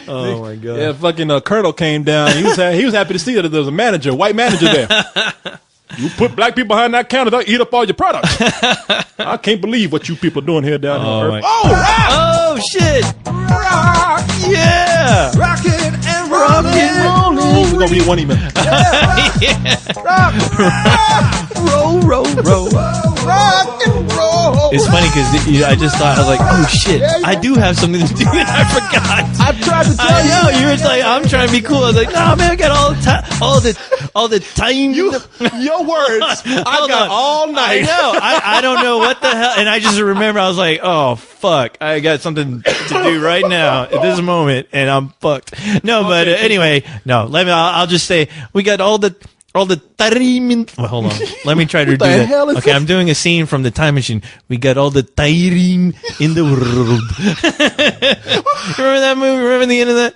Oh my god. Yeah, fucking Colonel came down. He was happy to see that there was a manager, white manager there. You put black people behind that counter, they'll eat up all your products. I can't believe what you people are doing here down Oh, here. my- Oh, Oh shit! Rock, yeah! rockin' and rollin'. We're gonna read one email. Roll. Rock and roll. It's funny because I just thought, I was like, oh shit, I do have something to do and I forgot. I've tried to tell I know, you were like, I'm trying to be cool. I was like, no man, I got all the time, all the time. Your words. I Hold got on. all night. I know. I don't know what the hell. And I just remember, I was like, oh, fuck. I got something to do right now at this moment, and I'm fucked. No, but anyway, no. I'll just say, we got all the time in. Well, hold on. Let me try to do the that. hell is Okay, this? I'm doing a scene from the Time Machine. We got all the time in the world. Remember that movie? Remember the end of that?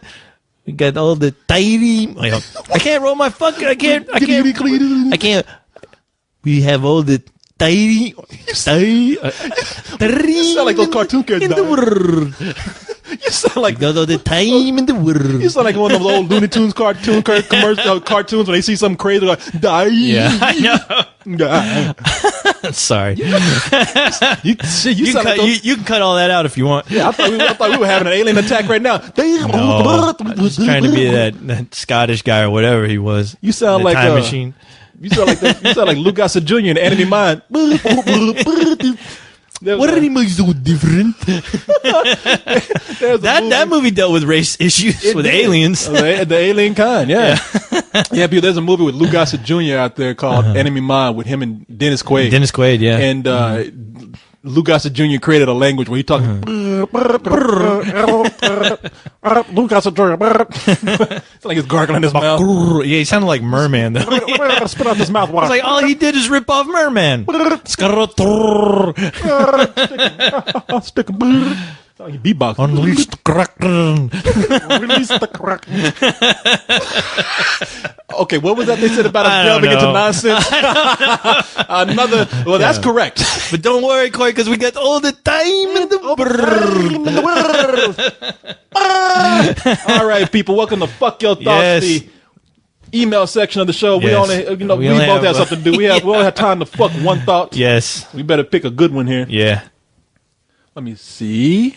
We got all the time. Wait, hold on. I can't roll my fucking. I can't. We have all the tiny. You sound like those cartoon characters. in the world. You sound like We got all the time in the world. you sound like one of those old Looney Tunes cartoons when they see something crazy like die. Yeah, I know. Die. Sorry. You sound like those, You can cut all that out if you want. yeah, I thought we were having an alien attack right now. No, I was trying to be that Scottish guy or whatever he was. You sound The like Time Machine. You sound like Luke Gossett Jr. in Enemy Mine. What animals so different? That movie dealt with race issues with aliens. The alien kind, yeah. Yeah, but there's a movie with Luke Gossett Jr. out there called Enemy Mine with him and Dennis Quaid. Dennis Quaid, yeah. And Luke Gossett Jr. created a language where he talked. Luke Gossett Jr. It's like he's gargling his mouth. Yeah, he sounded like Merman though. Spit out this mouth It's water. like all he did is rip off Merman. Stick a it's like he beatbox. Unleash the Kraken. Release the crack. Okay, what was that they said about I us don't delving into know. nonsense? Another. Well, that's correct. But don't worry, Corey, because we got all the time in the world. All right, people, welcome to Fuck Your Thoughts, Yes. the email section of the show. We Yes. only, we We only both have, have something to do. We only have time to fuck one thought. Yes. We better pick a good one here. Yeah. Let me see.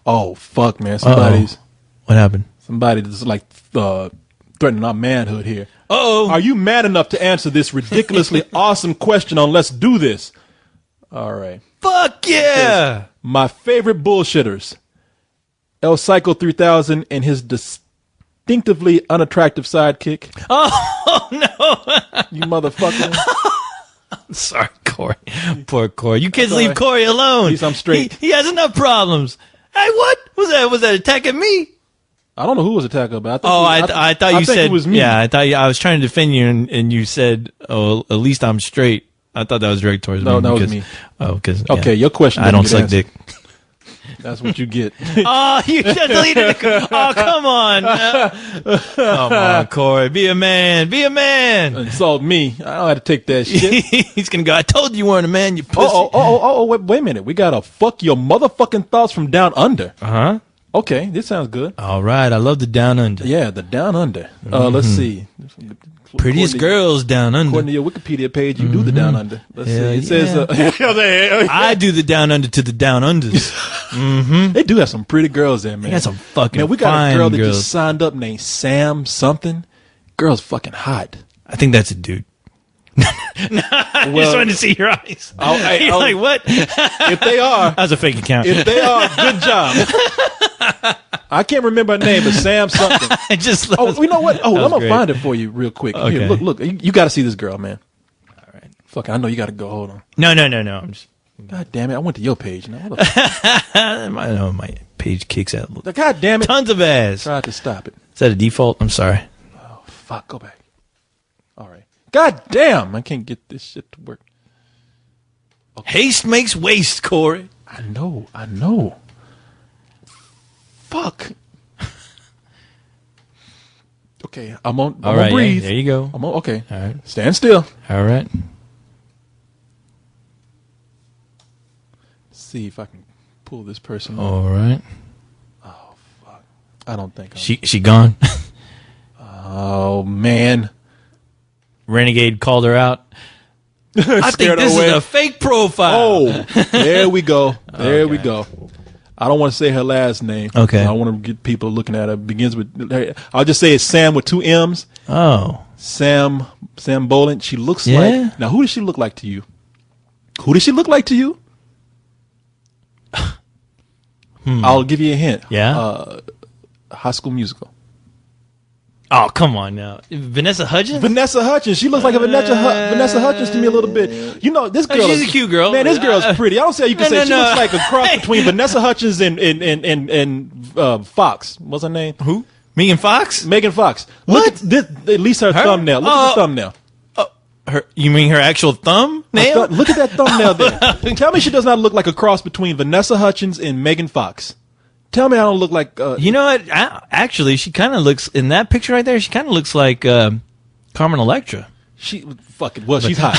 Oh fuck, man! What happened? Somebody just like threatening our manhood here. Uh-oh. Are you man enough to answer this ridiculously awesome question on Let's Do This? All right. Fuck yeah. My favorite bullshitters. El Psycho 3000 and his distinctively unattractive sidekick. Oh, no. You motherfucker. Sorry, Corey. Poor Corey. You kids all leave right. Corey alone. At least I'm straight. He has enough problems. Hey, what? Was that attacking me? I don't know who was attacking, but I thought you think said it was me. Yeah, I was trying to defend you, and you said, "Oh, at least I'm straight." I thought that was direct towards No, me. that was because- me. Oh, because Okay, your question I don't didn't suck get dick. That's what you get. Oh, you just deleted it. Oh, come on. Come on, Corey. Be a man. Be a man. Insult me. I don't have to take that shit. He's going to go, I told you weren't a man, you pussy. Wait a minute. We got a fuck your motherfucking thoughts from down under. Uh-huh. Okay, this sounds good. All right. I love the down under. Yeah, the down under. Let's see. Prettiest According to- girls down under. According to your Wikipedia page, you do the down under. Let's see. It Yeah. says I do the down under to the down unders. they do have some pretty girls there, man. They got some fucking Man, we got fine a girl that girls. just signed up named Sam something. Girl's fucking hot. I think that's a dude. I just wanted to see your eyes. You're like, what? If they are, That was a fake account. if they are, good job. I can't remember her name, but Sam something. I just Oh, you know what? Oh, was I'm gonna great. find it for you real quick. Okay. Here, look. You got to see this girl, man. All right. Fuck, I know you got to go. Hold on. No. I'm just. God damn it! I went to your page now. What the I know my page kicks out God damn it! tons of ass. Tried to stop it. Is that a default? I'm sorry. Fuck, go back. All right. God damn! I can't get this shit to work. Haste makes waste, Corey. I know. Fuck. Okay, I'm All gonna right, breathe. yeah, there you go. Okay. All right. Stand still. All right. See if I can pull this person up. All right. I don't think She gone. Oh man. Renegade called her out. I think Scared her this away. is a fake profile. Oh, there we go. There we go. I don't want to say her last name. Okay. I want to get people looking at her. Begins with. I'll just say it's Sam with 2 M's. Oh. Sam Boland. She looks Yeah? like. Now, who does she look like to you? Who does she look like to you? I'll give you a hint. Yeah? High School Musical. Oh, come on now. Vanessa Hudgens? Vanessa Hudgens. She looks like a Vanessa Hudgens to me a little bit. You know, this girl. she's is, a cute girl. Man, this girl's pretty. I don't say you can No, say no, she no. looks like a cross between Vanessa Hudgens and Fox. What's her name? Who? Megan Fox? Megan Fox. What? Look at this, at least her thumbnail. Look at the thumbnail. You mean her actual thumb nail? Look at that thumbnail there. Tell me she does not look like a cross between Vanessa Hudgens and Megan Fox. Tell me I don't look like... You know what? Actually, she kind of looks, in that picture right there, she kind of looks like Carmen Electra. She fucking well, she's hot.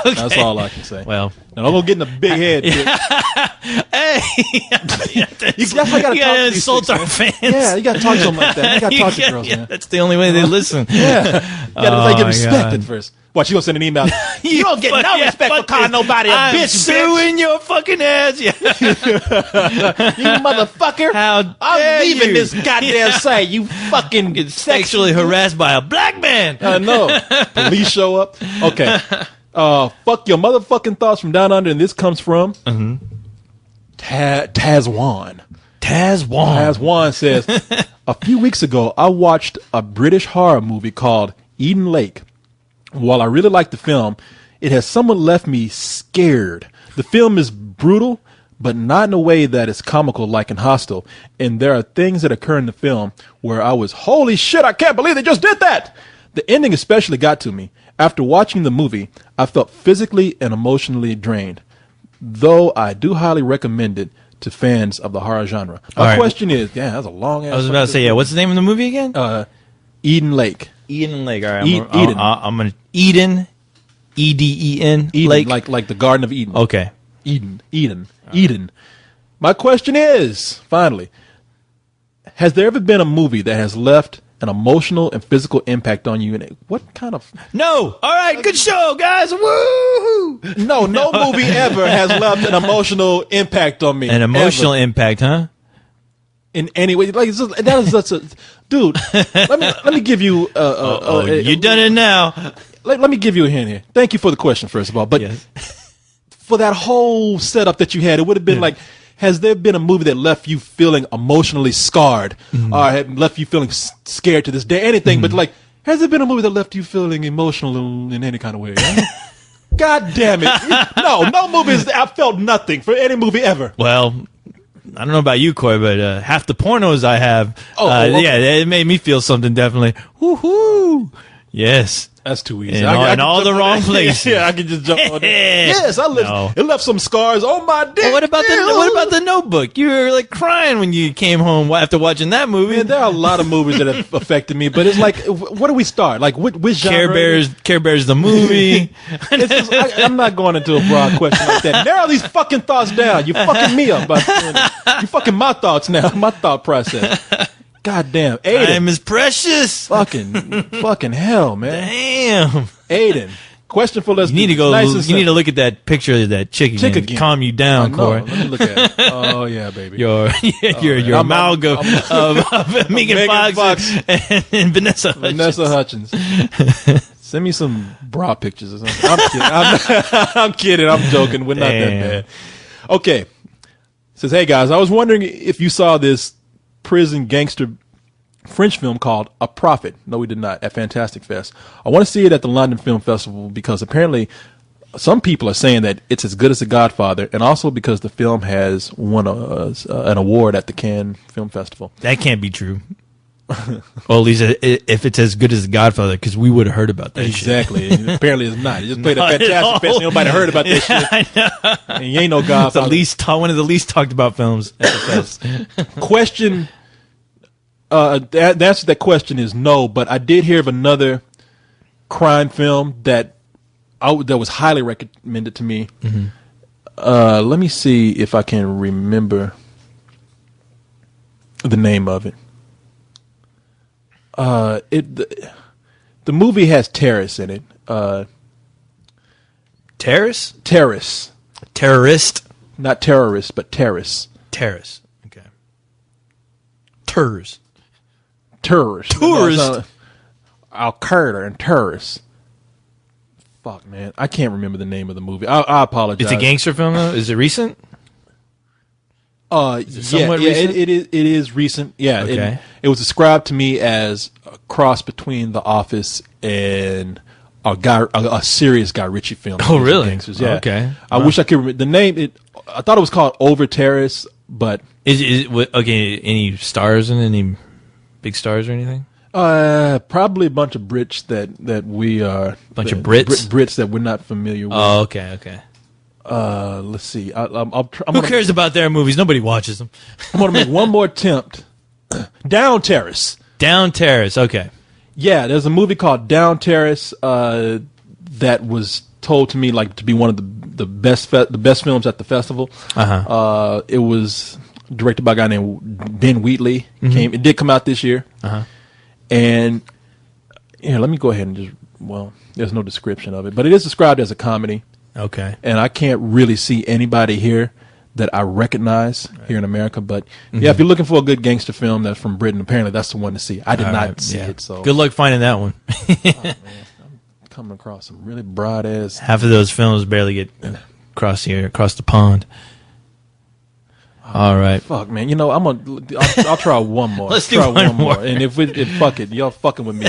Okay. That's all I can say. Well, now I'm gonna get in a big head. hey, That's how you gotta you talk gotta to these insult chicks, our man. fans. Yeah, you gotta talk to them like that. You gotta talk to girls, man. That's the only way they listen. Yeah, you gotta Oh, like, get my respect God. at first. What, you gonna send an email? You don't get no Yeah, respect for fuck calling this. nobody a I'm bitch, suing your fucking ass. Yeah. You motherfucker! How I'm dare leaving you. this goddamn site. You fucking Get sexually harassed by a black man. I know. Police show up. Okay. Fuck your motherfucking thoughts from down under, and this comes from Tazwan. Tazwan says, a few weeks ago, I watched a British horror movie called Eden Lake. While I really liked the film, it has somewhat left me scared. The film is brutal, but not in a way that is comical like in Hostel. And there are things that occur in the film where I was, holy shit, I can't believe they just did that. The ending especially got to me. After watching the movie, I felt physically and emotionally drained, though I do highly recommend it to fans of the horror genre. My question is, yeah, that's a long ass. I was about to say, yeah, what's the name of the movie again? Eden Lake. Eden Lake. All right. Eden. I'm going to Eden. Eden. Eden, Lake. like the Garden of Eden. Okay. Eden. My question is, finally, has there ever been a movie that has left an emotional and physical impact on you? And what kind of... No. All right. Good show, guys. Woo! No movie ever has left an emotional impact on me. An emotional ever. impact, huh? In any way, like that is such a dude. Let me give you. You done it now. Let me give you a hint here. Thank you for the question, first of all. But Yes. for that whole setup that you had, it would have been like, has there been a movie that left you feeling emotionally scarred, or had left you feeling scared to this day? Anything, but like, has there been a movie that left you feeling emotional in any kind of way? God damn it! No movies. I felt nothing for any movie ever. Well, I don't know about you, Corey, but half the pornos I have, okay. yeah, it made me feel something definitely. Woohoo! Yes. That's too easy. In I all can the jump wrong on that. places. Yeah, I can just jump on that. Yes, No. It left some scars on my dick. Well, what about the Notebook? You were like crying when you came home after watching that movie. Man, there are a lot of movies that have affected me, but it's like, where do we start? Like, which genre? Care Bears the movie. It's just, I'm not going into a broad question like that. Narrow these fucking thoughts down. You fucking me up by doing it. You fucking my thoughts now. My thought process. God damn. Aiden. Time is precious. Fucking hell, man. Damn. Aiden. Question for us. You need to go. You need to look at that picture of that chick again. Calm you down, Corey. Let me look at it. Oh yeah, baby. Your amalgam of Megan Fox and Vanessa Hudgens. Send me some bra pictures or something. I'm kidding. I'm kidding. I'm joking. We're not that bad. Okay. Says, hey guys, I was wondering if you saw this prison gangster French film called A Prophet. No, we did not, at Fantastic Fest. I want to see it at the London Film Festival because apparently some people are saying that it's as good as The Godfather, and also because the film has won an award at the Cannes Film Festival. That can't be true. Well, at least if it's as good as The Godfather, because we would have heard about that Exactly. Apparently it's not. It just played a fantastic fest. Nobody heard about this shit. I know. And you ain't no It's Godfather. one of the least talked about films at the fest. Question. The answer to that question is no, but I did hear of another crime film that was highly recommended to me. Let me see if I can remember the name of it. The movie has terrorists in it. Terrorist? Terrorists. Terrorist? Not terrorists, but terrorists. Terrorist. Okay. Terrors. Terrorists. Tourist. Al-Qaeda and terrorists. Fuck, man. I can't remember the name of the movie. I apologize. It's a gangster film, though? Is it recent? Somewhat recent? It is recent. Yeah. Okay. It was described to me as a cross between The Office and a serious Guy Ritchie film. Oh, really? Gangsters. Yeah. Okay. I wish I could remember the name. I thought it was called Over Terrorists, but okay? Any stars in any big stars or anything? Probably a bunch of Brits that we are. Bunch of Brits? Brits that we're not familiar with. Oh, okay. Let's see. Who cares about their movies? Nobody watches them. I'm going to make one more attempt. Down Terrace. Down Terrace. Okay. Yeah, there's a movie called Down Terrace that was told to me like to be one of the best films at the festival. It was directed by a guy named Ben Wheatley. It did come out this year. And let me go ahead and there's no description of it, but it is described as a comedy. Okay. And I can't really see anybody here that I recognize here in America. But yeah, if you're looking for a good gangster film that's from Britain, apparently that's the one to see. I did not see it. So good luck finding that one. Man, I'm coming across some really broad ass. Half of those films barely get across the pond. All right. Fuck, man. I'll try one more. Let's do one more. And if fuck it, y'all fucking with me.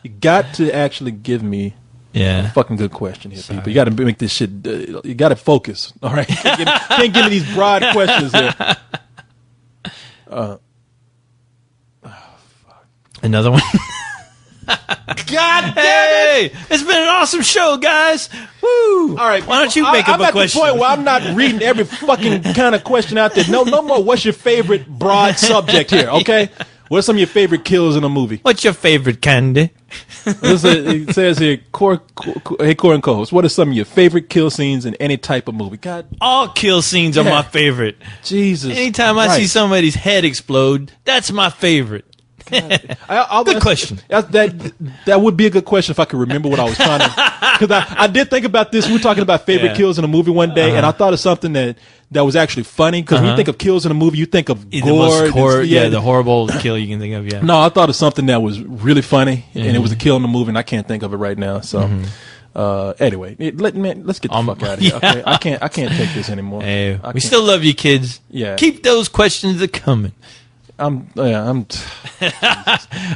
You got to actually give me a fucking good question here, people. You got to make this shit. You got to focus. All right. Can't give me these broad questions here. Another one. God damn it! It's been an awesome show, guys. Woo! All right, why don't you make up a question? I'm at the point where I'm not reading every fucking kind of question out there. No more. What's your favorite broad subject here? Okay. What are some of your favorite kills in a movie? What's your favorite candy? It says here, hey, Core and Co-host, what are some of your favorite kill scenes in any type of movie? God, all kill scenes are my favorite. Jesus. Anytime I see somebody's head explode, that's my favorite. Good question. That would be a good question if I could remember what I was trying to. Because I did think about this. We were talking about favorite kills in a movie one day, and I thought of something that was actually funny. Because when you think of kills in a movie, you think of gore. The horrible kill you can think of. Yeah. No, I thought of something that was really funny, and it was a kill in the movie, and I can't think of it right now. So. Anyway, let's get the fuck out of here. Okay, I can't take this anymore. Hey, we still love you, kids. Yeah. Keep those questions a coming. I'm. All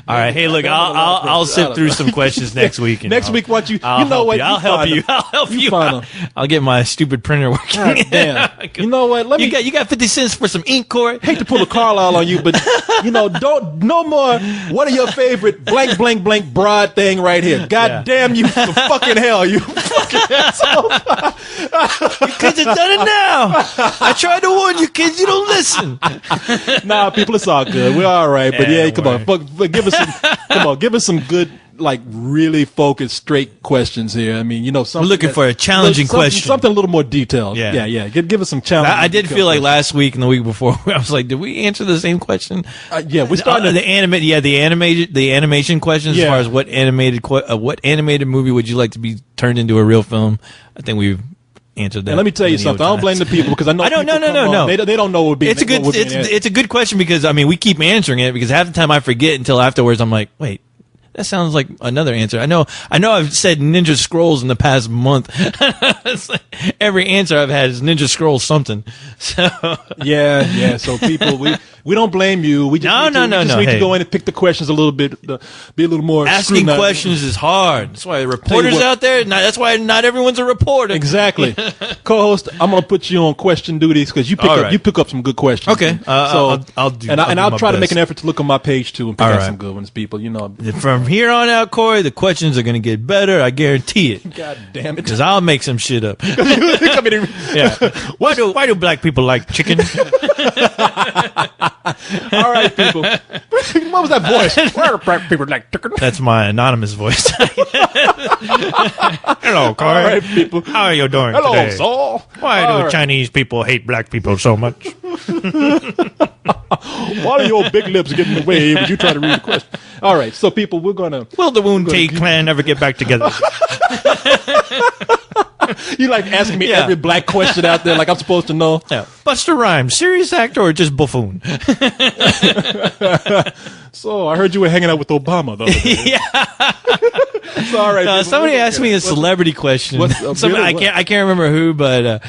right. Hey, look, I'll sit through some questions next week. Next week, what I'll help you. I'll get my stupid printer working. God damn. You know what? You got 50 cents for some ink, Corey? Hate to pull a Carlisle on you, but no more. What are your favorite blank blank blank broad thing right here? God damn you for fucking hell, you fucking asshole. You kids have done it now. I tried to warn you, kids. You don't listen. Nah, people, it's all good. We're all right. But come on, give us some good, like, really focused, straight questions here. I mean, we're looking for a challenging question, something a little more detailed. Yeah. Give us some challenge. I did feel like last week and the week before, I was like, did we answer the same question? We started the animation questions as far as what animated movie would you like to be turned into a real film? I think we've answered that. And let me tell you something. I don't blame the people because I know. No. They don't know what would be. It's a good question because we keep answering it because half the time I forget until afterwards. I'm like, wait, That sounds like another answer. I know I've said Ninja Scrolls in the past month. It's like every answer I've had is Ninja Scrolls something. So yeah. So people, we don't blame you. We just need to go in and pick the questions a little bit, be a little more asking scrutinized. questions is hard. That's why reporters out there. That's why not everyone's a reporter. Exactly. Co-host, I'm gonna put you on question duties because you pick up some good questions. Okay. I'll do. I'll try to make best. an effort to look on my page too and pick out some good ones. People, you know. From here on out, Corey, the questions are going to get better. I guarantee it. God damn it! Because I'll make some shit up. Yeah. Why do black people like chicken? All right, people. What was that voice? Why do black people like chicken? That's my anonymous voice. Hello, Corey. All right, people. How are you doing Hello, today? Saul. Why do Chinese people hate black people so much? Why do your big lips get in the way when you try to read the question? All right, so people, we're gonna. Will the Woon Tay clan ever get back together? You like asking me every black question out there, like I'm supposed to know. Yeah. Buster Rhymes, serious actor or just buffoon? So I heard you were hanging out with Obama, though. Yeah. So, all right. Somebody asked me a celebrity question. I can't remember who, but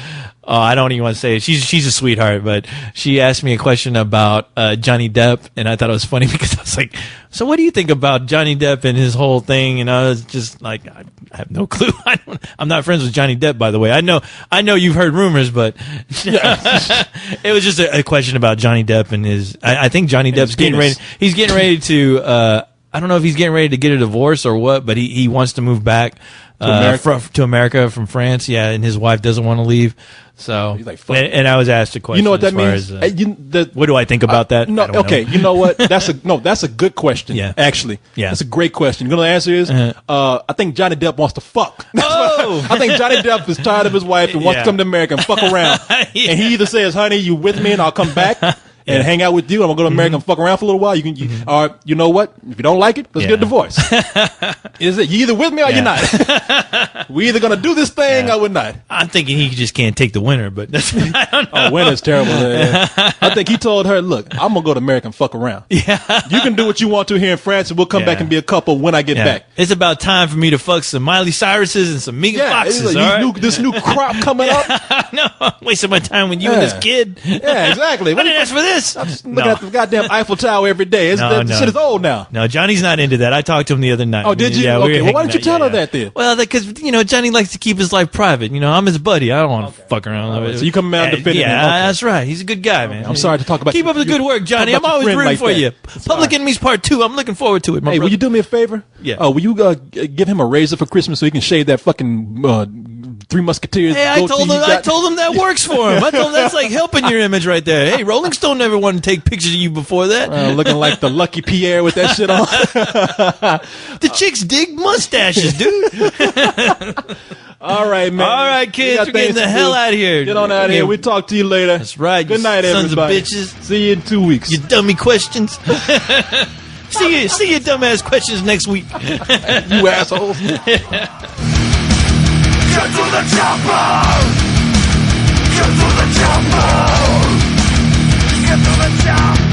I don't even want to say it. She's a sweetheart, but she asked me a question about Johnny Depp, and I thought it was funny because I was like, "So what do you think about Johnny Depp and his whole thing?" And I was just like, "I have no clue. I'm not friends with Johnny Depp, by the way. I know you've heard rumors, but it was just a question about Johnny Depp and his. I think Johnny Depp's getting ready. He's getting ready to. I don't know if he's getting ready to get a divorce or what, but he wants to move back to America from France. Yeah, and his wife doesn't want to leave. So, like, and I was asked a question. You know what that means? What do I think about that? No, okay. You know what? That's a good question. Yeah, actually, yeah, that's a great question. You know what the answer is? I think Johnny Depp wants to fuck. I think Johnny Depp is tired of his wife and wants to come to America and fuck around. And he either says, "Honey, you with me, and I'll come back." And hang out with you. I'm gonna go to America and fuck around for a little while. You can, or you know what? If you don't like it, let's get a divorce. Is it you either with me or you're not? We either gonna do this thing or we're not. I'm thinking he just can't take the winter, but I don't know. Oh, winter's terrible. I think he told her, "Look, I'm gonna go to America and fuck around. Yeah, you can do what you want to here in France, and we'll come back and be a couple when I get back. It's about time for me to fuck some Miley Cyruses and some Megan Foxes. Like, this new crop coming up. No, I'm wasting my time with you and this kid. Yeah, exactly. I didn't ask for this. I'm just looking at the goddamn Eiffel Tower every day. This shit is old now. No, Johnny's not into that. I talked to him the other night. Oh, did you? Yeah, okay. Well, why didn't you tell her that then? Well, because Johnny likes to keep his life private. I'm his buddy. I don't want to fuck around. Right, so you come out defending him. Yeah, that's right. He's a good guy, man. I'm sorry to talk about. Keep up the good work, Johnny. I'm always rooting for you. Public Enemies Part 2. I'm looking forward to it. Hey, will you do me a favor? Yeah. Will you give him a razor for Christmas so he can shave that fucking Three Musketeers? Hey, I told him that works for him. I told him that's like helping your image right there. Hey, Rolling Stone never wanted to take pictures of you before that. Looking like the Lucky Pierre with that shit on. The chicks dig mustaches, dude. All right, man. All right, kids, we're getting the hell out of here. Get on out of here. We'll talk to you later. That's right. Good night, sons everybody. Sons of bitches. See you in 2 weeks. You dummy questions. See you dumbass questions next week. You assholes. Get to the chopper! Get to the chopper! Get to the chopper!